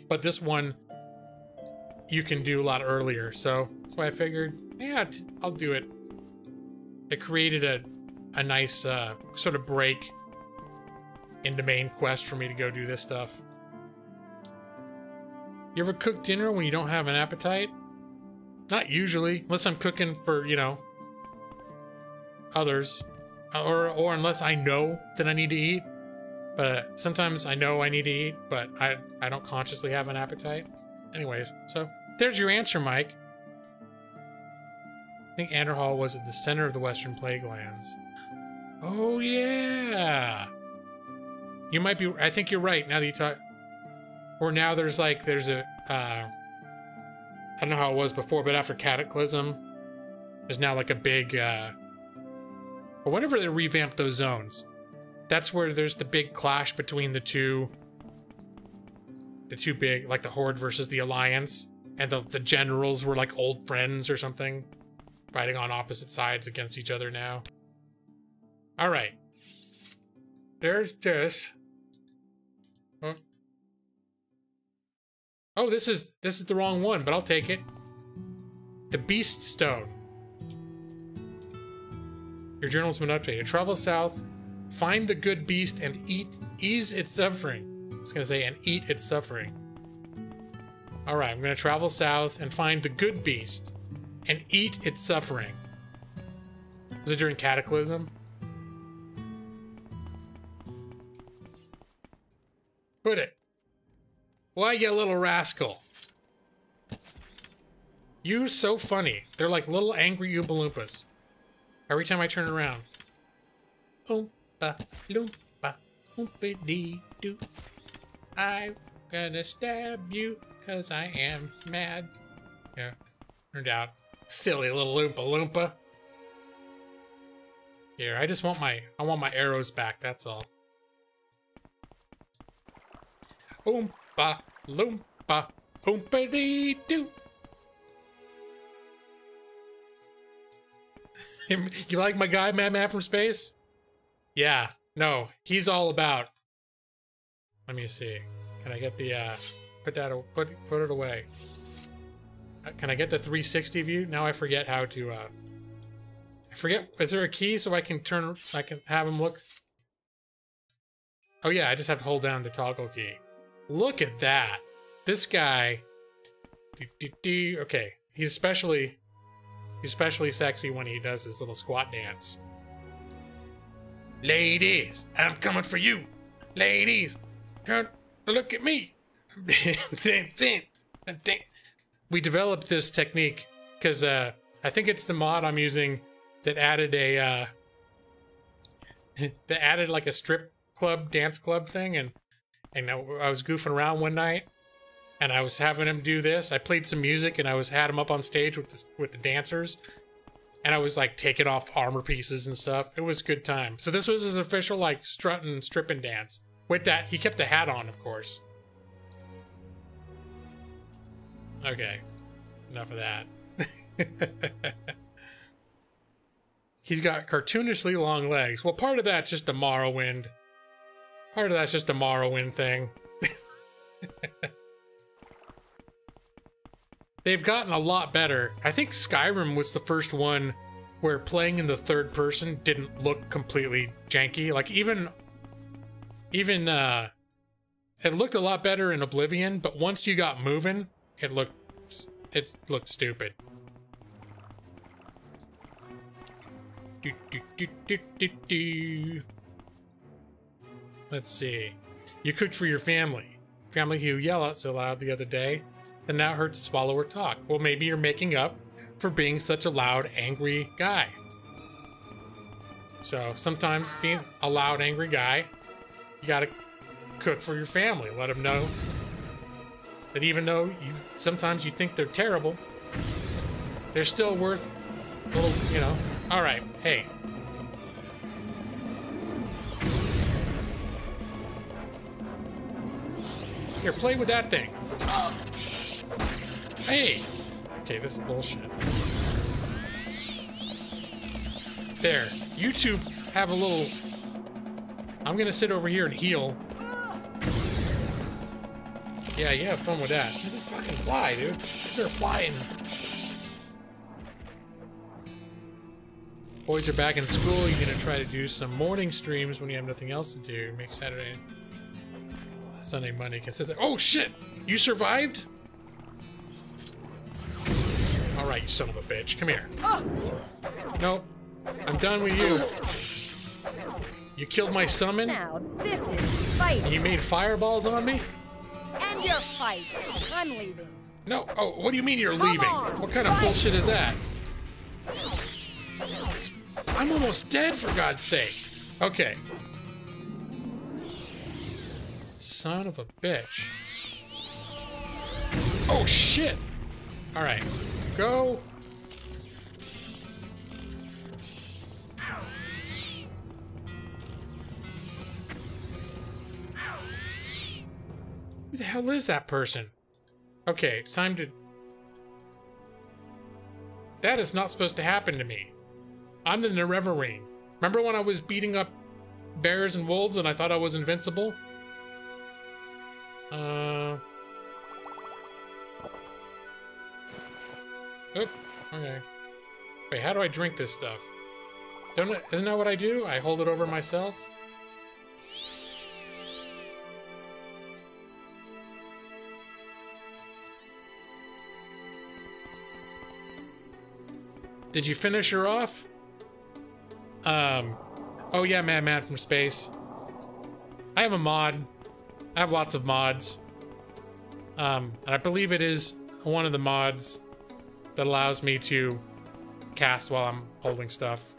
But this one, you can do a lot earlier. So that's why I figured, yeah, I'll do it. It created a nice sort of break in the main quest for me to go do this stuff. You ever cook dinner when you don't have an appetite? Not usually, unless I'm cooking for, you know, others. Or unless I know that I need to eat. But sometimes I know I need to eat, but I don't consciously have an appetite. Anyways, so there's your answer, Mike. I think Anderhall was at the center of the Western Plague Lands. Oh, yeah. You might be... I think you're right, now that you talk... Or now there's a... I don't know how it was before, but after Cataclysm, there's now like a big... Or whenever they revamp those zones, that's where there's the big clash between the two big, like the Horde versus the Alliance, and the generals were like old friends or something, fighting on opposite sides against each other now. All right. There's this. Oh, this is the wrong one, but I'll take it. The Beast Stone. Your journal's been updated. Travel south, find the good beast, and ease its suffering. I was gonna say, and eat its suffering. All right, I'm gonna travel south and find the good beast, and eat its suffering. Was it during Cataclysm? Put it. Why, you little rascal? You're so funny. They're like little angry Oompa Loompas. Every time I turn around. Oompa Loompa, Oompa-dee-doo. I'm gonna stab you, cause I am mad. Yeah, turned out. Silly little Oompa Loompa. Here, I want my arrows back, that's all. Oompa Loompa, Oompa-dee-doo. You like my guy, Madman from Space? Yeah, no, he's all about. Let me see. Can I get the put it away? Can I get the 360 view? Now I forget how to. I forget. Is there a key so I can have him look? Oh yeah, I just have to hold down the toggle key. Look at that. This guy. Okay, he's especially sexy when he does his little squat dance. Ladies, I'm coming for you. Ladies, turn, look at me. We developed this technique because I think it's the mod I'm using that added a they added like a strip club, dance club thing, and I was goofing around one night, and I was having him do this. I played some music, and had him up on stage with the dancers, and I was like taking off armor pieces and stuff. It was a good time. So this was his official like strutting, stripping dance. With that, he kept the hat on, of course. Okay, enough of that. He's got cartoonishly long legs. Well, part of that's just a Morrowind. Part of that's just a Morrowind thing. They've gotten a lot better. I think Skyrim was the first one where playing in the third person didn't look completely janky. Like even it looked a lot better in Oblivion, but once you got moving, it looked stupid. Let's see. You cooked for your family. Family who yell out so loud the other day that now it hurts to swallow or talk. Well, maybe you're making up for being such a loud, angry guy. So sometimes being a loud, angry guy, you gotta cook for your family. Let them know that even though sometimes you think they're terrible, they're still worth a little, you know. All right, hey. Here, play with that thing. Hey. Okay, this is bullshit. There. You two have a little... I'm gonna sit over here and heal. Yeah, you have fun with that. There's a fucking fly, dude. There's a fly in... Boys are back in school. You're gonna try to do some morning streams when you have nothing else to do. Make Saturday, Sunday, Monday consistent. Oh shit! You survived? All right, you son of a bitch. Come here. Nope. I'm done with you. You killed my summon. Now this is fight. And you made fireballs on me. End your fight. I'm leaving. No. Oh, what do you mean you're leaving? What kind of bullshit is that? I'm almost dead, for God's sake. Okay. Son of a bitch. Oh, shit. All right. Go. Who the hell is that person? Okay, it's time to... That is not supposed to happen to me. I'm the Nerevarine. Remember when I was beating up bears and wolves and I thought I was invincible? Oop, okay. Wait, how do I drink this stuff? Isn't that what I do? I hold it over myself? Did you finish her off? Oh yeah, Man from Space. I have a mod. I have lots of mods. And I believe it is one of the mods that allows me to cast while I'm holding stuff.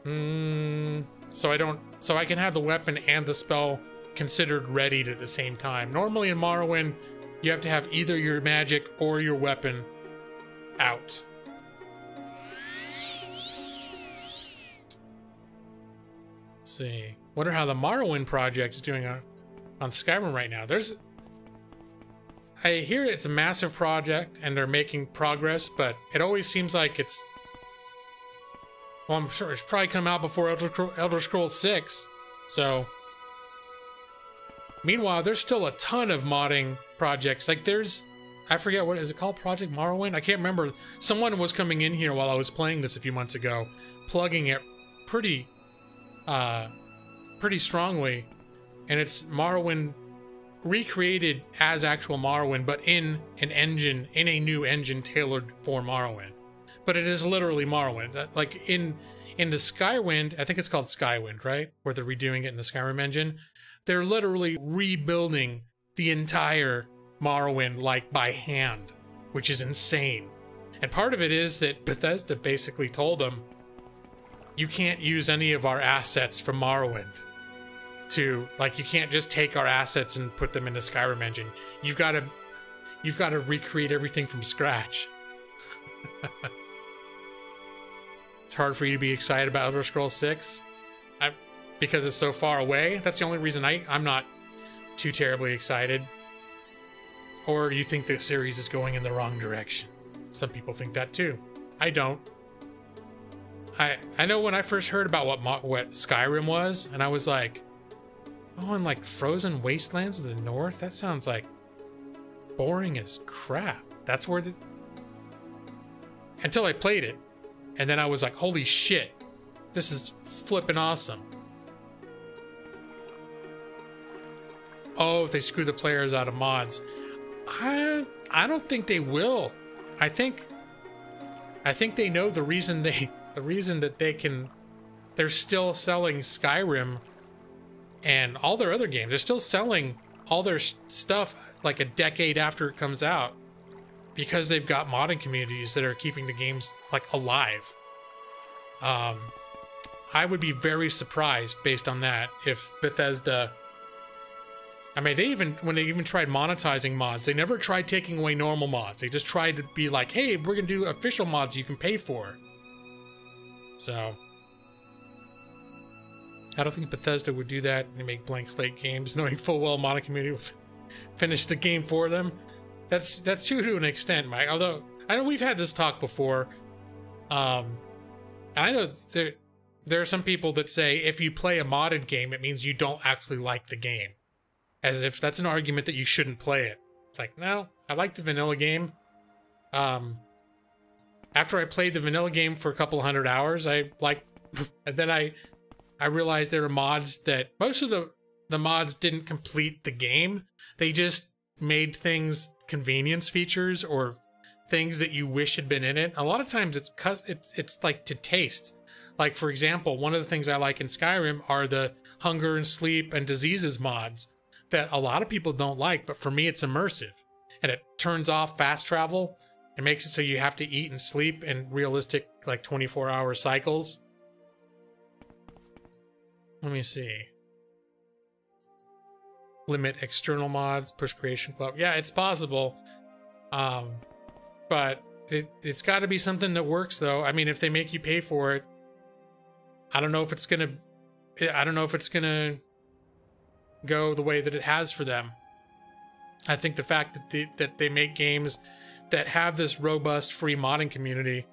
So I can have the weapon and the spell considered ready at the same time. Normally in Morrowind, you have to have either your magic or your weapon out. Let's see. Wonder how the Morrowind project is doing on Skyrim right now. I hear it's a massive project and they're making progress, but it always seems like it's... Well, I'm sure it's probably come out before Elder Scrolls 6, so... Meanwhile, there's still a ton of modding projects. Like there's... I forget, what is it called? Project Morrowind? I can't remember. Someone was coming in here while I was playing this a few months ago, plugging it pretty strongly. And it's Morrowind recreated as actual Morrowind, but in a new engine tailored for Morrowind. But it is literally Morrowind. Like in the Skywind, I think it's called Skywind, right? Where they're redoing it in the Skyrim engine. They're literally rebuilding the entire Morrowind like by hand, which is insane. And part of it is that Bethesda basically told them, you can't use any of our assets from Morrowind to, like, you can't just take our assets and put them in the Skyrim engine. You've got to recreate everything from scratch. It's hard for you to be excited about Elder Scrolls 6 because it's so far away. That's the only reason I'm not too terribly excited. Or you think the series is going in the wrong direction. Some people think that too. I don't. I know when I first heard about what Skyrim was, and I was like, oh, and like frozen wastelands of the north? That sounds like boring as crap. That's where the... Until I played it, and then I was like, holy shit, this is flippin' awesome. Oh, if they screw the players out of mods. I don't think they will. I think they know the reason that they're still selling Skyrim and all their other games. They're still selling all their stuff like a decade after it comes out because they've got modding communities that are keeping the games like alive. I would be very surprised based on that if Bethesda, I mean, when they even tried monetizing mods, they never tried taking away normal mods. They just tried to be like, hey, we're gonna do official mods you can pay for. So I don't think Bethesda would do that and make blank slate games, knowing full well modding community will finish the game for them. That's true to an extent, Mike. Although I know we've had this talk before. I know there are some people that say if you play a modded game, it means you don't actually like the game. As if that's an argument that you shouldn't play it. It's like, no, I like the vanilla game. After I played the vanilla game for a couple hundred hours, and then I realized there were mods that most of the mods didn't complete the game. They just made things convenience features or things that you wish had been in it. A lot of times it's like to taste. Like, for example, one of the things I like in Skyrim are the hunger and sleep and diseases mods that a lot of people don't like, but for me it's immersive. And it turns off fast travel. It makes it so you have to eat and sleep in realistic, like, 24-hour cycles. Let me see. Limit external mods, push Creation Club. Yeah, it's possible. But it's got to be something that works, though. I mean, if they make you pay for it, I don't know if it's gonna go the way that it has for them. I think the fact that they make games that have this robust free modding community,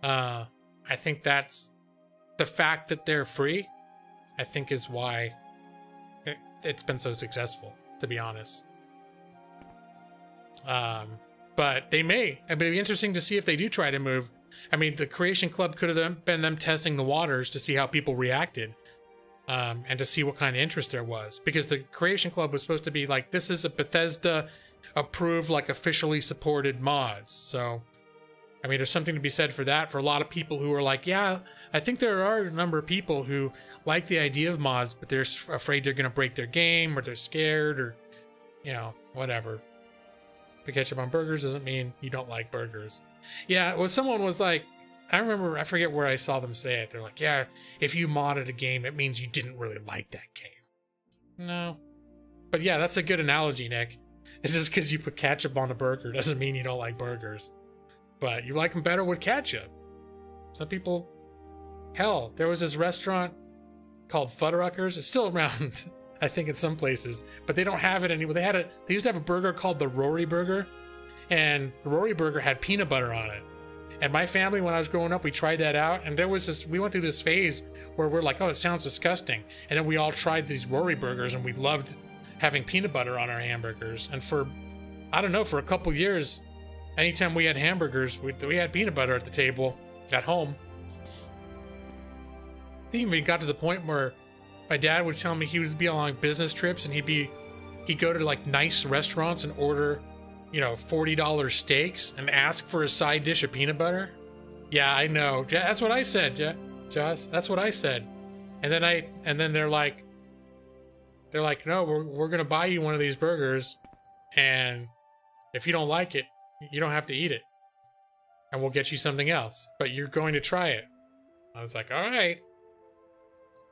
I think that's the fact that they're free, I think is why it's been so successful, to be honest. But they may. It'd be interesting to see if they do try to move. I mean, the Creation Club could have been them testing the waters to see how people reacted. And to see what kind of interest there was. Because the Creation Club was supposed to be like, this is a Bethesda approved, like, officially supported mods. So, I mean, there's something to be said for that, for a lot of people who are like, yeah, I think there are a number of people who like the idea of mods, but they're afraid they're going to break their game, or they're scared, or, you know, whatever. The ketchup on burgers doesn't mean you don't like burgers. Yeah, well, someone was like, I forget where I saw them say it. They're like, yeah, if you modded a game, it means you didn't really like that game. No. But yeah, that's a good analogy, Nick. It's just because you put ketchup on a burger doesn't mean you don't like burgers. But you like them better with ketchup. Some people... Hell, there was this restaurant called Fuddruckers. It's still around, I think, in some places. But they don't have it anymore. They used to have a burger called the Rory Burger. And the Rory Burger had peanut butter on it. And my family, when I was growing up, we tried that out. And we went through this phase where we're like, oh, it sounds disgusting. And then we all tried these Rory burgers, and we loved having peanut butter on our hamburgers. And for a couple years, anytime we had hamburgers, we had peanut butter at the table at home. It even got to the point where my dad would tell me he would be on like business trips, and he'd go to like nice restaurants and order, you know, $40 steaks and ask for a side dish of peanut butter. Yeah, I know. Yeah, that's what I said, Joss. That's what I said. And then they're like, no, we're gonna buy you one of these burgers, and if you don't like it, you don't have to eat it, and we'll get you something else. But you're going to try it. I was like, all right.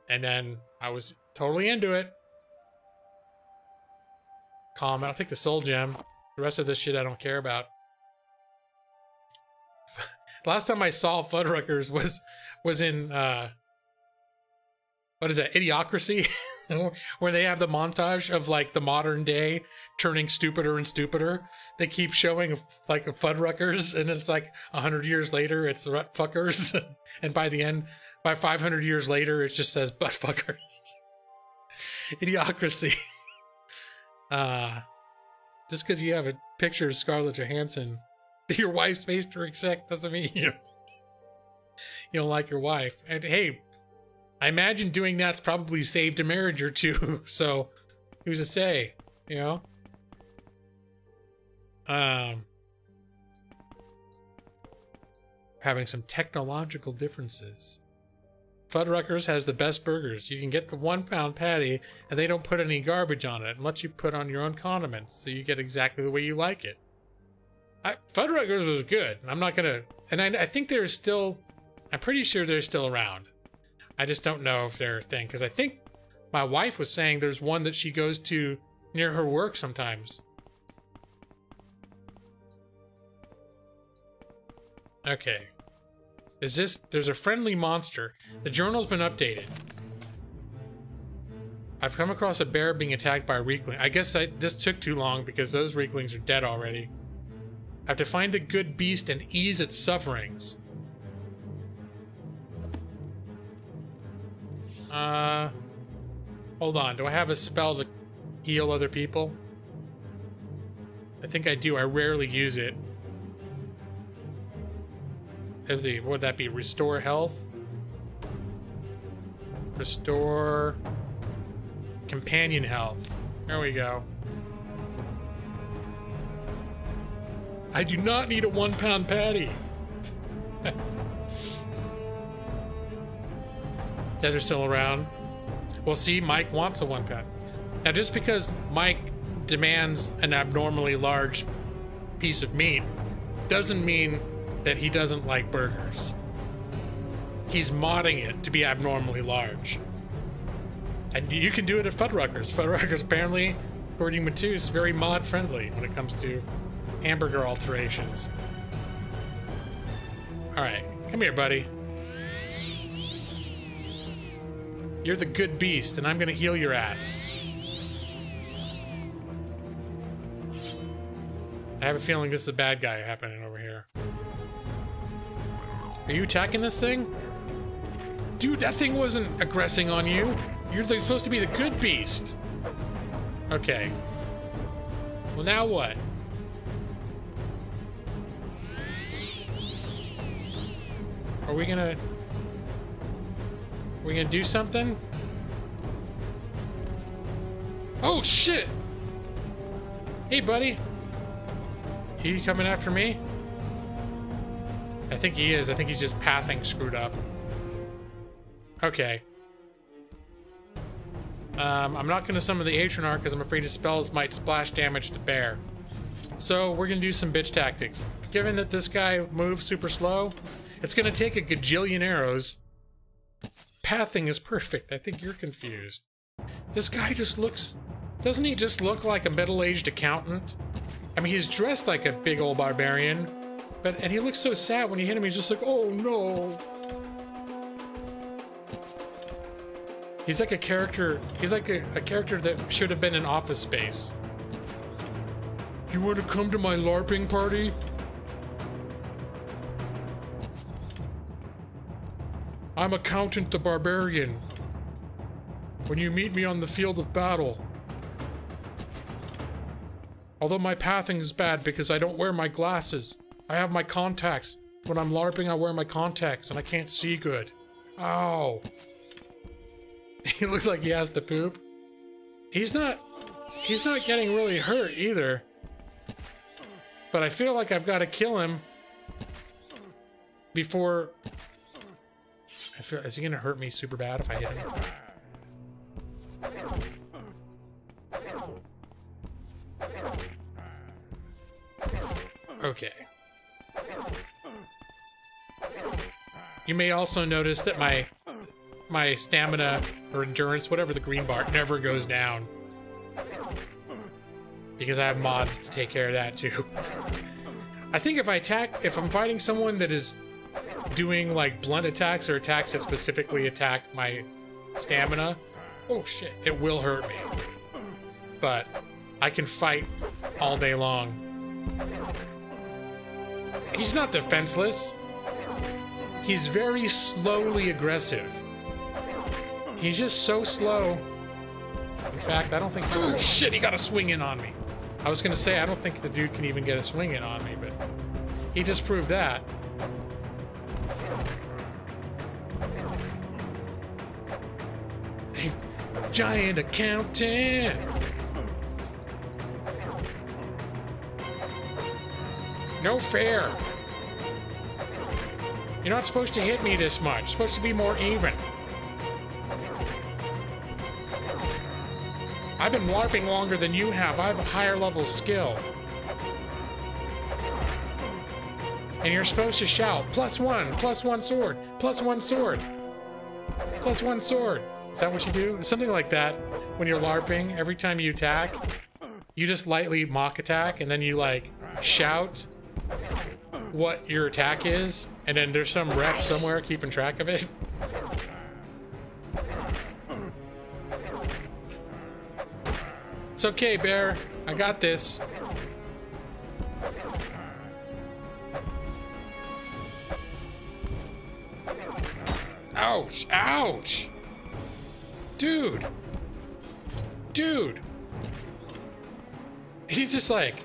And then I was totally into it. Calm. I'll take the soul gem. The rest of this shit I don't care about. Last time I saw Fuddruckers was in what is that, Idiocracy? Where they have the montage of like the modern day turning stupider and stupider. They keep showing like a Fuddruckers, and it's like 100 years later it's Rut Fuckers, and by the end, by 500 years later, it just says Butt Fuckers. Idiocracy. Just because you have a picture of Scarlett Johansson, your wife's face during sex, doesn't mean you don't like your wife. And hey, I imagine doing that's probably saved a marriage or two. So who's to say, you know? Having some technological differences. Fuddruckers has the best burgers. You can get the 1 pound patty and they don't put any garbage on it and let you put on your own condiments so you get exactly the way you like it. Fuddruckers was good. I'm not gonna, and I think they're still, I'm pretty sure they're still around. I just don't know if they're a thing, because I think my wife was saying there's one that she goes to near her work sometimes. Okay. Is this... There's a friendly monster. The journal's been updated. I've come across a bear being attacked by a Reekling. I guess this took too long because those Reeklings are dead already. I have to find a good beast and ease its sufferings. Hold on. Do I have a spell to heal other people? I think I do. I rarely use it. What would that be? Restore health? Restore companion health. There we go. I do not need a 1 pound patty. Yeah, they're still around. Well, see, Mike wants a 1 pound. Now, just because Mike demands an abnormally large piece of meat doesn't mean that he doesn't like burgers. He's modding it to be abnormally large. And you can do it at Fuddruckers. Fuddruckers apparently, according to Matus, is very mod friendly when it comes to hamburger alterations. Alright, come here, buddy. You're the good beast, and I'm gonna heal your ass. I have a feeling this is a bad guy happening over here. Are you attacking this thing? Dude, that thing wasn't aggressing on you. You're supposed to be the good beast. Okay. Well, now what? Are we gonna do something? Oh, shit! Hey, buddy. Are you coming after me? I think he is. I think he's just pathing screwed up. Okay. I'm not going to summon the Atronach because I'm afraid his spells might splash damage to bear. So we're going to do some bitch tactics. Given that this guy moves super slow, it's going to take a gajillion arrows. Pathing is perfect. I think you're confused. This guy just looks... Doesn't he just look like a middle-aged accountant? I mean, he's dressed like a big old barbarian. And he looks so sad when you hit him. He's just like, oh no. He's like a character. He's like a character that should have been in Office Space. You want to come to my LARPing party? I'm Accountant the Barbarian. When you meet me on the field of battle. Although my pathing is bad because I don't wear my glasses. I have my contacts. When I'm LARPing, I wear my contacts and I can't see good. Ow. He looks like he has to poop. He's not getting really hurt either. But I feel like I've got to kill him before... is he gonna hurt me super bad if I hit him? Okay. You may also notice that my stamina or endurance, whatever the green bar, never goes down. Because I have mods to take care of that too. I think if I'm fighting someone that is doing like blunt attacks or attacks that specifically attack my stamina, oh shit, it will hurt me. But I can fight all day long. He's not defenseless. He's very slowly aggressive. He's just so slow. In fact, I don't think... Oh shit, he got a swing in on me. I was gonna say, I don't think the dude can even get a swing in on me, but he just proved that. Giant accountant! No fair! You're not supposed to hit me this much. You're supposed to be more even. I've been LARPing longer than you have. I have a higher level skill. And you're supposed to shout, +1, +1 sword, +1 sword, +1 sword. Is that what you do? Something like that when you're LARPing. Every time you attack, you just lightly mock attack, and then you like shout what your attack is, and then there's some ref somewhere keeping track of it. It's okay, Bear. I got this. Ouch! Ouch! Dude! Dude! He's just like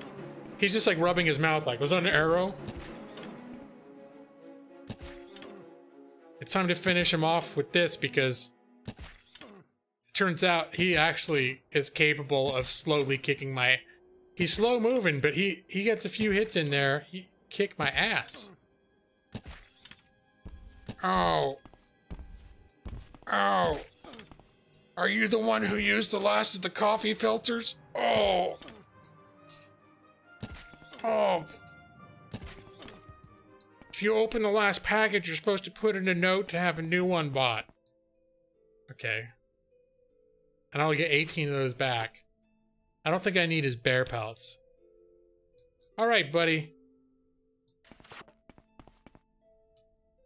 rubbing his mouth like, was that an arrow? It's time to finish him off with this because it turns out he actually is capable of slowly kicking my... He's slow moving, but he gets a few hits in there. He kicked my ass. Oh. Oh. Are you the one who used the last of the coffee filters? Oh. Oh. If you open the last package, you're supposed to put in a note to have a new one bought. Okay. And I'll get 18 of those back. I don't think I need his bear pelts. Alright, buddy.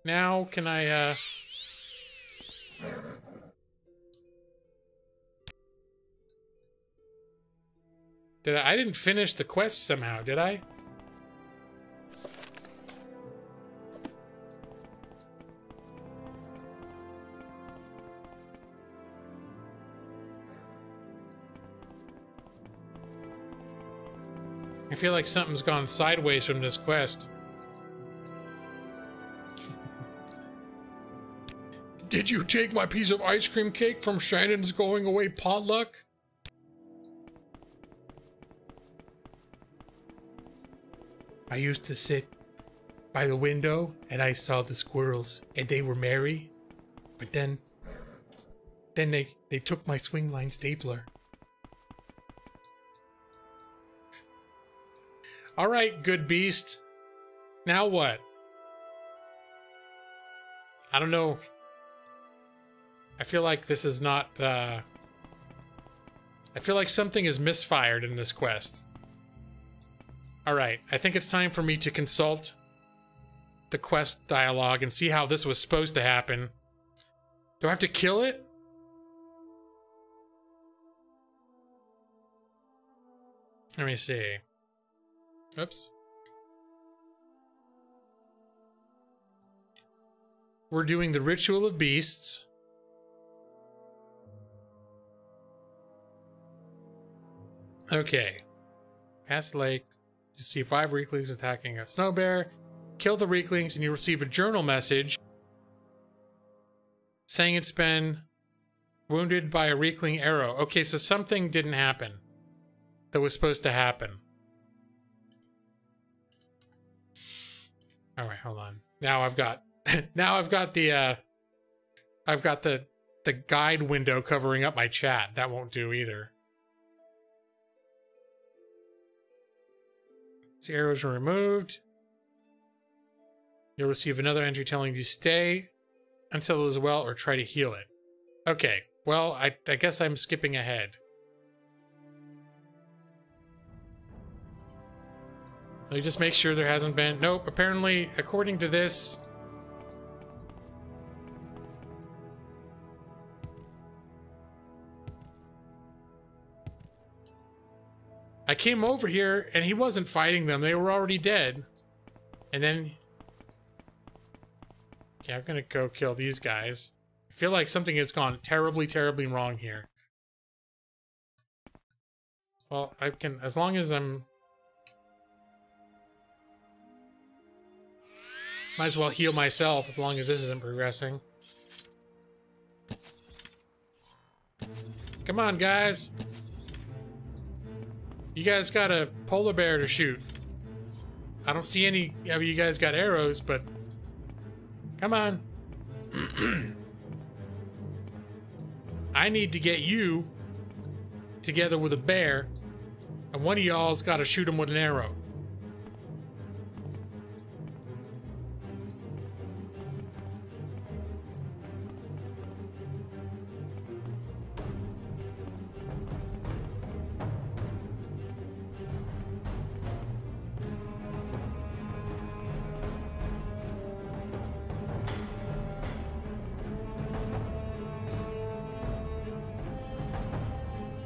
Now, can I, I didn't finish the quest somehow, did I? I feel like something's gone sideways from this quest. Did you take my piece of ice cream cake from Shannon's going away potluck? I used to sit by the window and I saw the squirrels and they were merry. But then they took my swing line stapler. All right, good beast. Now what? I don't know. I feel like this is not, I feel like something is misfired in this quest. All right, I think it's time for me to consult the quest dialogue and see how this was supposed to happen. Do I have to kill it? Let me see. Oops. We're doing the Ritual of Beasts. Okay. Past the lake. You see 5 Reeklings attacking a snow bear. Kill the Reeklings and you receive a journal message saying it's been wounded by a Reekling arrow. Okay, so something didn't happen that was supposed to happen. All right, hold on. Now I've got the guide window covering up my chat. That won't do either. The arrows are removed. You'll receive another entry telling you stay until it is well or try to heal it. Okay, well, I guess I'm skipping ahead. Let me just make sure there hasn't been... Nope, apparently, according to this... I came over here and he wasn't fighting them. They were already dead. And then... Yeah, I'm gonna go kill these guys. I feel like something has gone terribly, terribly wrong here. Well, I can... As long as I'm... Might as well heal myself as long as this isn't progressing. Come on, guys. You guys got a polar bear to shoot. I don't see any of you guys got arrows, but... Come on. I need to get you together with a bear, and one of y'all's got to shoot him with an arrow.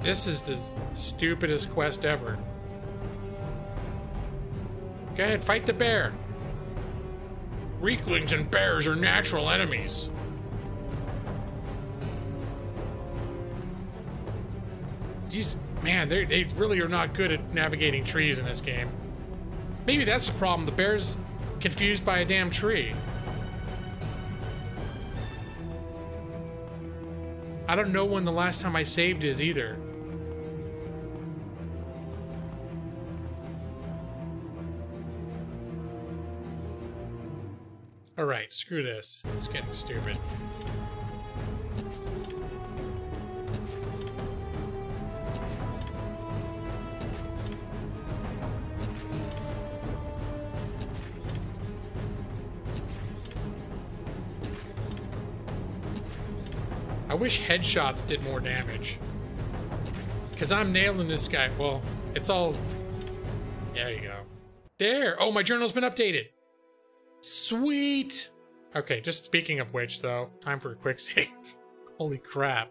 This is the stupidest quest ever. Go ahead, fight the bear. Weaklings and bears are natural enemies. These, man, they really are not good at navigating trees in this game. Maybe that's the problem. The bear's confused by a damn tree. I don't know when the last time I saved is either. Alright, screw this. It's getting stupid. I wish headshots did more damage. Because I'm nailing this guy. Well, it's all... There you go. There! Oh, my journal's been updated! Sweet! Okay, just speaking of which, though, time for a quick save. Holy crap.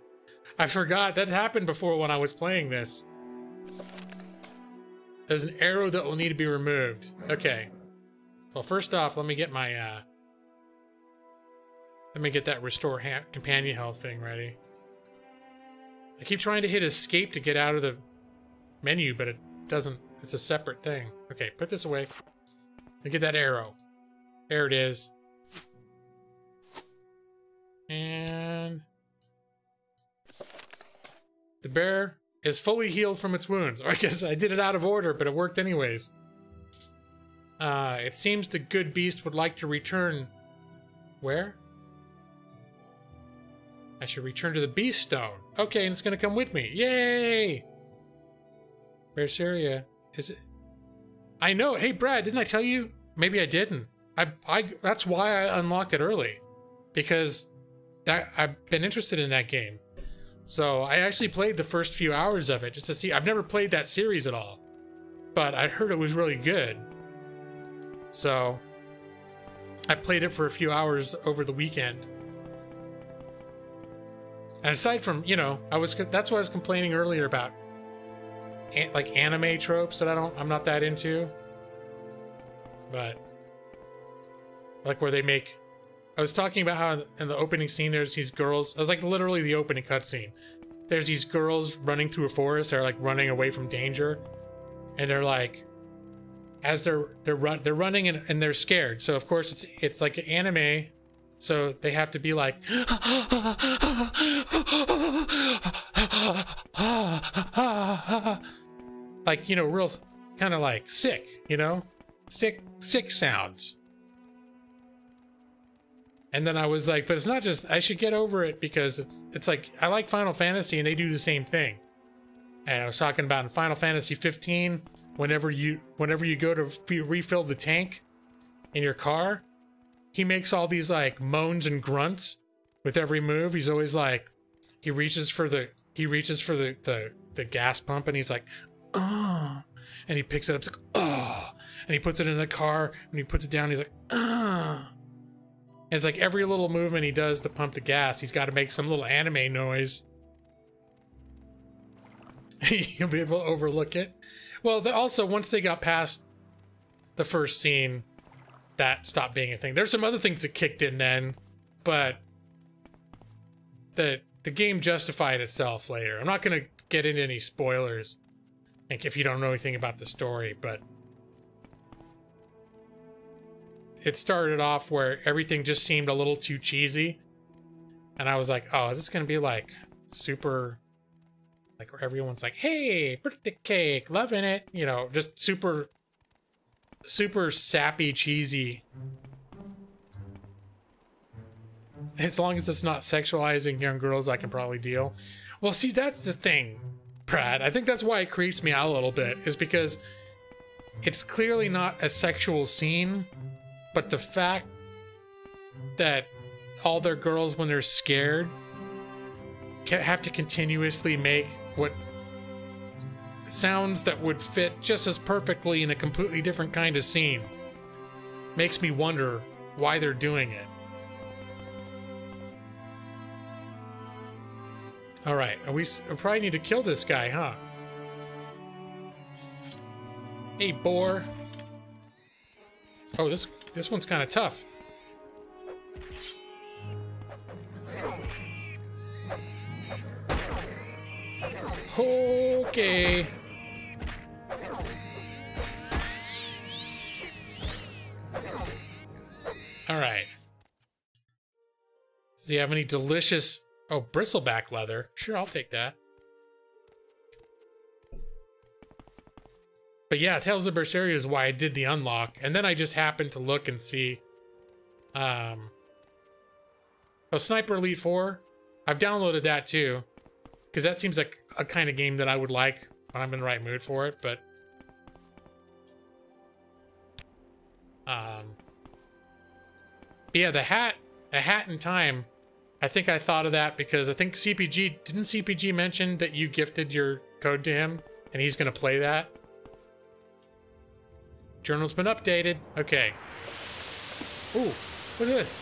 I forgot. That happened before when I was playing this. There's an arrow that will need to be removed. Okay. Well, first off, let me get my, let me get that restore companion health thing ready. I keep trying to hit escape to get out of the menu, but it doesn't. It's a separate thing. Okay, put this away. And get that arrow. There it is. And the bear is fully healed from its wounds. I guess I did it out of order, but it worked anyways. It seems the good beast would like to return. Where? I should return to the beast stone. Okay, and it's gonna come with me. Yay! Where's Syria? Is it? I know. Hey, Brad, didn't I tell you? Maybe I didn't. That's why I unlocked it early, because I've been interested in that game. So I actually played the first few hours of it just to see. I've never played that series at all, but I heard it was really good. So I played it for a few hours over the weekend. And aside from, you know, that's what I was complaining earlier about, like anime tropes that I'm not that into. But like where they make, I was talking about how in the opening scene there's these girls. It was like literally the opening cutscene. There's these girls running through a forest. They're like running away from danger, and they're like, as they're running and they're scared. So of course it's like an anime. So they have to be like, like, you know, real kind of like sick, you know, sick sounds. And then I was like, but it's not just, I should get over it, because it's like, I like Final Fantasy and they do the same thing. And I was talking about in Final Fantasy 15, whenever you go to refill the tank in your car, he makes all these like moans and grunts with every move. He's always like, he reaches for the gas pump and he's like, oh, and he picks it up, it's like, oh, and he puts it in the car and he puts it down. And he's like, oh. It's like every little movement he does to pump the gas, he's got to make some little anime noise. You'll be able to overlook it. Well, also, once they got past the first scene, that stopped being a thing. There's some other things that kicked in then, but the game justified itself later. I'm not going to get into any spoilers, like if you don't know anything about the story, but it started off where everything just seemed a little too cheesy, and I was like, oh, is this going to be like super, like where everyone's like, hey, birthday cake, loving it, you know, just super sappy, cheesy. As long as it's not sexualizing young girls, I can probably deal. Well, see, that's the thing, Brad. I think that's why it creeps me out a little bit, is because it's clearly not a sexual scene, but the fact that all their girls, when they're scared, have to continuously make what sounds that would fit just as perfectly in a completely different kind of scene makes me wonder why they're doing it. All right, we probably need to kill this guy, huh? Hey, boar. Oh, this one's kind of tough. Okay. All right. Does he have any delicious... Oh, bristleback leather. Sure, I'll take that. But yeah, Tales of Berseria is why I did the unlock. And then I just happened to look and see... Oh, Sniper Elite 4. I've downloaded that too. Because that seems like a kind of game that I would like when I'm in the right mood for it, but... yeah, A Hat in Time... I think I thought of that because I think CPG... Didn't CPG mention that you gifted your code to him? And he's going to play that? Journal's been updated. Okay. Ooh, look at this.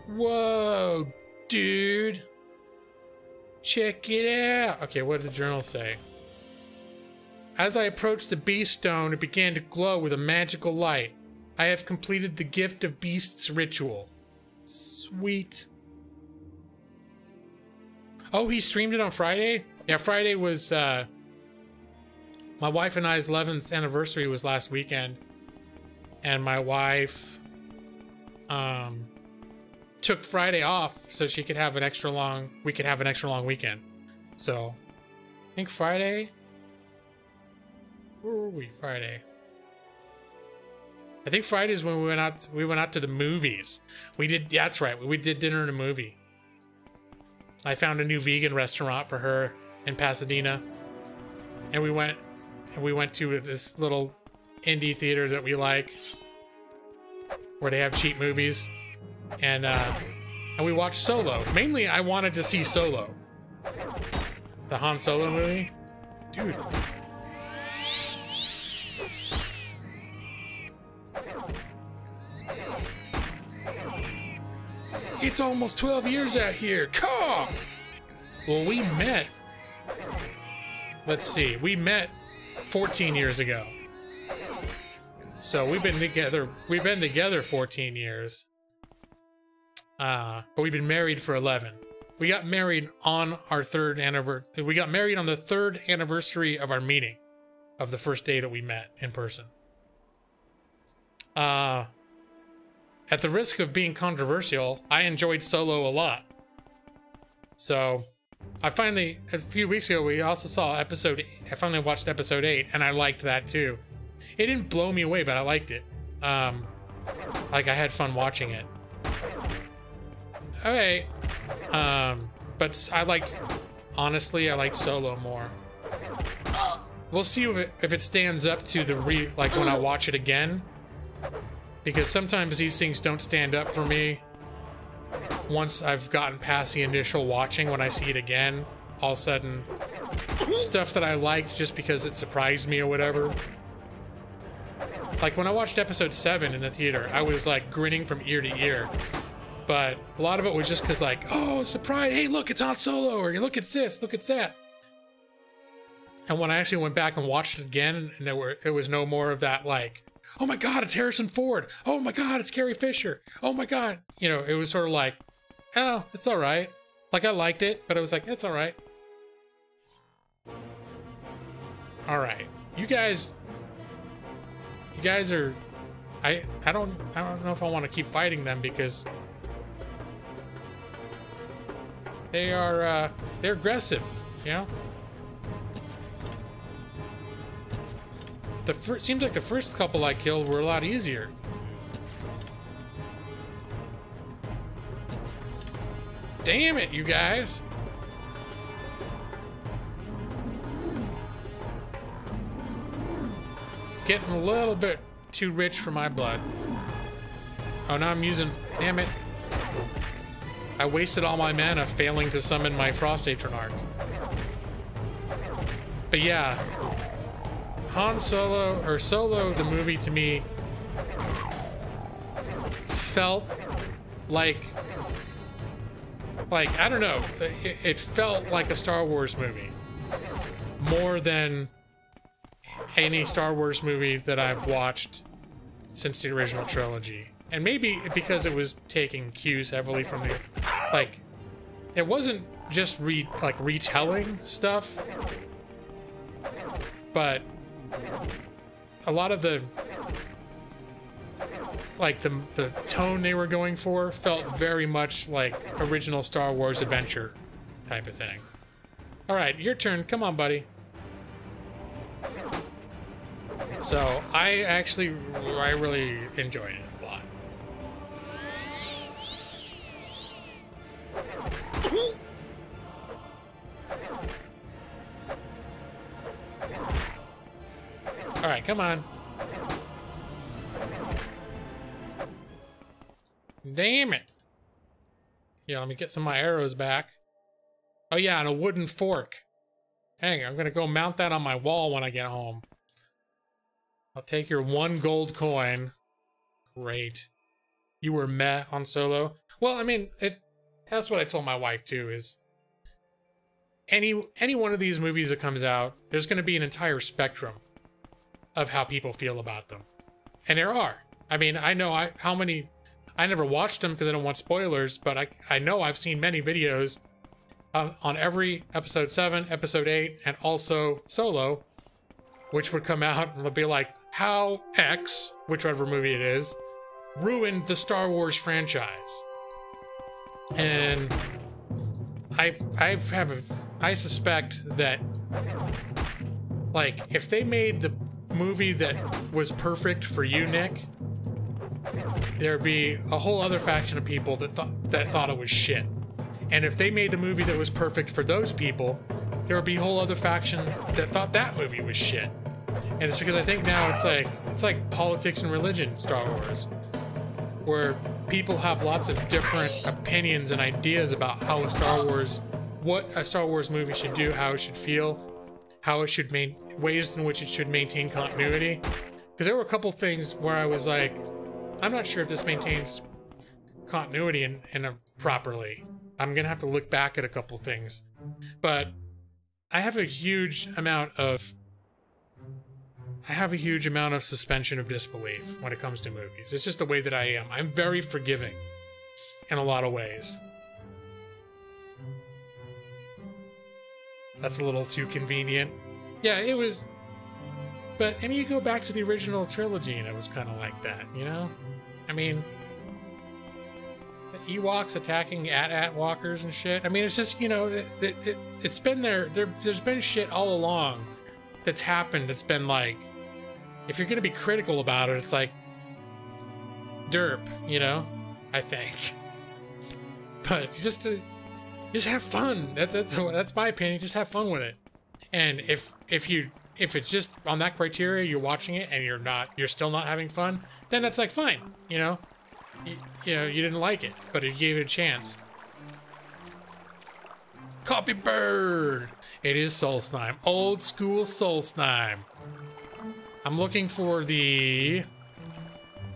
Whoa, dude. Check it out. Okay, what did the journal say? As I approached the beast stone, it began to glow with a magical light. I have completed the gift of beasts ritual. Sweet. Oh, he streamed it on Friday? Yeah, Friday was, my wife and I's 11th anniversary was last weekend. And my wife, took Friday off so she could have an extra long, we could have an extra long weekend. So, I think Friday? Where were we Friday? I think Friday is when we went out to the movies. We did, yeah, that's right, we did dinner and a movie. I found a new vegan restaurant for her in Pasadena. And we went to this little indie theater that we like, where they have cheap movies. And we watched Solo. Mainly, I wanted to see Solo. The Han Solo movie. Dude. It's almost 12 years out here. Come! Well, we met... Let's see. We met 14 years ago. So we've been together 14 years. But we've been married for 11. We got married on our third anniversary. We got married on the third anniversary of our meeting, of the first day that we met in person. At the risk of being controversial, I enjoyed Solo a lot. So, a few weeks ago, we also saw I finally watched episode 8, and I liked that too. It didn't blow me away, but I liked it. Like, I had fun watching it. Okay. But honestly, I liked Solo more. We'll see if it stands up to when I watch it again. because sometimes these things don't stand up for me once I've gotten past the initial watching. When I see it again, all of a sudden, stuff that I liked just because it surprised me or whatever. Like when I watched episode 7 in the theater, I was like grinning from ear to ear. But a lot of it was just because like, oh, surprise, hey, look, it's Han Solo, or look, it's this, look, it's that. And when I actually went back and watched it again, and it was no more of that like, oh my God, it's Harrison Ford. Oh my God, it's Carrie Fisher. Oh my God. You know, it was sort of like, oh, it's all right. Like I liked it, but I was like, it's all right. All right, you guys are, I don't know if I want to keep fighting them because they're aggressive, you know? Seems like the first couple I killed were a lot easier. Damn it, you guys. It's getting a little bit too rich for my blood. Oh, now I'm using... Damn it. I wasted all my mana failing to summon my Frost Atronach. But yeah... Han Solo, or Solo, the movie, to me, felt like I don't know, it felt like a Star Wars movie. More than any Star Wars movie that I've watched since the original trilogy. And maybe because it was taking cues heavily from the, like, it wasn't just retelling stuff, but a lot of the tone they were going for felt very much like original Star Wars adventure type of thing. All right, your turn. Come on, buddy. So I really enjoyed it a lot. All right, come on. Damn it. Yeah, let me get some of my arrows back. Oh yeah, and a wooden fork. Hang on, I'm gonna go mount that on my wall when I get home. I'll take your 1 gold coin. Great. You were meh on Solo. Well, I mean, that's what I told my wife too, is any one of these movies that comes out, there's gonna be an entire spectrum of how people feel about them. And there are. I mean, I know I never watched them because I don't want spoilers, but I know I've seen many videos on every episode 7, episode 8, and also Solo, which would come out and they'll be like, how X, whichever movie it is, ruined the Star Wars franchise. And I suspect that, like, if they made the movie that was perfect for you, Nick, there'd be a whole other faction of people that thought it was shit. And if they made the movie that was perfect for those people, there would be a whole other faction that thought that movie was shit. And it's because I think now it's like politics and religion, Star Wars, where people have lots of different opinions and ideas about how what a Star Wars movie should do, how it should feel, how it should ways in which it should maintain continuity. Because there were a couple things where I was like, I'm not sure if this maintains continuity properly. I'm gonna have to look back at a couple things. But I have a huge amount of suspension of disbelief when it comes to movies. It's just the way that I am. I'm very forgiving in a lot of ways. That's a little too convenient. Yeah, it was. But I mean, you go back to the original trilogy and it was kind of like that, you know? I mean, the Ewoks attacking AT-AT walkers and shit. I mean, it's just, you know, it's been there. There's been shit all along that's happened. It's been like, if you're going to be critical about it, it's like, derp, you know? I think. But just have fun. That's my opinion. Just have fun with it. And if if it's just on that criteria, you're watching it and you're still not having fun, then that's like fine, you know? You know, you didn't like it, but you gave it a chance. Coffee bird! It is Soul Slime. Old school Soul Slime. I'm looking for the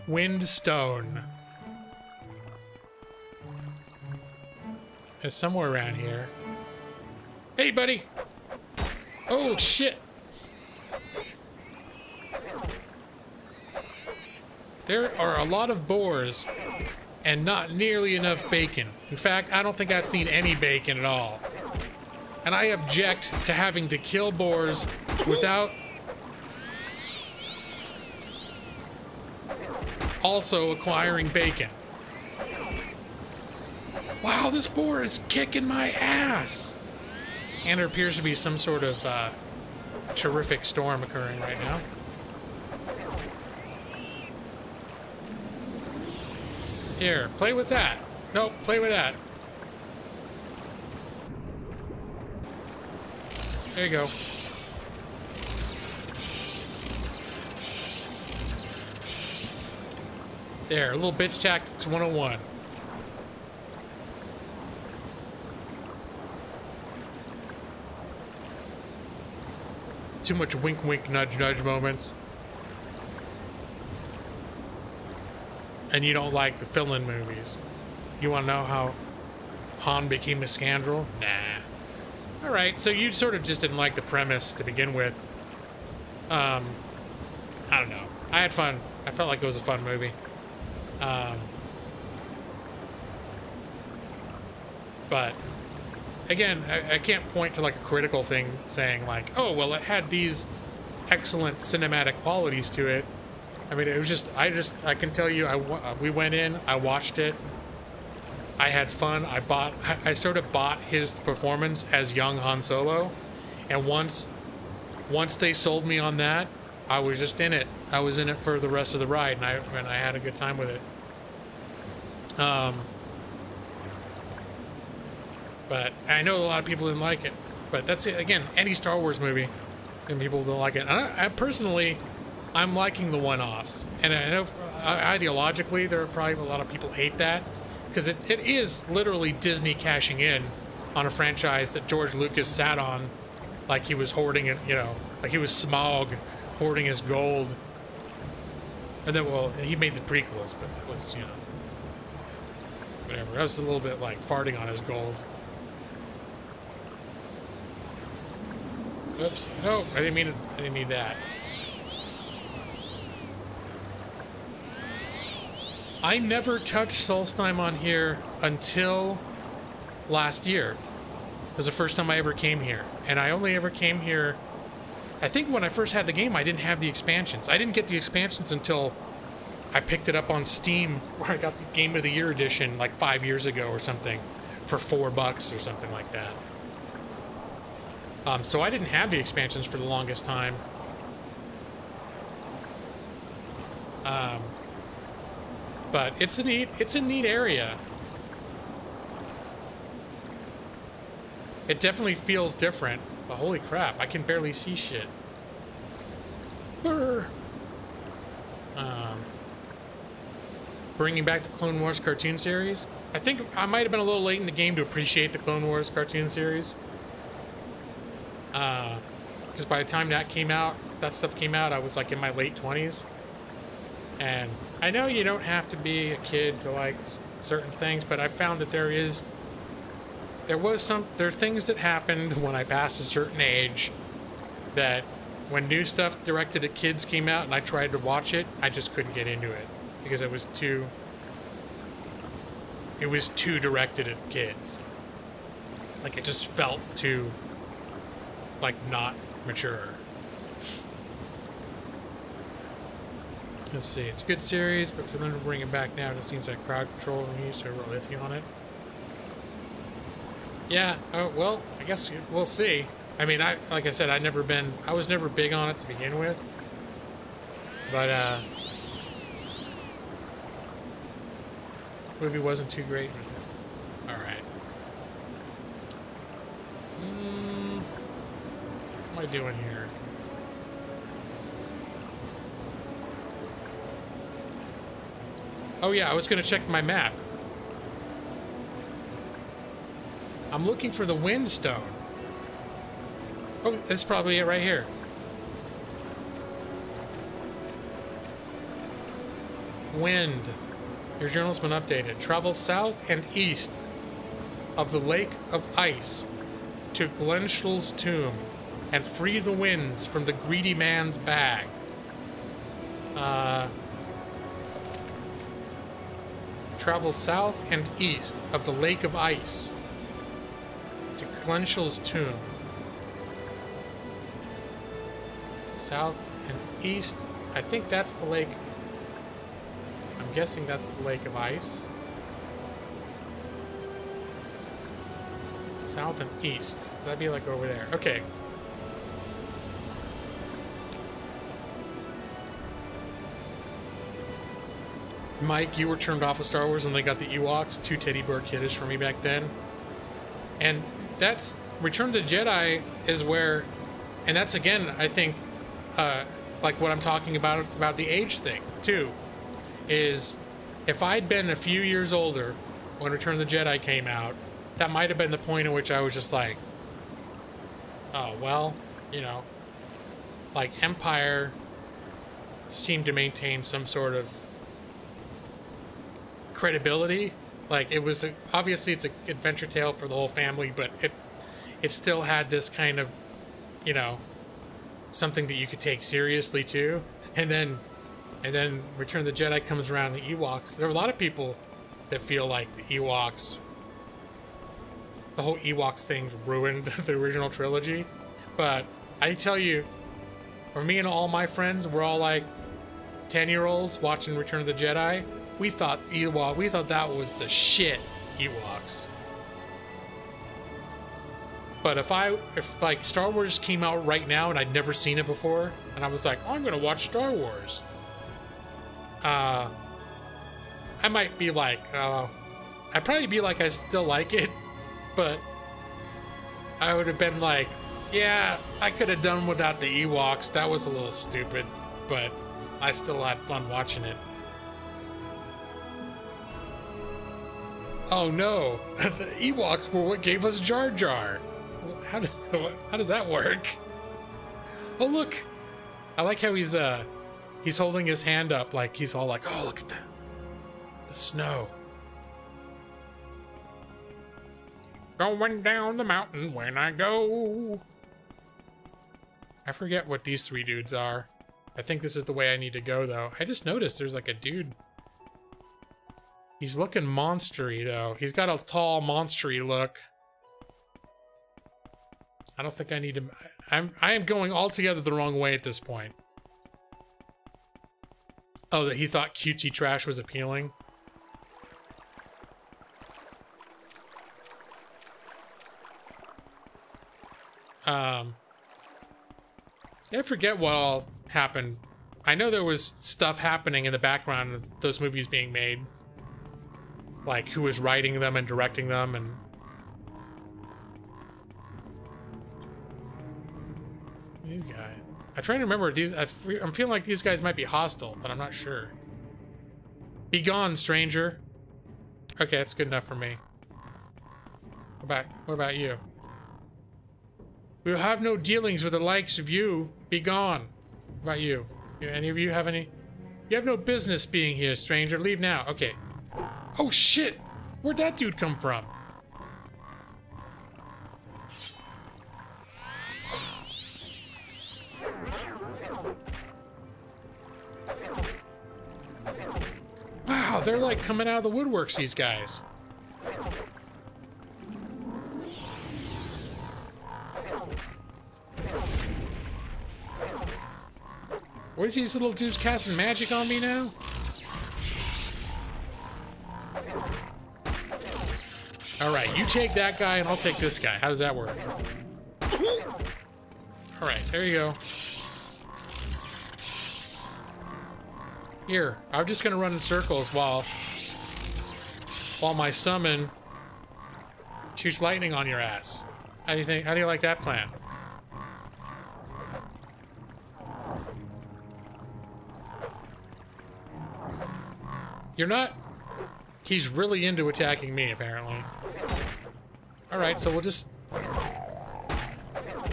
Wind Stone. It's somewhere around here. Hey, buddy! Oh, shit! There are a lot of boars and not nearly enough bacon. In fact, I don't think I've seen any bacon at all. And I object to having to kill boars without also acquiring bacon. Wow, this boar is kicking my ass! And there appears to be some sort of terrific storm occurring right now. Here, play with that. Nope, play with that. There you go. There, a little bitch tactics 101. Too much wink wink nudge nudge moments. And you don't like the fill-in movies. You want to know how Han became a scoundrel? Nah. Alright, so you sort of just didn't like the premise to begin with. I don't know. I had fun. I felt like it was a fun movie. But again, I can't point to like a critical thing saying like, oh, well, it had these excellent cinematic qualities to it. I mean, it was just, I can tell you, we went in, I watched it, I had fun, I sort of bought his performance as young Han Solo, and once they sold me on that, I was just in it. I was in it for the rest of the ride, and I had a good time with it. But I know a lot of people didn't like it, but that's it. Again, any Star Wars movie, and people don't like it. And I personally, I'm liking the one-offs, and I know ideologically there are probably a lot of people hate that, because it is literally Disney cashing in on a franchise that George Lucas sat on like he was hoarding it, you know, like he was Smaug hoarding his gold. And then, well, he made the prequels, but that was, you know, whatever. That was a little bit like farting on his gold. Oops. No, I didn't need that. I never touched Soul Slime on here until last year. It was the first time I ever came here. And I only ever came here, I think when I first had the game, I didn't have the expansions. I didn't get the expansions until I picked it up on Steam, where I got the Game of the Year edition like 5 years ago or something for $4 or something like that. So I didn't have the expansions for the longest time. But it's a neat area. It definitely feels different. But holy crap, I can barely see shit. Brr. Bringing back the Clone Wars cartoon series. I think I might have been a little late in the game to appreciate the Clone Wars cartoon series. Because by the time that stuff came out, I was like in my late 20s. And I know you don't have to be a kid to like certain things, but I found that there are things that happened when I passed a certain age that when new stuff directed at kids came out and I tried to watch it, I just couldn't get into it because it was too directed at kids. Like it just felt too like not mature. Let's see, it's a good series, but for them to bring it back now, it just seems like crowd control and me, so we're real iffy on it. Yeah, well, I guess we'll see. I mean, like I said, I was never big on it to begin with. But, movie wasn't too great with it. Alright. What am I doing here? Oh yeah, I was gonna check my map. I'm looking for the wind stone. Oh, that's probably it right here. Wind. Your journal's been updated. Travel south and east of the Lake of Ice to Glenshul's tomb and free the winds from the greedy man's bag. Travel south and east of the Lake of Ice to Glenshul's tomb. South and east. I think that's the lake. I'm guessing that's the Lake of Ice. South and east. So that'd be like over there. Okay. Mike, you were turned off of Star Wars when they got the Ewoks. 2 teddy bear kiddish for me back then. And that's... Return of the Jedi is where... And that's, again, I think, like what I'm talking about the age thing, too. Is if I'd been a few years older when Return of the Jedi came out, that might have been the point at which I was just like, oh, well, you know, like Empire seemed to maintain some sort of credibility. Like it was obviously it's an adventure tale for the whole family, but it still had this kind of, you know, something that you could take seriously too. And then Return of the Jedi comes around, the Ewoks. There are a lot of people that feel like the Ewoks, the whole Ewoks thing ruined the original trilogy. But I tell you, for me and all my friends, we're all like 10-year-olds watching Return of the Jedi. We thought that was the shit, Ewoks. But if like Star Wars came out right now and I'd never seen it before, and I was like, oh, I'm gonna watch Star Wars, I might be like, I'd probably be like, I still like it, but I would have been like, yeah, I could have done without the Ewoks. That was a little stupid, but I still had fun watching it. Oh no, the Ewoks were what gave us Jar Jar. How does that work? Oh look, I like how he's holding his hand up like he's all like, oh look at the snow. Going down the mountain when I go. I forget what these 3 dudes are. I think this is the way I need to go though. I just noticed there's like a dude. He's looking monstery though. He's got a tall monstery look. I don't think I need to... I am going altogether the wrong way at this point. Oh, that he thought cutesy trash was appealing? I forget what all happened. I know there was stuff happening in the background of those movies being made. Like, who was writing them and directing them, and... These guys. I'm trying to remember these. I'm feeling like these guys might be hostile, but I'm not sure. Be gone, stranger. Okay, that's good enough for me. What about you? We'll have no dealings with the likes of you. Be gone. What about you? Any of you have any? You have no business being here, stranger. Leave now. Okay. Oh shit! Where'd that dude come from? Wow, they're like coming out of the woodworks, these guys. What is these little dudes casting magic on me now? Alright, you take that guy and I'll take this guy. How does that work? Alright, there you go. Here, I'm just gonna run in circles while my summon shoots lightning on your ass. How do you think? How do you like that plan? You're not... He's really into attacking me, apparently. Alright, so we'll just...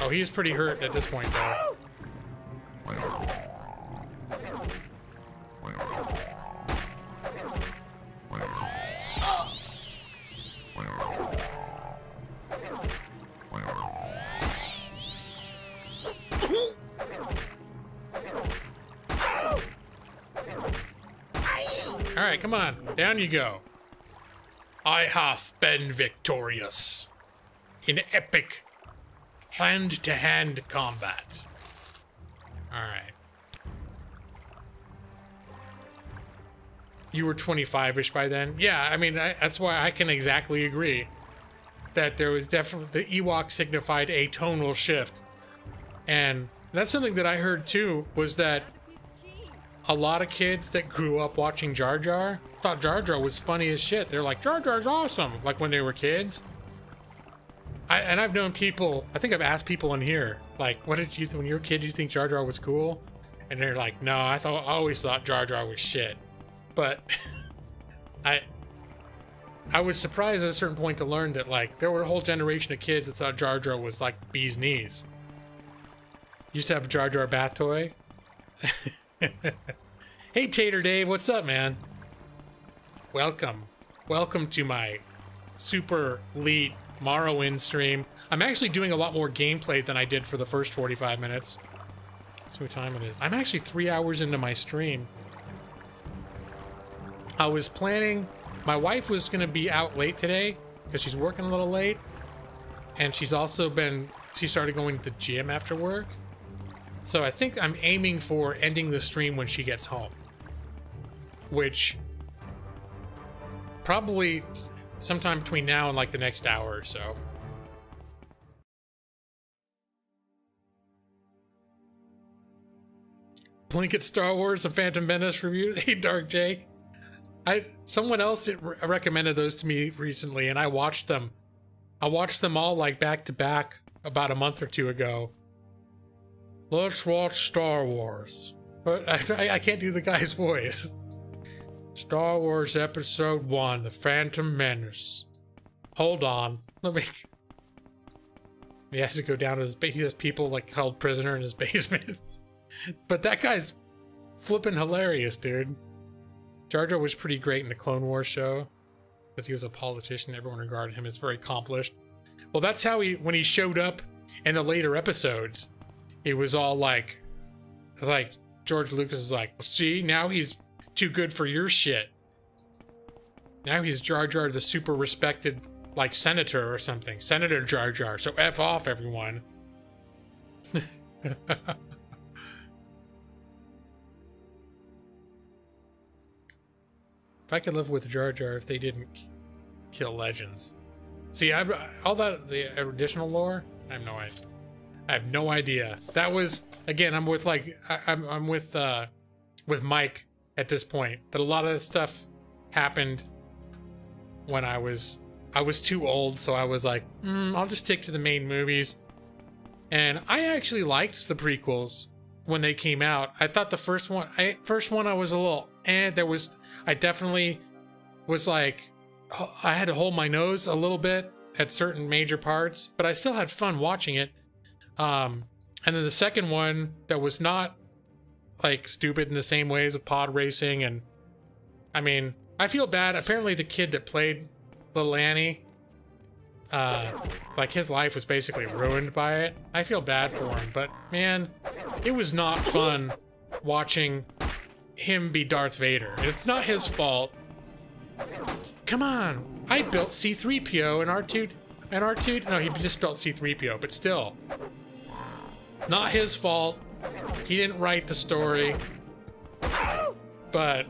Oh, he's pretty hurt at this point, though. Alright, come on. Down you go. I have been victorious in epic hand-to-hand combat. Alright. You were 25-ish by then? Yeah, I mean, that's why I can exactly agree that there was definitely... The Ewok signified a tonal shift. And that's something that I heard, too, was that a lot of kids that grew up watching Jar Jar thought Jar Jar was funny as shit. They're like, Jar Jar's awesome, like when they were kids. And I've known people, I think I've asked people in here, like, what did you, when you were a kid, did you think Jar Jar was cool? And they're like, no, I always thought Jar Jar was shit. But I was surprised at a certain point to learn that, like, there were a whole generation of kids that thought Jar Jar was like the bee's knees. Used to have a Jar Jar bat toy. Hey, Tater Dave, what's up, man? Welcome. Welcome to my super elite Morrowind stream. I'm actually doing a lot more gameplay than I did for the first 45 minutes. Let's see what time it is. I'm actually 3 hours into my stream. I was planning... My wife was going to be out late today because she's working a little late. And she's also been... She started going to the gym after work. So I think I'm aiming for ending the stream when she gets home. Which... Probably sometime between now and like the next hour or so. Blanket Star Wars, a Phantom Menace review. Hey, Dark Jake. Someone else recommended those to me recently, and I watched them. I watched them all like back to back about a month or two ago. Let's watch Star Wars. But I can't do the guy's voice. Star Wars Episode 1, The Phantom Menace. Hold on. Let me... He has to go down to his... He has people like held prisoner in his basement. But that guy's flippin' hilarious, dude. Jar Jar was pretty great in the Clone Wars show. Because he was a politician. Everyone regarded him as very accomplished. Well, that's how he... When he showed up in the later episodes, it was all like... It's like... George Lucas is like, well, see, now he's... too good for your shit. Now he's Jar Jar, the super respected, like, senator or something. Senator Jar Jar. So F off, everyone. If I could live with Jar Jar if they didn't kill legends. See, all that, the additional lore, I have no idea. I have no idea. That was, again, I'm with, like, I'm with Mike at this point, that a lot of this stuff happened when I was too old, so I was like, I'll just stick to the main movies. And I actually liked the prequels when they came out. I thought the first one I was a little, I definitely was like, I had to hold my nose a little bit at certain major parts, but I still had fun watching it. And then the second one that was not like stupid in the same ways of pod racing, and I mean, I feel bad. Apparently the kid that played little Annie, like his life was basically ruined by it. I feel bad for him, but man, it was not fun watching him be Darth Vader. It's not his fault. Come on, I built C-3PO and R2, no, he just built C-3PO, but still, not his fault. He didn't write the story, but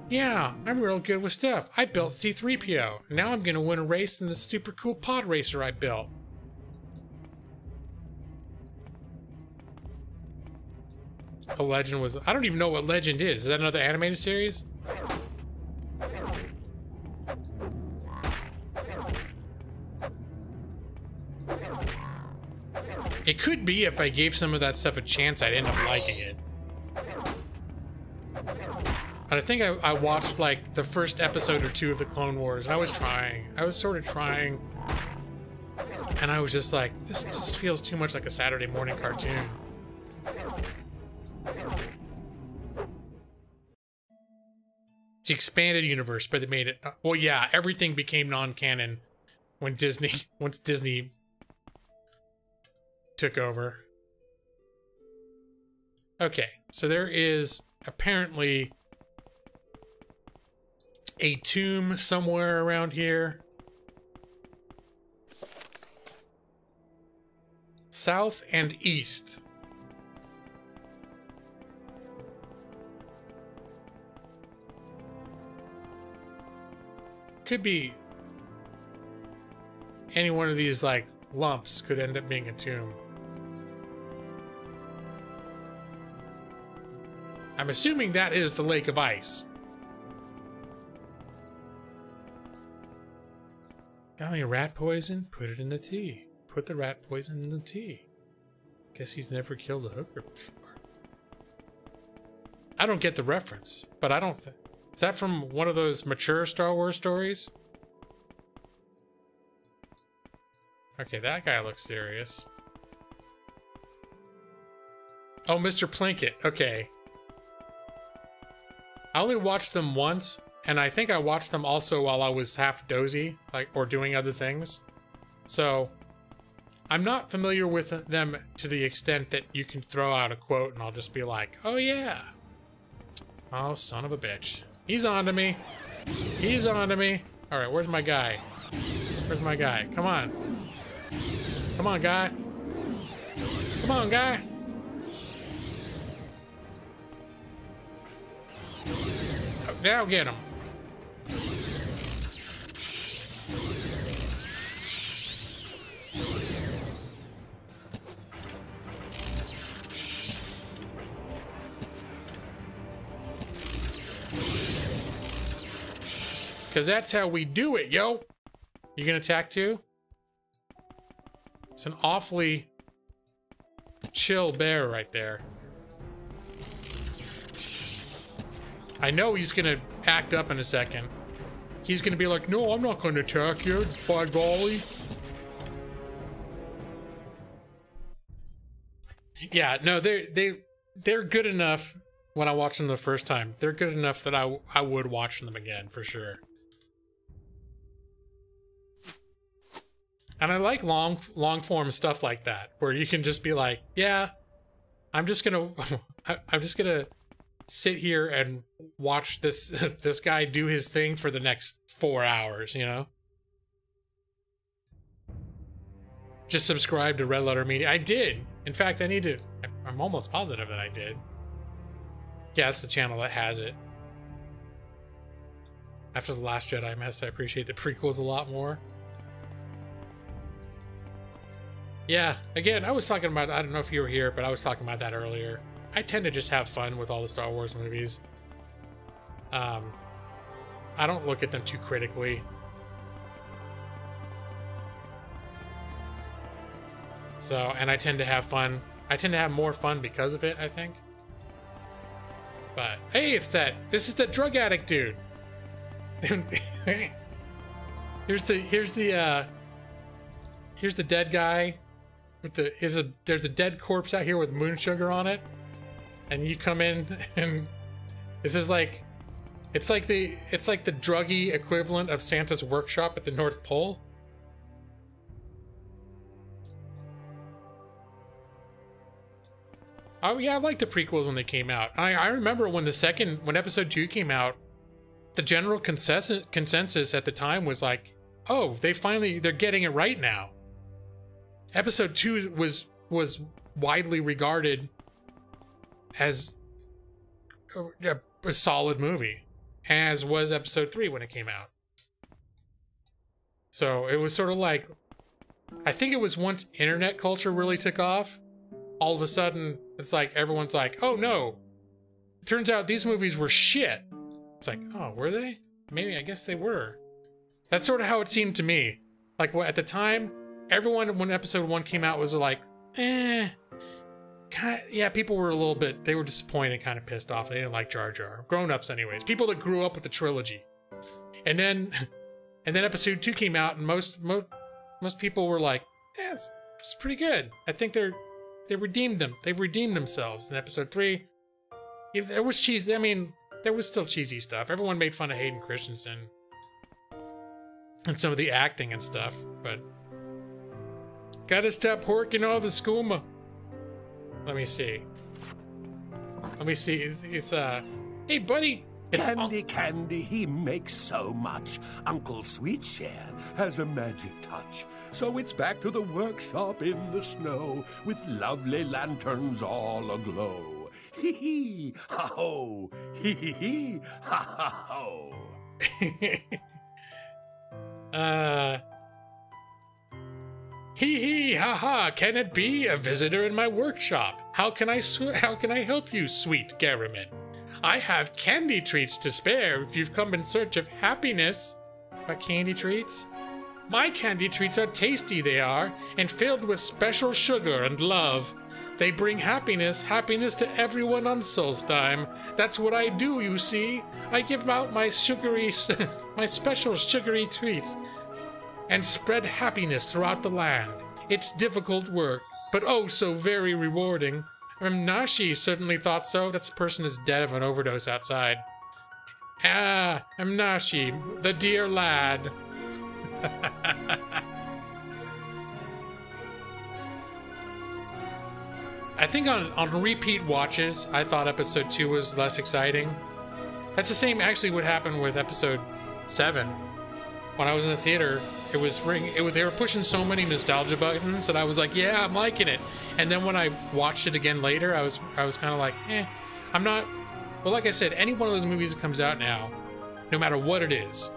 yeah, I'm real good with stuff. I built C-3PO. Now I'm gonna win a race in this super cool pod racer I built. A Legend was... I don't even know what Legend is. Is that another animated series? It could be. If I gave some of that stuff a chance, I'd end up liking it. And I think I watched like the first episode or two of the Clone Wars, and I was trying. I was sort of trying. And I was just like, this just feels too much like a Saturday morning cartoon. The expanded universe, but they made it. Well, yeah, everything became non-canon when once Disney took over. Okay, so there is apparently a tomb somewhere around here. South and east. Could be any one of these like lumps could end up being a tomb. I'm assuming that is the Lake of Ice. Got any rat poison? Put it in the tea. Put the rat poison in the tea. Guess he's never killed a hooker before. I don't get the reference, but I don't think... Is that from one of those mature Star Wars stories? Okay, that guy looks serious. Oh, Mr. Plinkett. Okay. I only watched them once, and I think I watched them also while I was half dozy, like, or doing other things. So, I'm not familiar with them to the extent that you can throw out a quote and I'll just be like, oh yeah. Oh, son of a bitch. He's on to me. He's on to me. All right, where's my guy? Where's my guy? Come on. Come on, guy. Come on, guy. Now get him. Because that's how we do it, yo. You gonna attack too? It's an awfully chill bear right there. I know he's gonna act up in a second. He's gonna be like, no, I'm not gonna attack you, by golly. Yeah, no, they're good enough when I watched them the first time. They're good enough that I would watch them again for sure. And I like long form stuff like that, where you can just be like, yeah, I'm just gonna sit here and watch this guy do his thing for the next 4 hours, you know? Just subscribe to Red Letter Media. I did. In fact, I'm almost positive that I did. Yeah, that's the channel that has it. After The Last Jedi mess, I appreciate the prequels a lot more. Yeah, again, I was talking about, I don't know if you were here, but I was talking about that earlier. I tend to just have fun with all the Star Wars movies. I don't look at them too critically. So, and I tend to have fun. I tend to have more fun because of it, I think. But, hey, this is that drug addict dude. Here's the dead guy. There's a dead corpse out here with moon sugar on it, and you come in and this is like, it's like the druggy equivalent of Santa's workshop at the North Pole. Oh yeah, I liked the prequels when they came out. I remember when when episode 2 came out, the general consensus at the time was like, oh, they're getting it right now. Episode 2 was widely regarded as a solid movie, as was episode 3 when it came out. So it was sort of like, I think it was once internet culture really took off, all of a sudden it's like everyone's like, oh no, it turns out these movies were shit. It's like, oh, were they? Maybe, I guess they were. That's sort of how it seemed to me. Like, at the time, everyone, when episode 1 came out, was like, eh. yeah, people were a little bit, they were disappointed, kind of pissed off. They didn't like Jar Jar. Grown-ups anyways. People that grew up with the trilogy. And then episode 2 came out, and most people were like, yeah, it's pretty good. I think they redeemed them. They've redeemed themselves. In episode 3, there was cheese. I mean, there was still cheesy stuff. Everyone made fun of Hayden Christensen and some of the acting and stuff, but gotta stop horking all the skooma. Let me see. It's hey buddy. It's Candy, he makes so much. Uncle Sweetshare has a magic touch. So it's back to the workshop in the snow with lovely lanterns all aglow. Hee hee, ha ho, hee hee hee, ha ha ho. Hee hee, ha ha, can it be a visitor in my workshop? How can I help you, sweet Garriman? I have candy treats to spare if you've come in search of happiness. What candy treats? My candy treats are tasty, they are, and filled with special sugar and love. They bring happiness to everyone on Solstheim. That's what I do, you see. I give out my special sugary treats and spread happiness throughout the land. It's difficult work, but oh so very rewarding. Nashi certainly thought so. That person is dead of an overdose outside. Ah, Nashi, the dear lad. I think on repeat watches, I thought episode 2 was less exciting. That's the same actually what happened with episode 7. When I was in the theater, they were pushing so many nostalgia buttons that I was like, yeah, I'm liking it. And then when I watched it again later, I was kind of like, I'm not. Well, like I said, any one of those movies that comes out now, no matter what it is,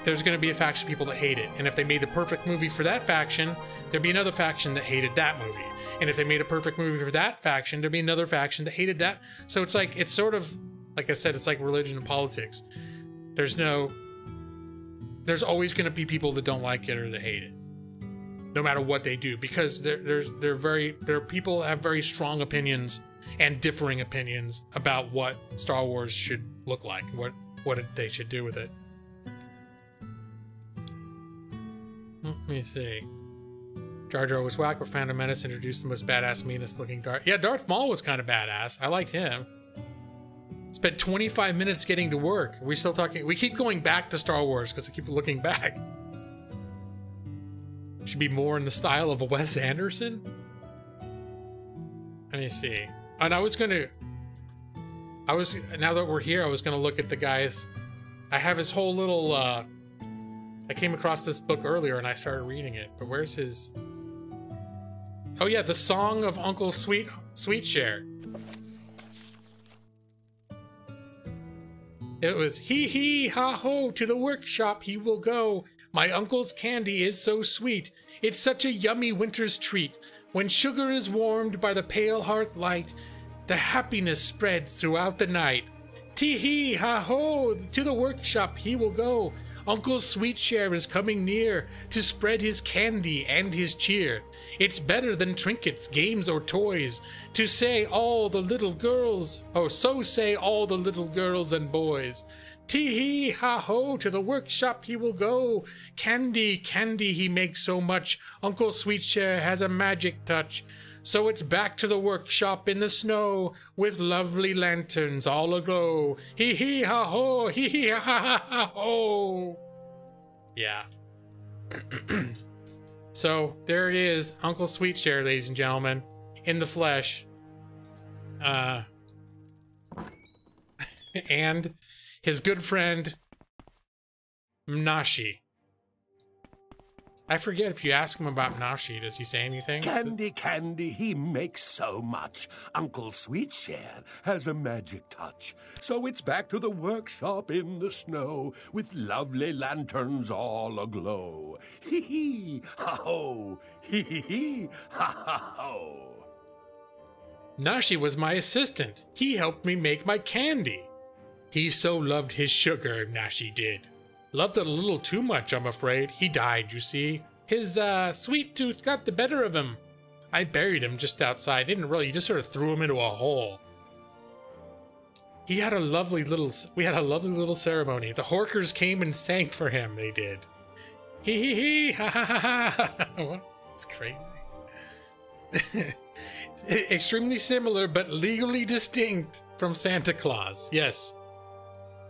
there's going to be a faction of people that hate it. And if they made the perfect movie for that faction, there'd be another faction that hated that movie. And if they made a perfect movie for that faction, there'd be another faction that hated that. So it's like, it's sort of, like I said, it's like religion and politics. There's always going to be people that don't like it or that hate it, no matter what they do, because people have very strong opinions and differing opinions about what Star Wars should look like, what they should do with it. Let me see. Jar Jar was whack, but Phantom Menace introduced the most badass, meanest looking Darth. Yeah, Darth Maul was kind of badass. I liked him. Spent 25 minutes getting to work. We're still talking. We keep going back to Star Wars because I keep looking back. Should be more in the style of a Wes Anderson. Let me see. And now that we're here, I was gonna look at the guys. I have his whole little. I came across this book earlier and I started reading it. But where's his? Oh yeah, the Song of Uncle Sweetshare. It was hee hee ha ho, to the workshop he will go. My uncle's candy is so sweet. It's such a yummy winter's treat. When sugar is warmed by the pale hearth light, the happiness spreads throughout the night. Tee hee ha ho, to the workshop he will go. Uncle Sweetshare is coming near to spread his candy and his cheer. It's better than trinkets, games, or toys. To say all the little girls, or so say all the little girls and boys. Tee hee ha ho, to the workshop he will go. Candy he makes so much. Uncle Sweetshare has a magic touch. So it's back to the workshop in the snow with lovely lanterns all aglow. Hee hee ha ho, hee hee ha ha ha ho. Yeah. So there it is, Uncle Sweetshare, ladies and gentlemen, in the flesh. And his good friend Nashi. I forget if you ask him about Nashi, does he say anything? Candy, he makes so much. Uncle Sweetshare has a magic touch. So it's back to the workshop in the snow with lovely lanterns all aglow. Hee hee, ha ho, hee hee hee, ha ha ho. Nashi was my assistant. He helped me make my candy. He so loved his sugar, Nashi did. Loved it a little too much, I'm afraid. He died, you see. His sweet tooth got the better of him. I buried him just outside. Didn't really, you just sort of threw him into a hole. We had a lovely little ceremony. The Horkers came and sang for him, they did. Hee hee hee, ha ha ha ha. It's crazy. Extremely similar, but legally distinct from Santa Claus. Yes.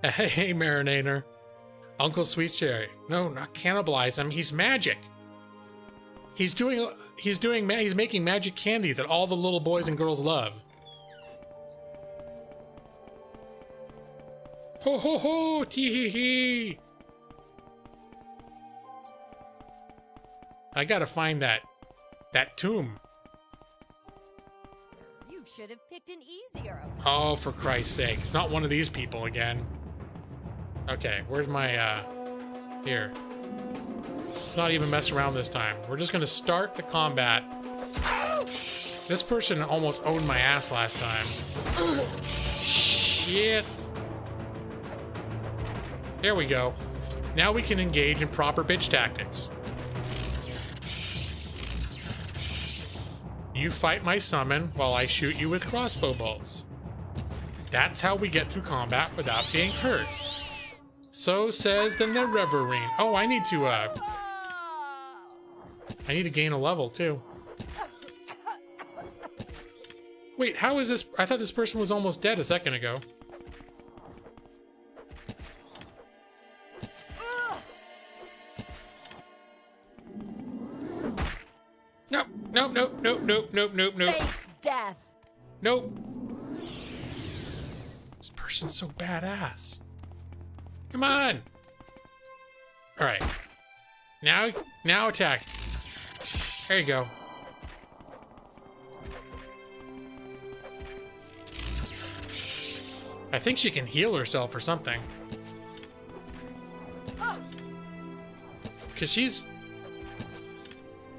Hey, Marinator. Uncle Sweet Cherry. No, not cannibalize him. He's magic. He's making magic candy that all the little boys and girls love. Ho ho ho, tee hee hee. I gotta find that tomb. You should have picked an easier opponent. Oh, for Christ's sake. It's not one of these people again. Okay, where's my, here. Let's not even mess around this time. We're just gonna start the combat. This person almost owned my ass last time. Shit. There we go. Now we can engage in proper bitch tactics. You fight my summon while I shoot you with crossbow bolts. That's how we get through combat without being hurt. So says the Nereverine. Oh, I need to gain a level too. Wait, how is this? I thought this person was almost dead a second ago. Nope, nope, nope, nope, nope, nope, nope, nope. Face death. Nope. This person's so badass. Come on. All right. Now attack. There you go. I think she can heal herself or something. Cause she's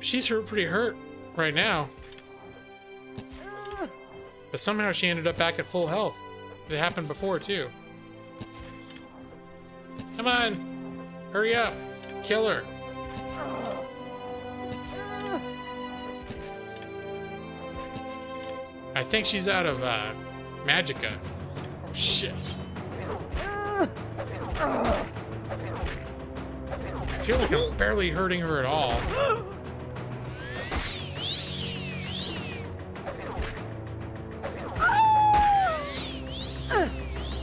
pretty hurt right now. But somehow she ended up back at full health. It happened before too. Come on, hurry up, kill her. I think she's out of Magicka. Oh shit. I feel like I'm barely hurting her at all.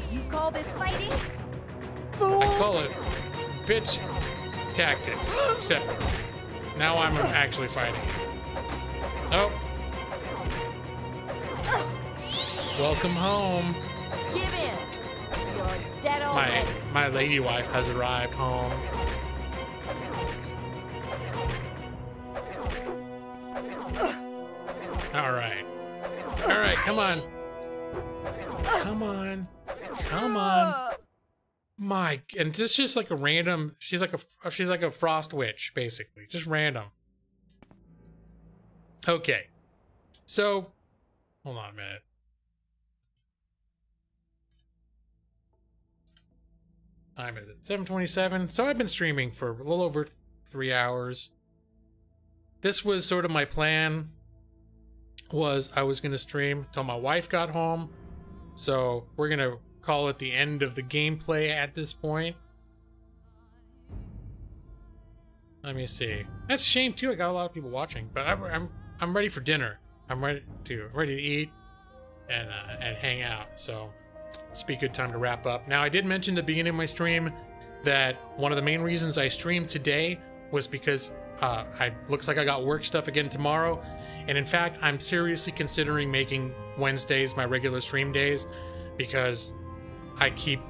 You call this fighting? I call it bitch tactics, except now I'm actually fighting. Oh. Welcome home. Give in. You're dead already. My lady wife has arrived home. Alright. Alright, come on. Come on. Come on. My, and this is just like a random, she's like a frost witch, basically. Just random. Okay. So, hold on a minute. I'm at 7:27. So I've been streaming for a little over 3 hours. This was sort of my plan. I was going to stream till my wife got home. So we're going to call it the end of the gameplay at this point. Let me see. That's a shame too. I got a lot of people watching, but I'm ready for dinner. I'm ready to eat and hang out. So it's be a good time to wrap up. Now, I did mention at the beginning of my stream that one of the main reasons I streamed today was because looks like I got work stuff again tomorrow. And in fact, I'm seriously considering making Wednesdays my regular stream days because I keep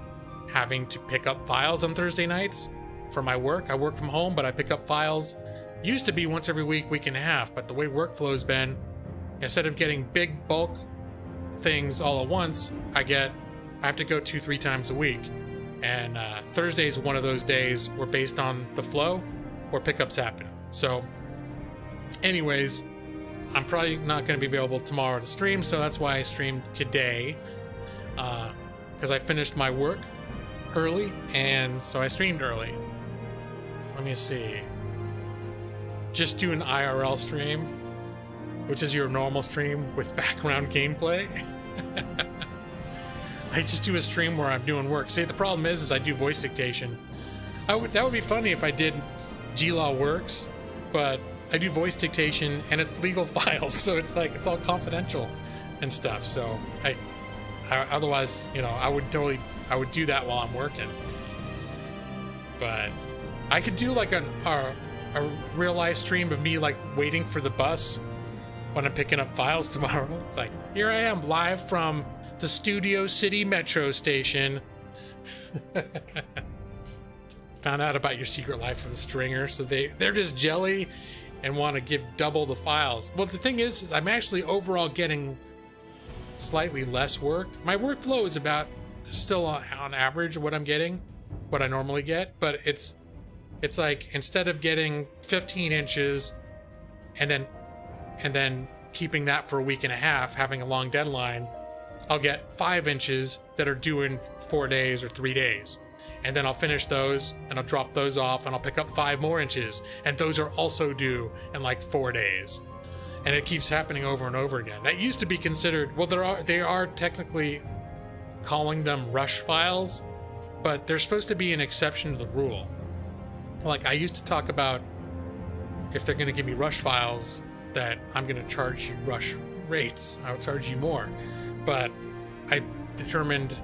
having to pick up files on Thursday nights for my work. I work from home, but I pick up files. Used to be once every week and a half, but the way workflow's been, instead of getting big bulk things all at once, I have to go 2-3 times a week. And Thursday is one of those days where, based on the flow, where pickups happen. So anyways, I'm probably not going to be available tomorrow to stream, so that's why I streamed today, because I finished my work early, and so I streamed early. Let me see. Just do an IRL stream. which is your normal stream with background gameplay. I just do a stream where I'm doing work. See, the problem is I do voice dictation. That would be funny if I did GLaw Works, but I do voice dictation and it's legal files, so it's like it's all confidential and stuff. So I otherwise, you know, I would do that while I'm working. But I could do like a real life stream of me like waiting for the bus when I'm picking up files tomorrow. It's like, here I am live from the Studio City Metro station. Found out about your secret life of a stringer, so they're just jelly and want to give double the files. Well, the thing is I'm actually overall getting slightly less work. My workflow is about still on average what I'm getting, what I normally get, but it's like instead of getting 15 inches and then keeping that for a week and a half, having a long deadline, I'll get 5 inches that are due in 4 days or 3 days. And then I'll finish those and I'll drop those off and I'll pick up 5 more inches. And those are also due in like 4 days. And it keeps happening over and over again. That used to be considered, well, they are technically calling them rush files, but they're supposed to be an exception to the rule. Like I used to talk about if they're going to give me rush files, that I'm going to charge you rush rates. I'll charge you more. But I determined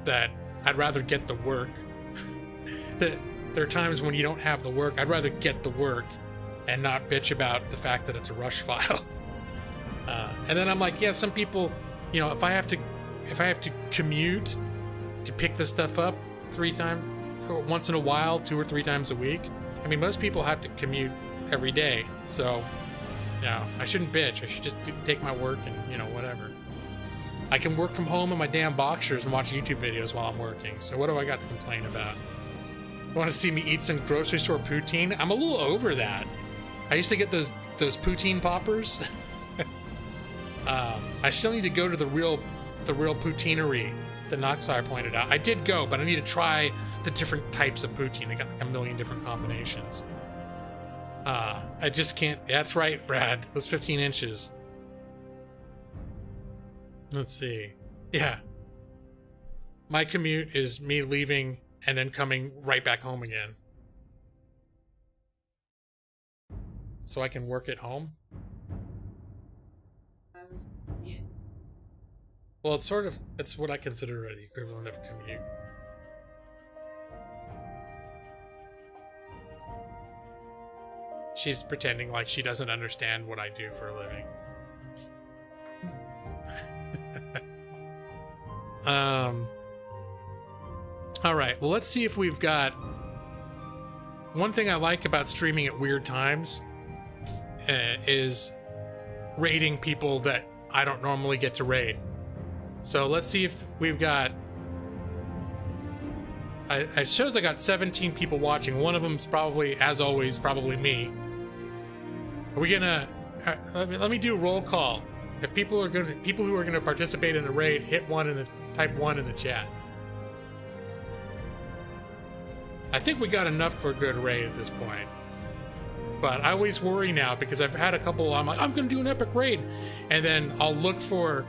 that I'd rather get the work. That there are times when you don't have the work. I'd rather get the work and not bitch about the fact that it's a rush file. And then I'm like, yeah, some people, you know, if I have to commute to pick this stuff up once in a while, 2 or 3 times a week. I mean, most people have to commute every day. So, yeah, I shouldn't bitch. I should just take my work and, you know, whatever. I can work from home in my damn boxers and watch YouTube videos while I'm working. So what do I got to complain about? Want to see me eat some grocery store poutine? I'm a little over that. I used to get those poutine poppers. I still need to go to the real poutineery that Noxire pointed out. I did go, but I need to try the different types of poutine. I got like a million different combinations. I just can't. That's right, Brad. Those 15 inches. Let's see. Yeah. My commute is me leaving and then coming right back home again. So I can work at home? Well, it's what I consider the equivalent of a commute. She's pretending like she doesn't understand what I do for a living. All right, well, let's see if we've got... One thing I like about streaming at weird times is raiding people that I don't normally get to raid. So let's see if we've got... It shows I got 17 people watching. One of them's probably, as always, probably me. Are we gonna... let me do a roll call. If people who are gonna participate in the raid, hit type 1 in the chat. I think we got enough for a good raid at this point. But I always worry now because I've had a couple, I'm like, I'm gonna do an epic raid. And then I'll look for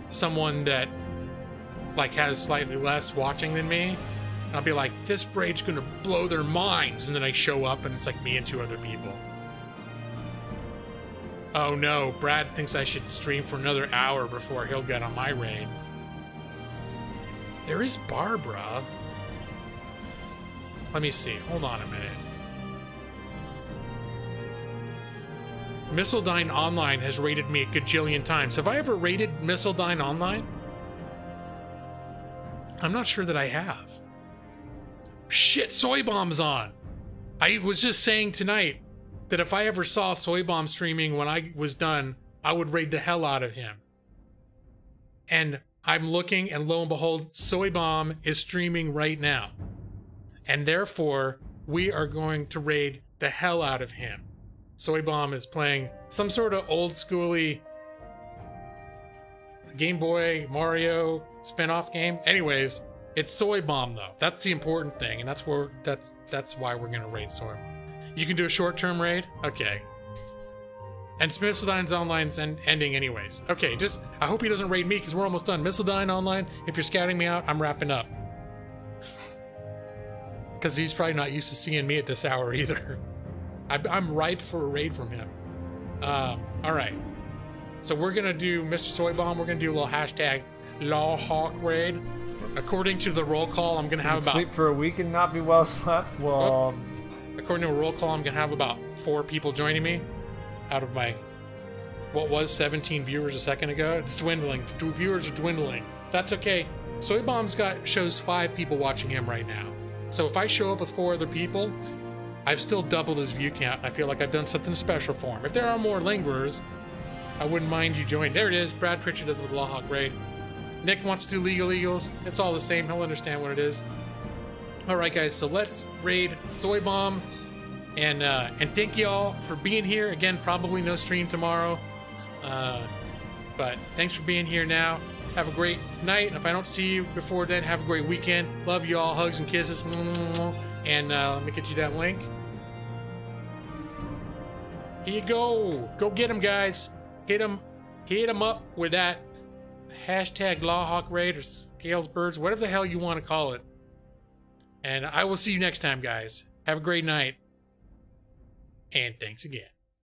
someone that like has slightly less watching than me. And I'll be like, this raid's gonna blow their minds. And then I show up and it's like me and 2 other people. Oh no, Brad thinks I should stream for another hour before he'll get on my raid. There is Barbara. Let me see. Hold on a minute. Missildine Online has raided me a gajillion times. Have I ever raided Missildine Online? I'm not sure that I have. Shit, Soy Bomb's on. I was just saying tonight that if I ever saw Soy Bomb streaming when I was done, I would raid the hell out of him. And I'm looking, and lo and behold, Soy Bomb is streaming right now. And therefore, we are going to raid the hell out of him. Soy Bomb is playing some sort of old schooly Game Boy Mario spin-off game. Anyways, it's Soy Bomb though. That's the important thing, and that's why we're gonna raid Soy Bomb. You can do a short-term raid? Okay. And Mistledyne's online's ending anyways. Okay, just, I hope he doesn't raid me because we're almost done. Mistledyne online, if you're scouting me out, I'm wrapping up. Because he's probably not used to seeing me at this hour either. I'm ripe for a raid from him. Alright. So we're going to do Mr. Soy Bomb. We're going to do a little hashtag Lawhawk raid. According to the roll call, I'm going to have about... Sleep for a week and not be well slept? Well... According to a roll call, I'm going to have about 4 people joining me. Out of my, what was 17 viewers a second ago. It's dwindling. The viewers are dwindling. That's okay. Soy Bomb's shows 5 people watching him right now. So if I show up with 4 other people, I've still doubled his view count. I feel like I've done something special for him. If there are more lingerers, I wouldn't mind you joining. There it is. Brad Pritchard does it with Lawhawk Raid. Nick wants to do Legal Eagles. It's all the same. He'll understand what it is. All right, guys. So let's raid Soy Bomb. And thank y'all for being here. Again, probably no stream tomorrow. But thanks for being here now. Have a great night. And if I don't see you before then, have a great weekend. Love you all. Hugs and kisses. And let me get you that link. Here you go. Go get them, guys. Hit them up with that hashtag Lawhawk Raid or Scales Birds, whatever the hell you want to call it. And I will see you next time, guys. Have a great night. And thanks again.